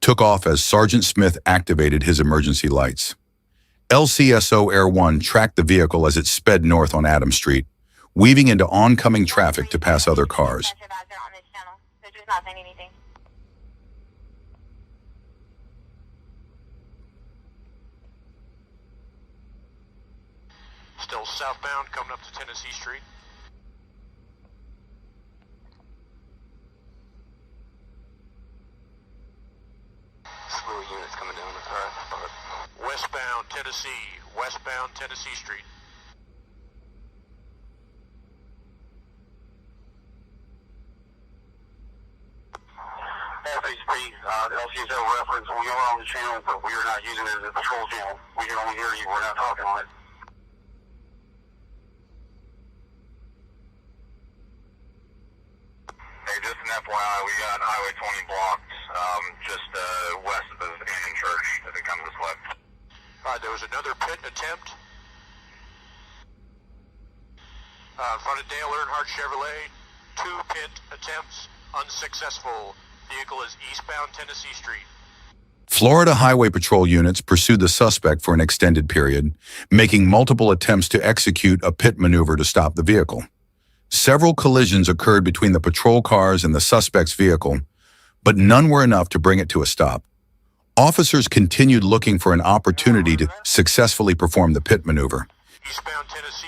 [SPEAKER 2] took off as Sergeant Smith activated his emergency lights. LCSO Air 1 tracked the vehicle as it sped north on Adams Street, weaving into oncoming traffic to pass other cars.
[SPEAKER 13] Still southbound, coming up to Tennessee Street.
[SPEAKER 4] Slew of units coming down the car.
[SPEAKER 13] Westbound Tennessee Street.
[SPEAKER 4] FHP, LCSO reference, we are on the channel, but we are not using it as a patrol channel. We can only hear you, we're not talking on it. Hey, just an FYI, we got Highway 20 blocked, just west of the Indian Church as it comes this way.
[SPEAKER 13] Alright, there was another pit attempt. In front of Dale Earnhardt Chevrolet, 2 pit attempts, unsuccessful. Vehicle is eastbound Tennessee Street.
[SPEAKER 2] Florida Highway Patrol units pursued the suspect for an extended period, making multiple attempts to execute a pit maneuver to stop the vehicle. Several collisions occurred between the patrol cars and the suspect's vehicle, but none were enough to bring it to a stop. Officers continued looking for an opportunity to successfully perform the pit maneuver.
[SPEAKER 13] Eastbound Tennessee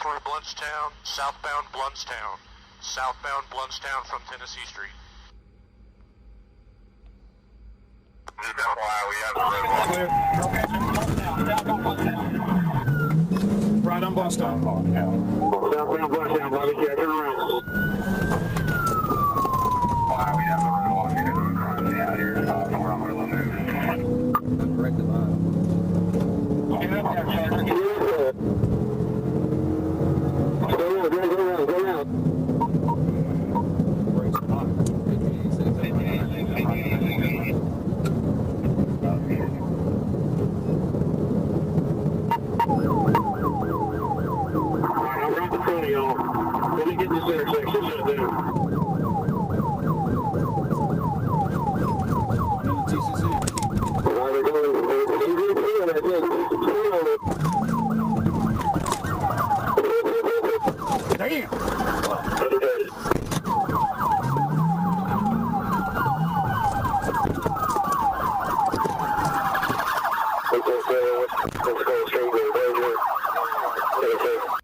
[SPEAKER 13] through Bluntstown, southbound Bluntstown. Southbound Bluntstown from Tennessee Street.
[SPEAKER 18] Right on Bluntstown.
[SPEAKER 4] Southbound Bluntstown, Bobby, turn around. We have the red walk here. Out here, we're on the move. Correct the line. Get up there, Sergeant. Go around. Let me get this intersection shut down.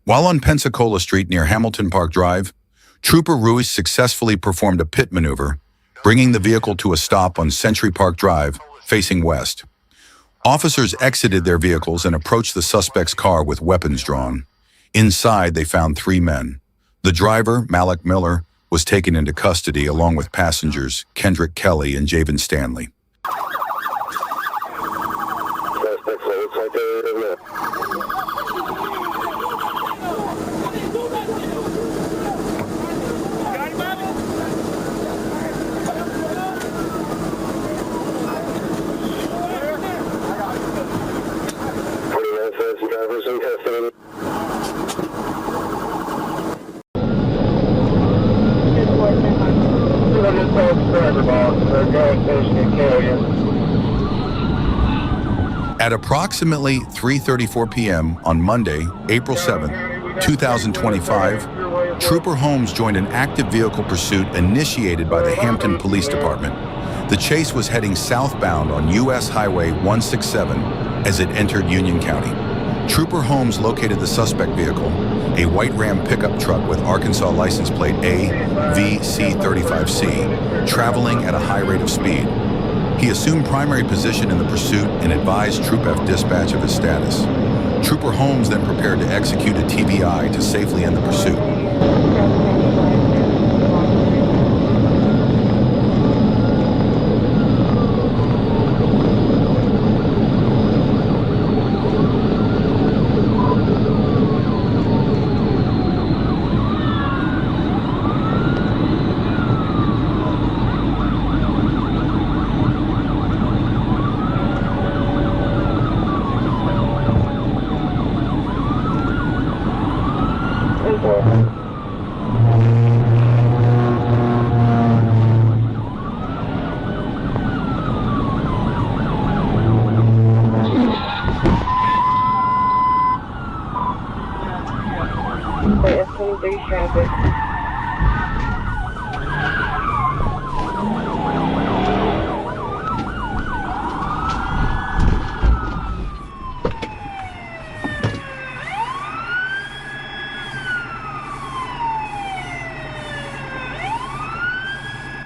[SPEAKER 2] While on Pensacola Street near Hamilton Park Drive, Trooper Ruiz successfully performed a pit maneuver, bringing the vehicle to a stop on Century Park Drive, facing west. Officers exited their vehicles and approached the suspect's car with weapons drawn. Inside, they found 3 men. The driver, Malik Miller, was taken into custody along with passengers Kendrick Kelly and Javen Stanley. At approximately 3:34 p.m. on Monday, April 7, 2025, Trooper Holmes joined an active vehicle pursuit initiated by the Hampton Police Department. The chase was heading southbound on U.S. Highway 167 as it entered Union County. Trooper Holmes located the suspect vehicle, a white Ram pickup truck with Arkansas license plate AVC35C, traveling at a high rate of speed. He assumed primary position in the pursuit and advised Troop F dispatch of his status. Trooper Holmes then prepared to execute a TBI to safely end the pursuit.
[SPEAKER 12] F-23 traffic.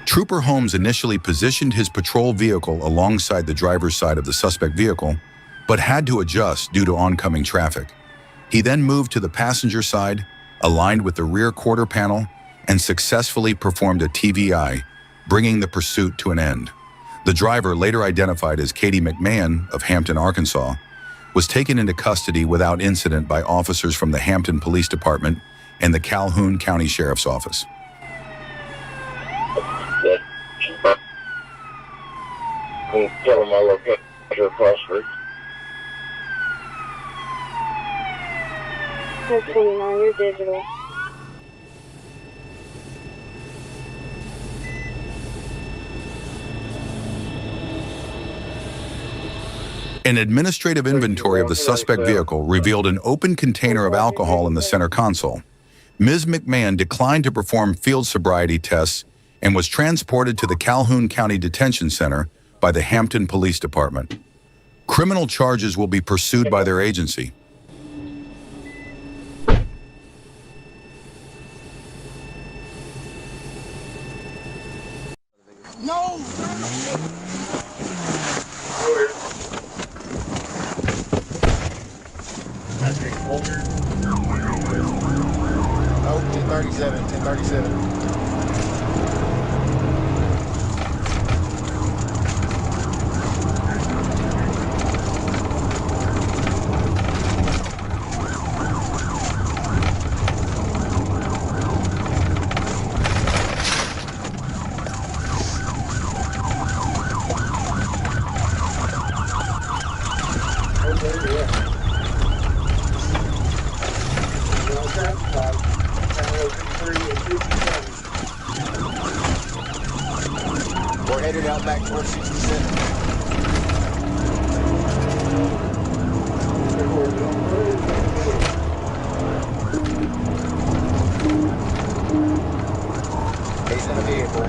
[SPEAKER 2] Trooper Holmes initially positioned his patrol vehicle alongside the driver's side of the suspect vehicle, but had to adjust due to oncoming traffic. He then moved to the passenger side, aligned with the rear quarter panel, and successfully performed a TVI, bringing the pursuit to an end. The driver, later identified as Katie McMahon of Hampton, Arkansas, was taken into custody without incident by officers from the Hampton Police Department and the Calhoun County Sheriff's Office.
[SPEAKER 4] Tell them my location across street.
[SPEAKER 12] 1029, you're digital.
[SPEAKER 2] An administrative inventory of the suspect vehicle revealed an open container of alcohol in the center console. Ms. McMahon declined to perform field sobriety tests and was transported to the Calhoun County Detention Center by the Hampton Police Department. Criminal charges will be pursued by their agency.
[SPEAKER 6] No! That's getting older. Oh, 1037, 1037. We're headed out back towards 67. He's in a vehicle.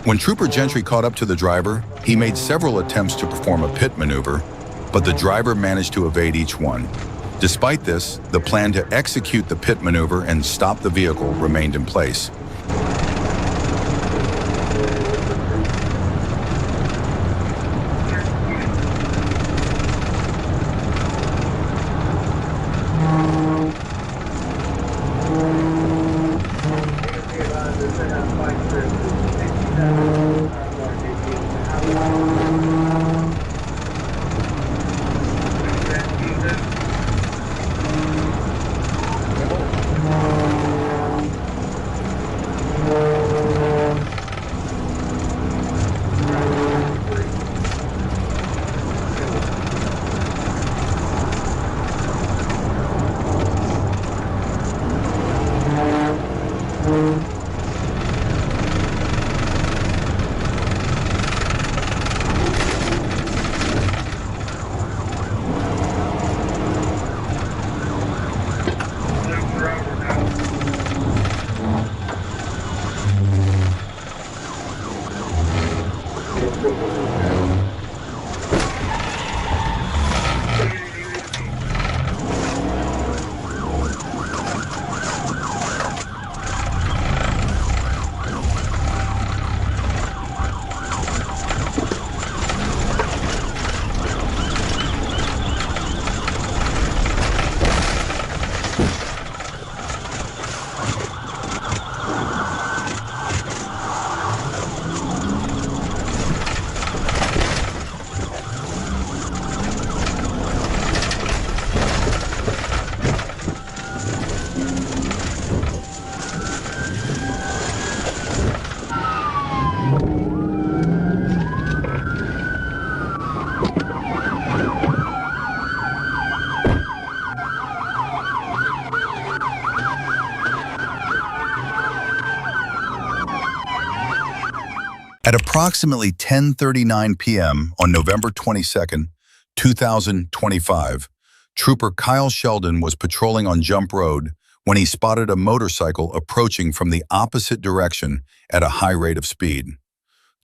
[SPEAKER 2] When Trooper Gentry caught up to the driver, he made several attempts to perform a pit maneuver, but the driver managed to evade each one. Despite this, the plan to execute the pit maneuver and stop the vehicle remained in place. At approximately 10:39 p.m. on November 22nd, 2025, Trooper Kyle Sheldon was patrolling on Jump Road when he spotted a motorcycle approaching from the opposite direction at a high rate of speed.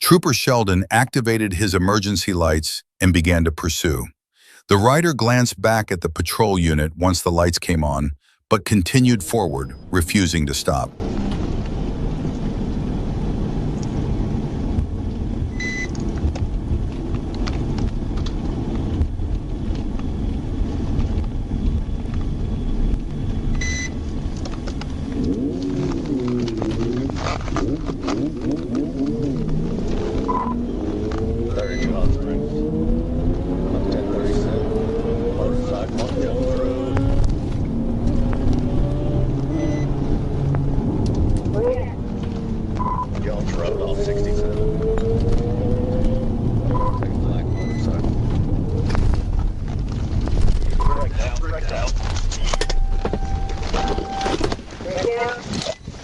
[SPEAKER 2] Trooper Sheldon activated his emergency lights and began to pursue. The rider glanced back at the patrol unit once the lights came on, but continued forward, refusing to stop.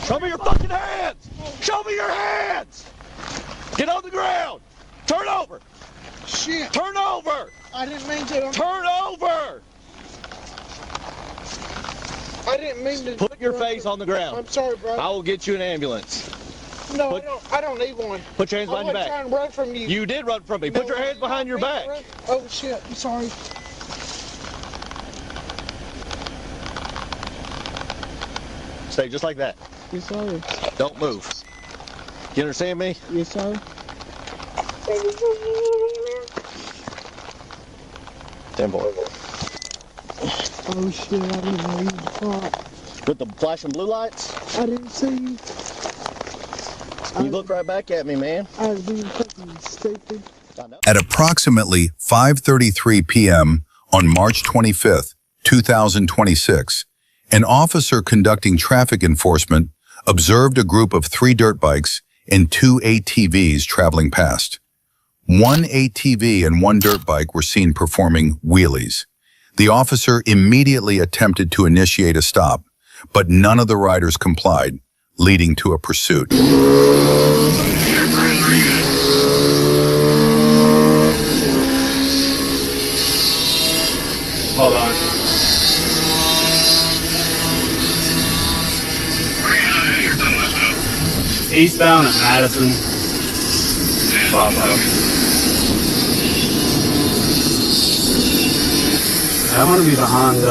[SPEAKER 21] Show me your fucking hands! Show me your hands! Get on the ground! Turn over!
[SPEAKER 6] Shit!
[SPEAKER 21] Turn over!
[SPEAKER 6] I didn't mean to.
[SPEAKER 21] Turn over!
[SPEAKER 6] I didn't mean to.
[SPEAKER 21] Put your face on the ground.
[SPEAKER 6] I'm sorry, bro.
[SPEAKER 21] I will get you an ambulance.
[SPEAKER 6] No, I don't need one.
[SPEAKER 21] Put your hands behind your back.
[SPEAKER 6] I wasn't trying to run from you.
[SPEAKER 21] You did run from me. Put your hands behind your back.
[SPEAKER 6] Oh, shit. I'm sorry.
[SPEAKER 21] Stay just like that.
[SPEAKER 6] Yes, sir.
[SPEAKER 21] Don't move. You understand me?
[SPEAKER 6] Yes, sir.
[SPEAKER 21] Temple.
[SPEAKER 6] Oh, shit. I didn't know you was caught.
[SPEAKER 21] With the flashing blue lights?
[SPEAKER 6] I didn't see you.
[SPEAKER 21] You look right back at me, man.
[SPEAKER 6] I was being fucking stupid.
[SPEAKER 2] At approximately 5:33 p.m. on March 25th, 2026, an officer conducting traffic enforcement observed a group of 3 dirt bikes and 2 ATVs traveling past. 1 ATV and 1 dirt bike were seen performing wheelies. The officer immediately attempted to initiate a stop, but none of the riders complied, leading to a pursuit.
[SPEAKER 10] Hold on. Eastbound at Madison. I'm going to be behind 4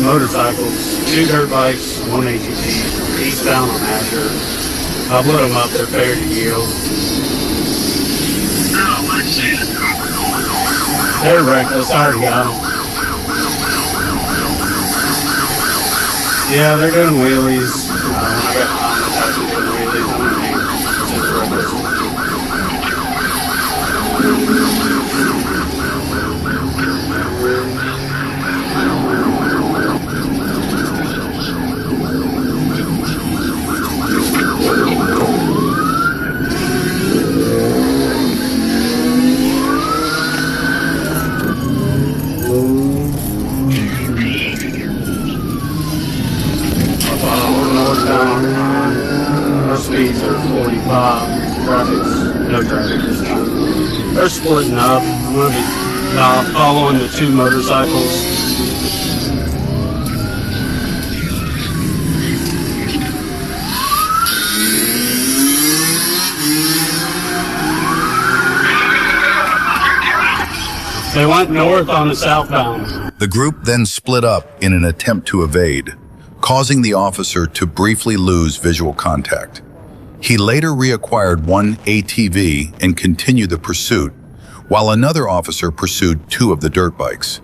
[SPEAKER 10] motorcycles, 2 dirt bikes, 1 ATV, eastbound on Asher. I've lit them up, they're fair to yield. They're reckless, I already got them. Yeah, they're doing wheelies. I got time to doing wheelies. I'm going to Our speeds are 45. No traffic this time. They're splitting up. I'm going to be following the 2 motorcycles. They went north on the southbound.
[SPEAKER 2] The group then split up in an attempt to evade, causing the officer to briefly lose visual contact. He later reacquired 1 ATV and continued the pursuit, while another officer pursued 2 of the dirt bikes.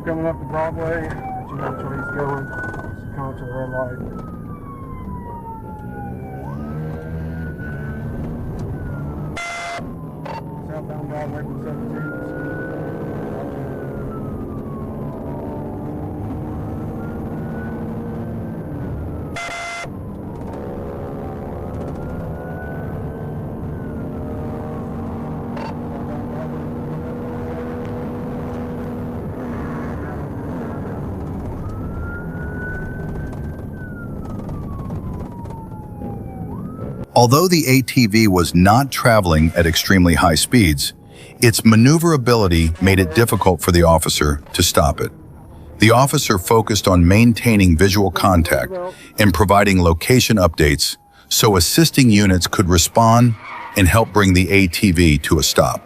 [SPEAKER 18] Coming up the Broadway, let you know which way he's going. He's coming to the red light. Southbound Broadway from 17.
[SPEAKER 2] Although the ATV was not traveling at extremely high speeds, its maneuverability made it difficult for the officer to stop it. The officer focused on maintaining visual contact and providing location updates so assisting units could respond and help bring the ATV to a stop.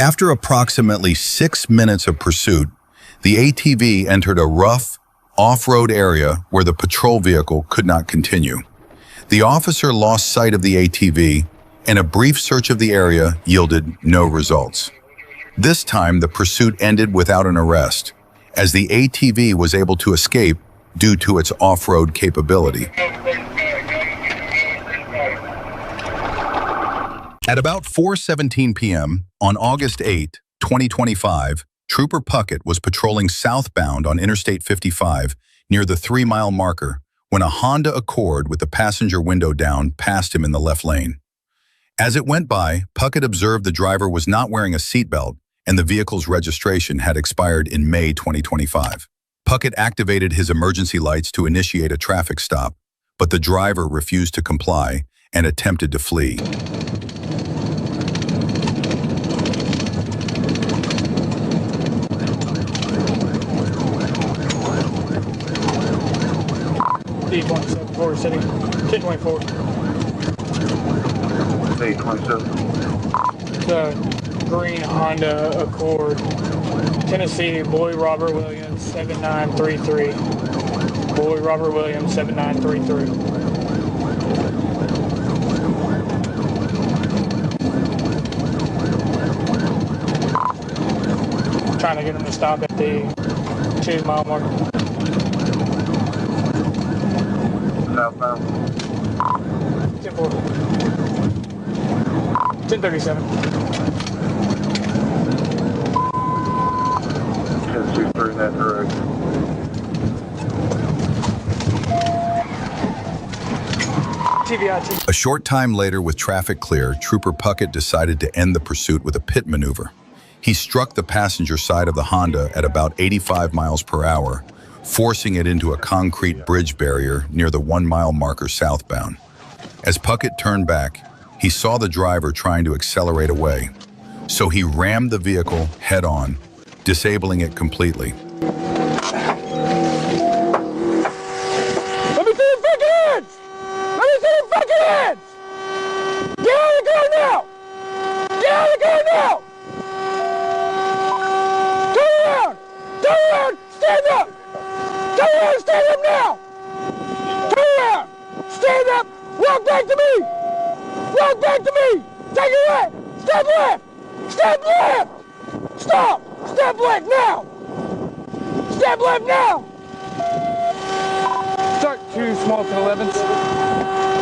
[SPEAKER 2] After approximately 6 minutes of pursuit, the ATV entered a rough, off-road area where the patrol vehicle could not continue. The officer lost sight of the ATV, and a brief search of the area yielded no results. This time, the pursuit ended without an arrest, as the ATV was able to escape due to its off-road capability. At about 4:17 p.m. on August 8, 2025, Trooper Puckett was patrolling southbound on Interstate 55 near the 3-mile marker when a Honda Accord with the passenger window down passed him in the left lane. As it went by, Puckett observed the driver was not wearing a seatbelt and the vehicle's registration had expired in May 2025. Puckett activated his emergency lights to initiate a traffic stop, but the driver refused to comply and attempted to flee.
[SPEAKER 18] D27 City, 1024.
[SPEAKER 4] D27.
[SPEAKER 18] The green Honda Accord, Tennessee, Boy Robert Williams, 7933. Boy Robert Williams, 7933. Trying to get him to stop at the 2-mile marker.
[SPEAKER 4] Southbound.
[SPEAKER 18] 1037.
[SPEAKER 4] 1023 in that direction.
[SPEAKER 2] A short time later, with traffic clear, Trooper Puckett decided to end the pursuit with a pit maneuver. He struck the passenger side of the Honda at about 85 miles per hour, forcing it into a concrete bridge barrier near the 1-mile marker southbound. As Puckett turned back, he saw the driver trying to accelerate away, so he rammed the vehicle head-on, disabling it completely.
[SPEAKER 18] Let me see your fucking hands! Let me see your fucking hands! Get out of the car now! Get out of the car now! Turn around! Turn around! Stand up! Turn around! Stand up now! Turn around! Stand up! Walk back to me! Walk back to me! Take it left! Step left! Step left! Stop! Step left now! Step left now! Start 2 small to 11s.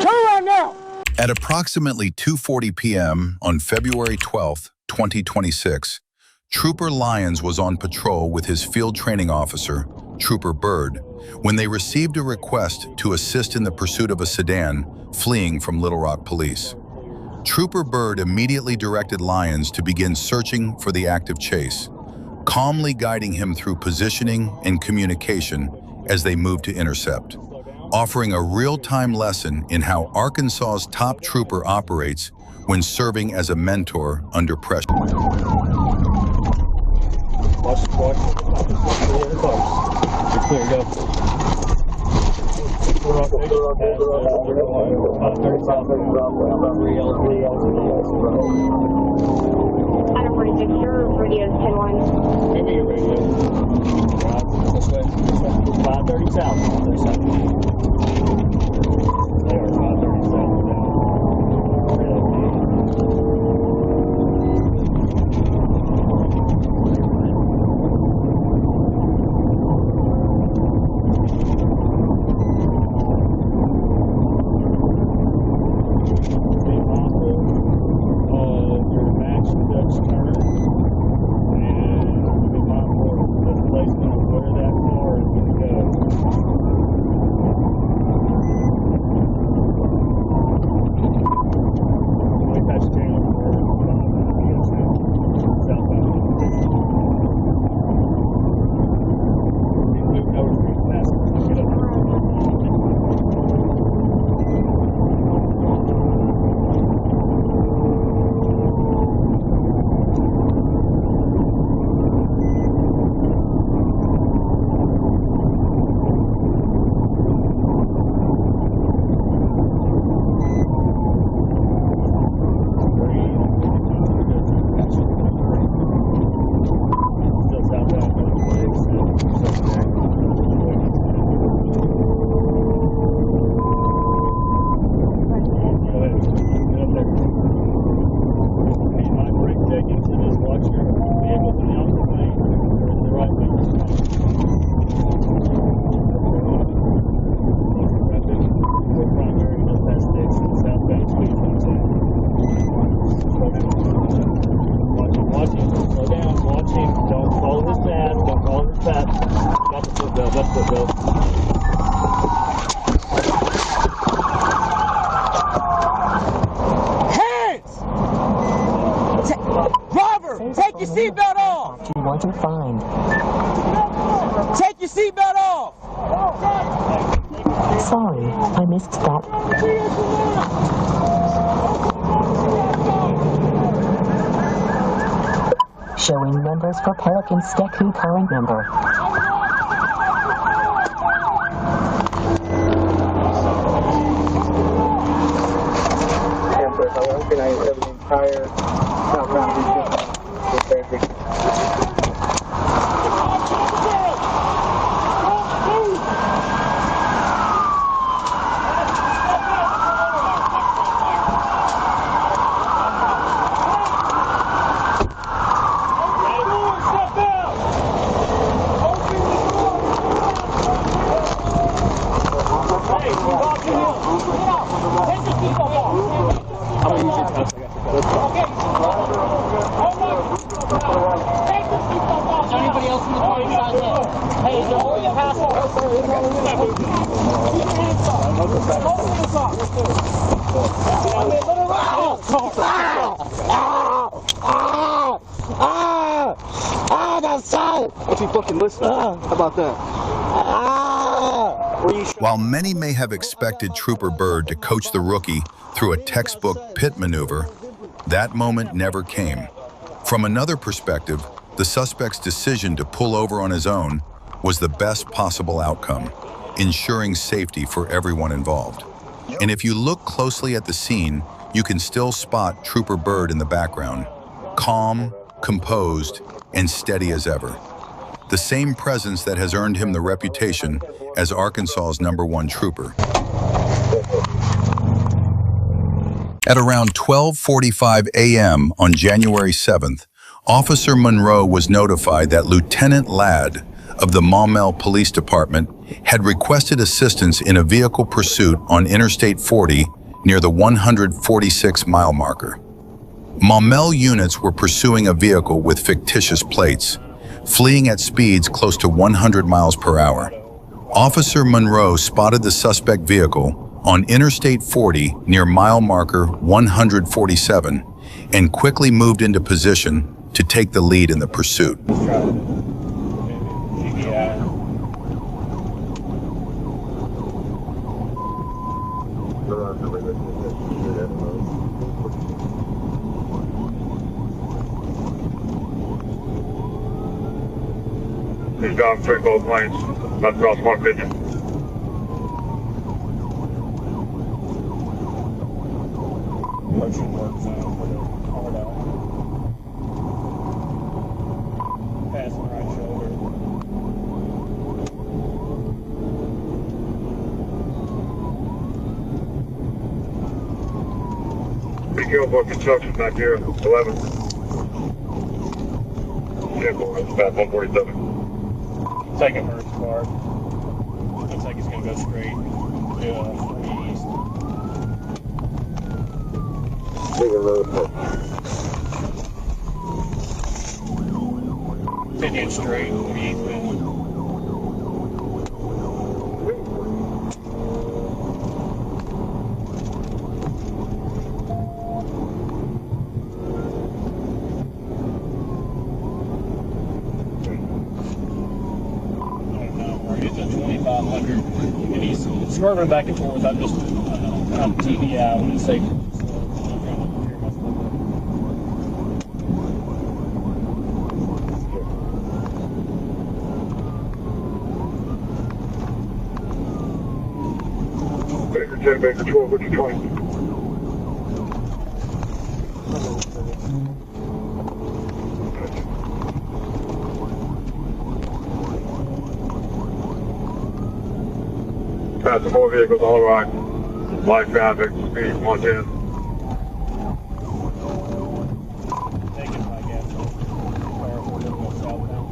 [SPEAKER 18] Turn around now!
[SPEAKER 2] At approximately 2:40 p.m. on February 12, 2026, Trooper Lyons was on patrol with his field training officer, Trooper Bird, when they received a request to assist in the pursuit of a sedan fleeing from Little Rock police. Trooper Bird immediately directed Lyons to begin searching for the active chase, calmly guiding him through positioning and communication as they moved to intercept, offering a real-time lesson in how Arkansas's top trooper operates when serving as a mentor under pressure.
[SPEAKER 18] Watch. You're clear, go.
[SPEAKER 7] Item 46, your radio is 10-1.
[SPEAKER 18] Give me your radio. This way. 530 south. They are 530 south now.
[SPEAKER 6] left foot go. Hands! Driver, take your seatbelt off!
[SPEAKER 8] You want to find.
[SPEAKER 6] Take your seatbelt off!
[SPEAKER 8] Sorry, I missed that. Showing numbers for Pelican Steku current number.
[SPEAKER 9] Entire southbound region.
[SPEAKER 20] How about that?
[SPEAKER 2] While many may have expected Trooper Byrd to coach the rookie through a textbook pit maneuver, that moment never came. From another perspective, the suspect's decision to pull over on his own was the best possible outcome, ensuring safety for everyone involved. And if you look closely at the scene, you can still spot Trooper Byrd in the background, calm, composed, and steady as ever. The same presence that has earned him the reputation as Arkansas's #1 trooper. At around 12:45 a.m. on January 7th, Officer Monroe was notified that Lieutenant Ladd of the Maumelle Police Department had requested assistance in a vehicle pursuit on Interstate 40 near the 146-mile marker. Maumelle units were pursuing a vehicle with fictitious plates, fleeing at speeds close to 100 miles per hour. Officer Monroe spotted the suspect vehicle on Interstate 40 near mile marker 147 and quickly moved into position to take the lead in the pursuit.
[SPEAKER 4] He's down through both lanes. That's across 150.
[SPEAKER 6] Approaching work zone with a hard out. Passing right shoulder.
[SPEAKER 4] Big Hill Book construction back here, 11. Vehicle is about 147.
[SPEAKER 6] Second first car. Looks like he's going to go straight to 40 east.
[SPEAKER 4] Bigger road.
[SPEAKER 6] 50 straight, 48th bend. And he's swerving back and forth. I'm just on TV out when it's safe.
[SPEAKER 4] Baker 10, Baker 12, what's your 20? Passing more vehicles all around. Light traffic, speed 110.
[SPEAKER 6] Taking my gas. Car 4 to go southbound.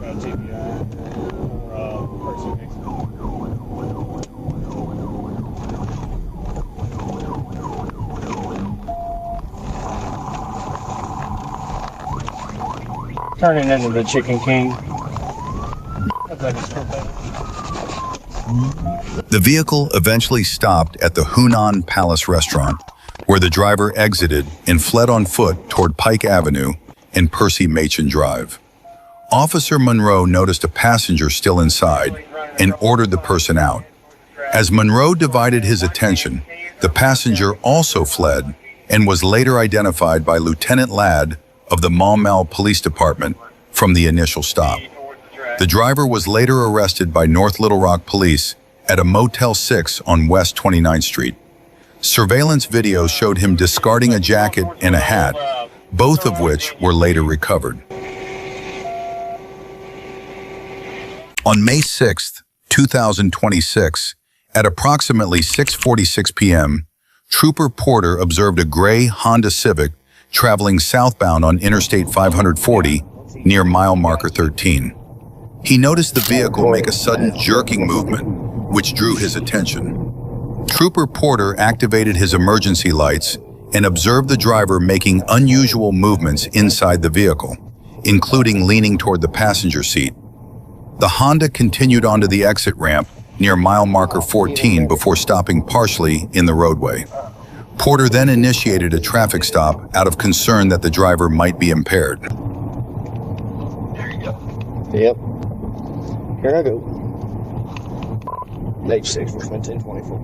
[SPEAKER 6] Got TPI or person next to me.
[SPEAKER 22] Turning into the Chicken King.
[SPEAKER 2] The vehicle eventually stopped at the Hunan Palace restaurant, where the driver exited and fled on foot toward Pike Avenue and Percy Machen Drive. Officer Monroe noticed a passenger still inside and ordered the person out. As Monroe divided his attention, the passenger also fled and was later identified by Lieutenant Ladd of the Maumelle Police Department from the initial stop. The driver was later arrested by North Little Rock Police at a Motel 6 on West 29th Street. Surveillance video showed him discarding a jacket and a hat, both of which were later recovered. On May 6, 2026, at approximately 6:46 p.m., Trooper Porter observed a gray Honda Civic traveling southbound on Interstate 540 near mile marker 13. He noticed the vehicle make a sudden jerking movement, which drew his attention. Trooper Porter activated his emergency lights and observed the driver making unusual movements inside the vehicle, including leaning toward the passenger seat. The Honda continued onto the exit ramp near mile marker 14 before stopping partially in the roadway. Porter then initiated a traffic stop out of concern that the driver might be impaired.
[SPEAKER 19] There you go. Yep. Here I go. H6 for 1024.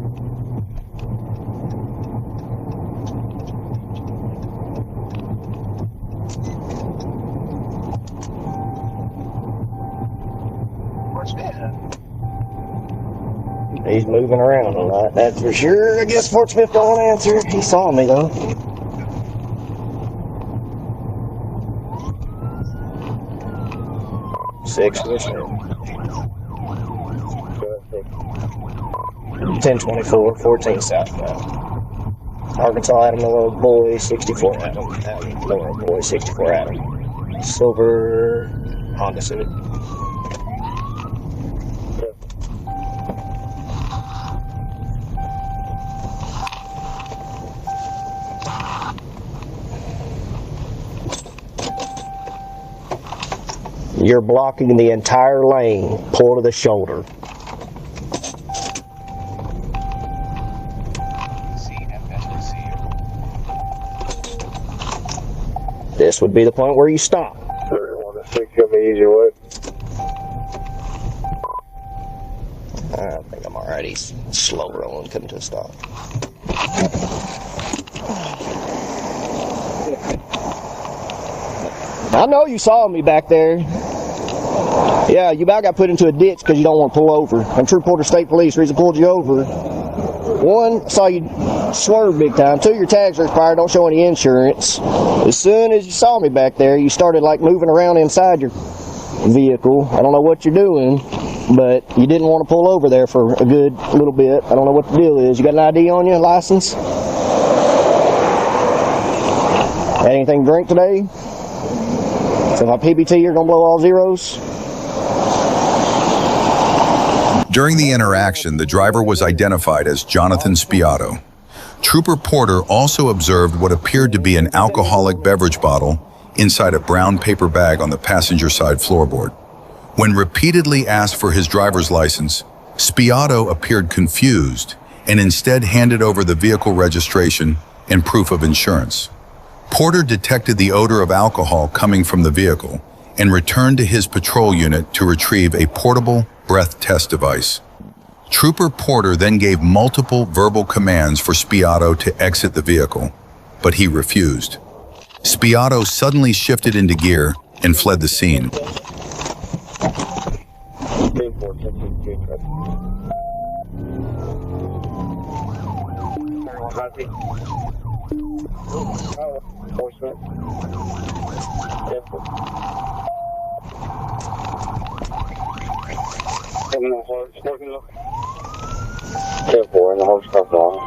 [SPEAKER 19] What's that? He's moving around a lot, that's for sure. I guess Fort Smith don't answer. He saw me though. Six for 1024, 14 southbound. Arkansas Adam, Lower Boy, 64 Adam. Lower Boy, 64 Adam. Silver Honda Civic. You're blocking the entire lane. Pull to the shoulder. This would be the point where you stop. I think I'm alright. He's slow rolling, coming to a stop. I know you saw me back there. Yeah, you about got put into a ditch because you don't want to pull over. I'm True Porter State Police. Reason pulled you over. One, saw you swerve big time. Two, your tags are expired. Don't show any insurance. As soon as you saw me back there, you started like moving around inside your vehicle. I don't know what you're doing, but you didn't want to pull over there for a good little bit. I don't know what the deal is. You got an ID on you, a license? Had anything to drink today? So my PBT, you're going to blow all zeros?
[SPEAKER 2] During the interaction, the driver was identified as Jonathan Spiato. Trooper Porter also observed what appeared to be an alcoholic beverage bottle inside a brown paper bag on the passenger side floorboard. When repeatedly asked for his driver's license, Spiato appeared confused and instead handed over the vehicle registration and proof of insurance. Porter detected the odor of alcohol coming from the vehicle and returned to his patrol unit to retrieve a portable breath test device. Trooper Porter then gave multiple verbal commands for Spiato to exit the vehicle, but he refused. Spiato suddenly shifted into gear and fled the scene.
[SPEAKER 4] In the horse stuff on.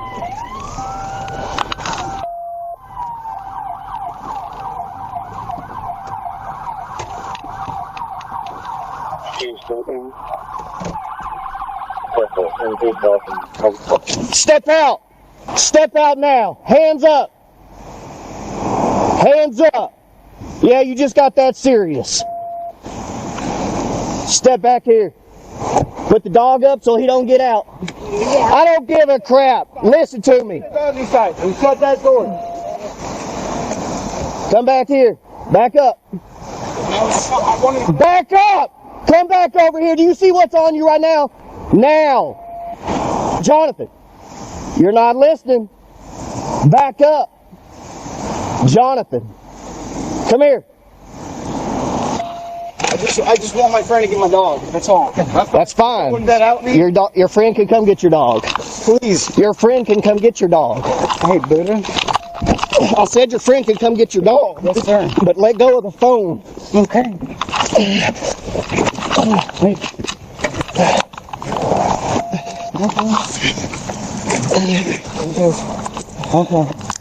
[SPEAKER 19] Step out! Step out now! Hands up! Hands up! Yeah, you just got that serious. Step back here. Put the dog up so he don't get out. I don't give a crap. Listen to me.
[SPEAKER 18] We shut that door.
[SPEAKER 19] Come back here. Back up. Back up. Come back over here. Do you see what's on you right now? Now. Jonathan, you're not listening. Back up. Jonathan, come here.
[SPEAKER 18] I just want my friend to get my dog. That's all.
[SPEAKER 19] That's fine.
[SPEAKER 18] Put that out,
[SPEAKER 19] Your friend can come get your dog.
[SPEAKER 18] Please.
[SPEAKER 19] Your friend can come get your dog.
[SPEAKER 18] Hey, Buddha.
[SPEAKER 19] I said your friend can come get your dog.
[SPEAKER 18] Yes, sir.
[SPEAKER 19] But let go of the phone.
[SPEAKER 18] Okay. Okay.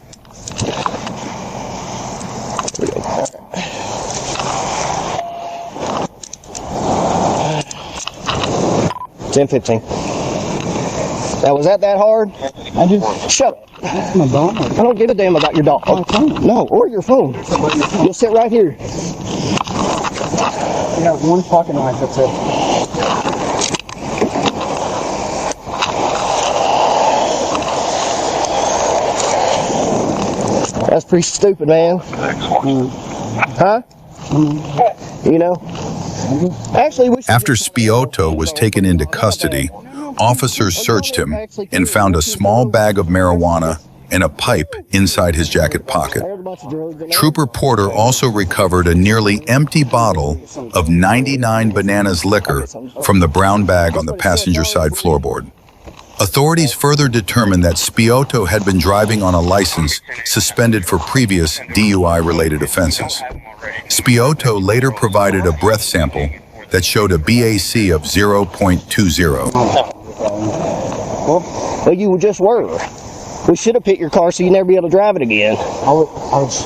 [SPEAKER 19] 10-15. Now, was that hard?
[SPEAKER 18] I just
[SPEAKER 19] shut up.
[SPEAKER 18] That's my dog.
[SPEAKER 19] I don't give a damn about your dog. No, or your phone. You'll sit right here.
[SPEAKER 18] You got one pocket knife, that's it.
[SPEAKER 19] That's pretty stupid, man. Huh? You know? Actually,
[SPEAKER 2] after Spiotto was taken into custody, officers searched him and found a small bag of marijuana and a pipe inside his jacket pocket. Trooper Porter also recovered a nearly empty bottle of 99 Bananas liquor from the brown bag on the passenger side floorboard. Authorities further determined that Spiotto had been driving on a license suspended for previous DUI-related offenses. Spiotto later provided a breath sample that showed a BAC of 0.20.
[SPEAKER 19] Well, you just were. We should have picked your car so you'd never be able to drive it again.
[SPEAKER 18] I was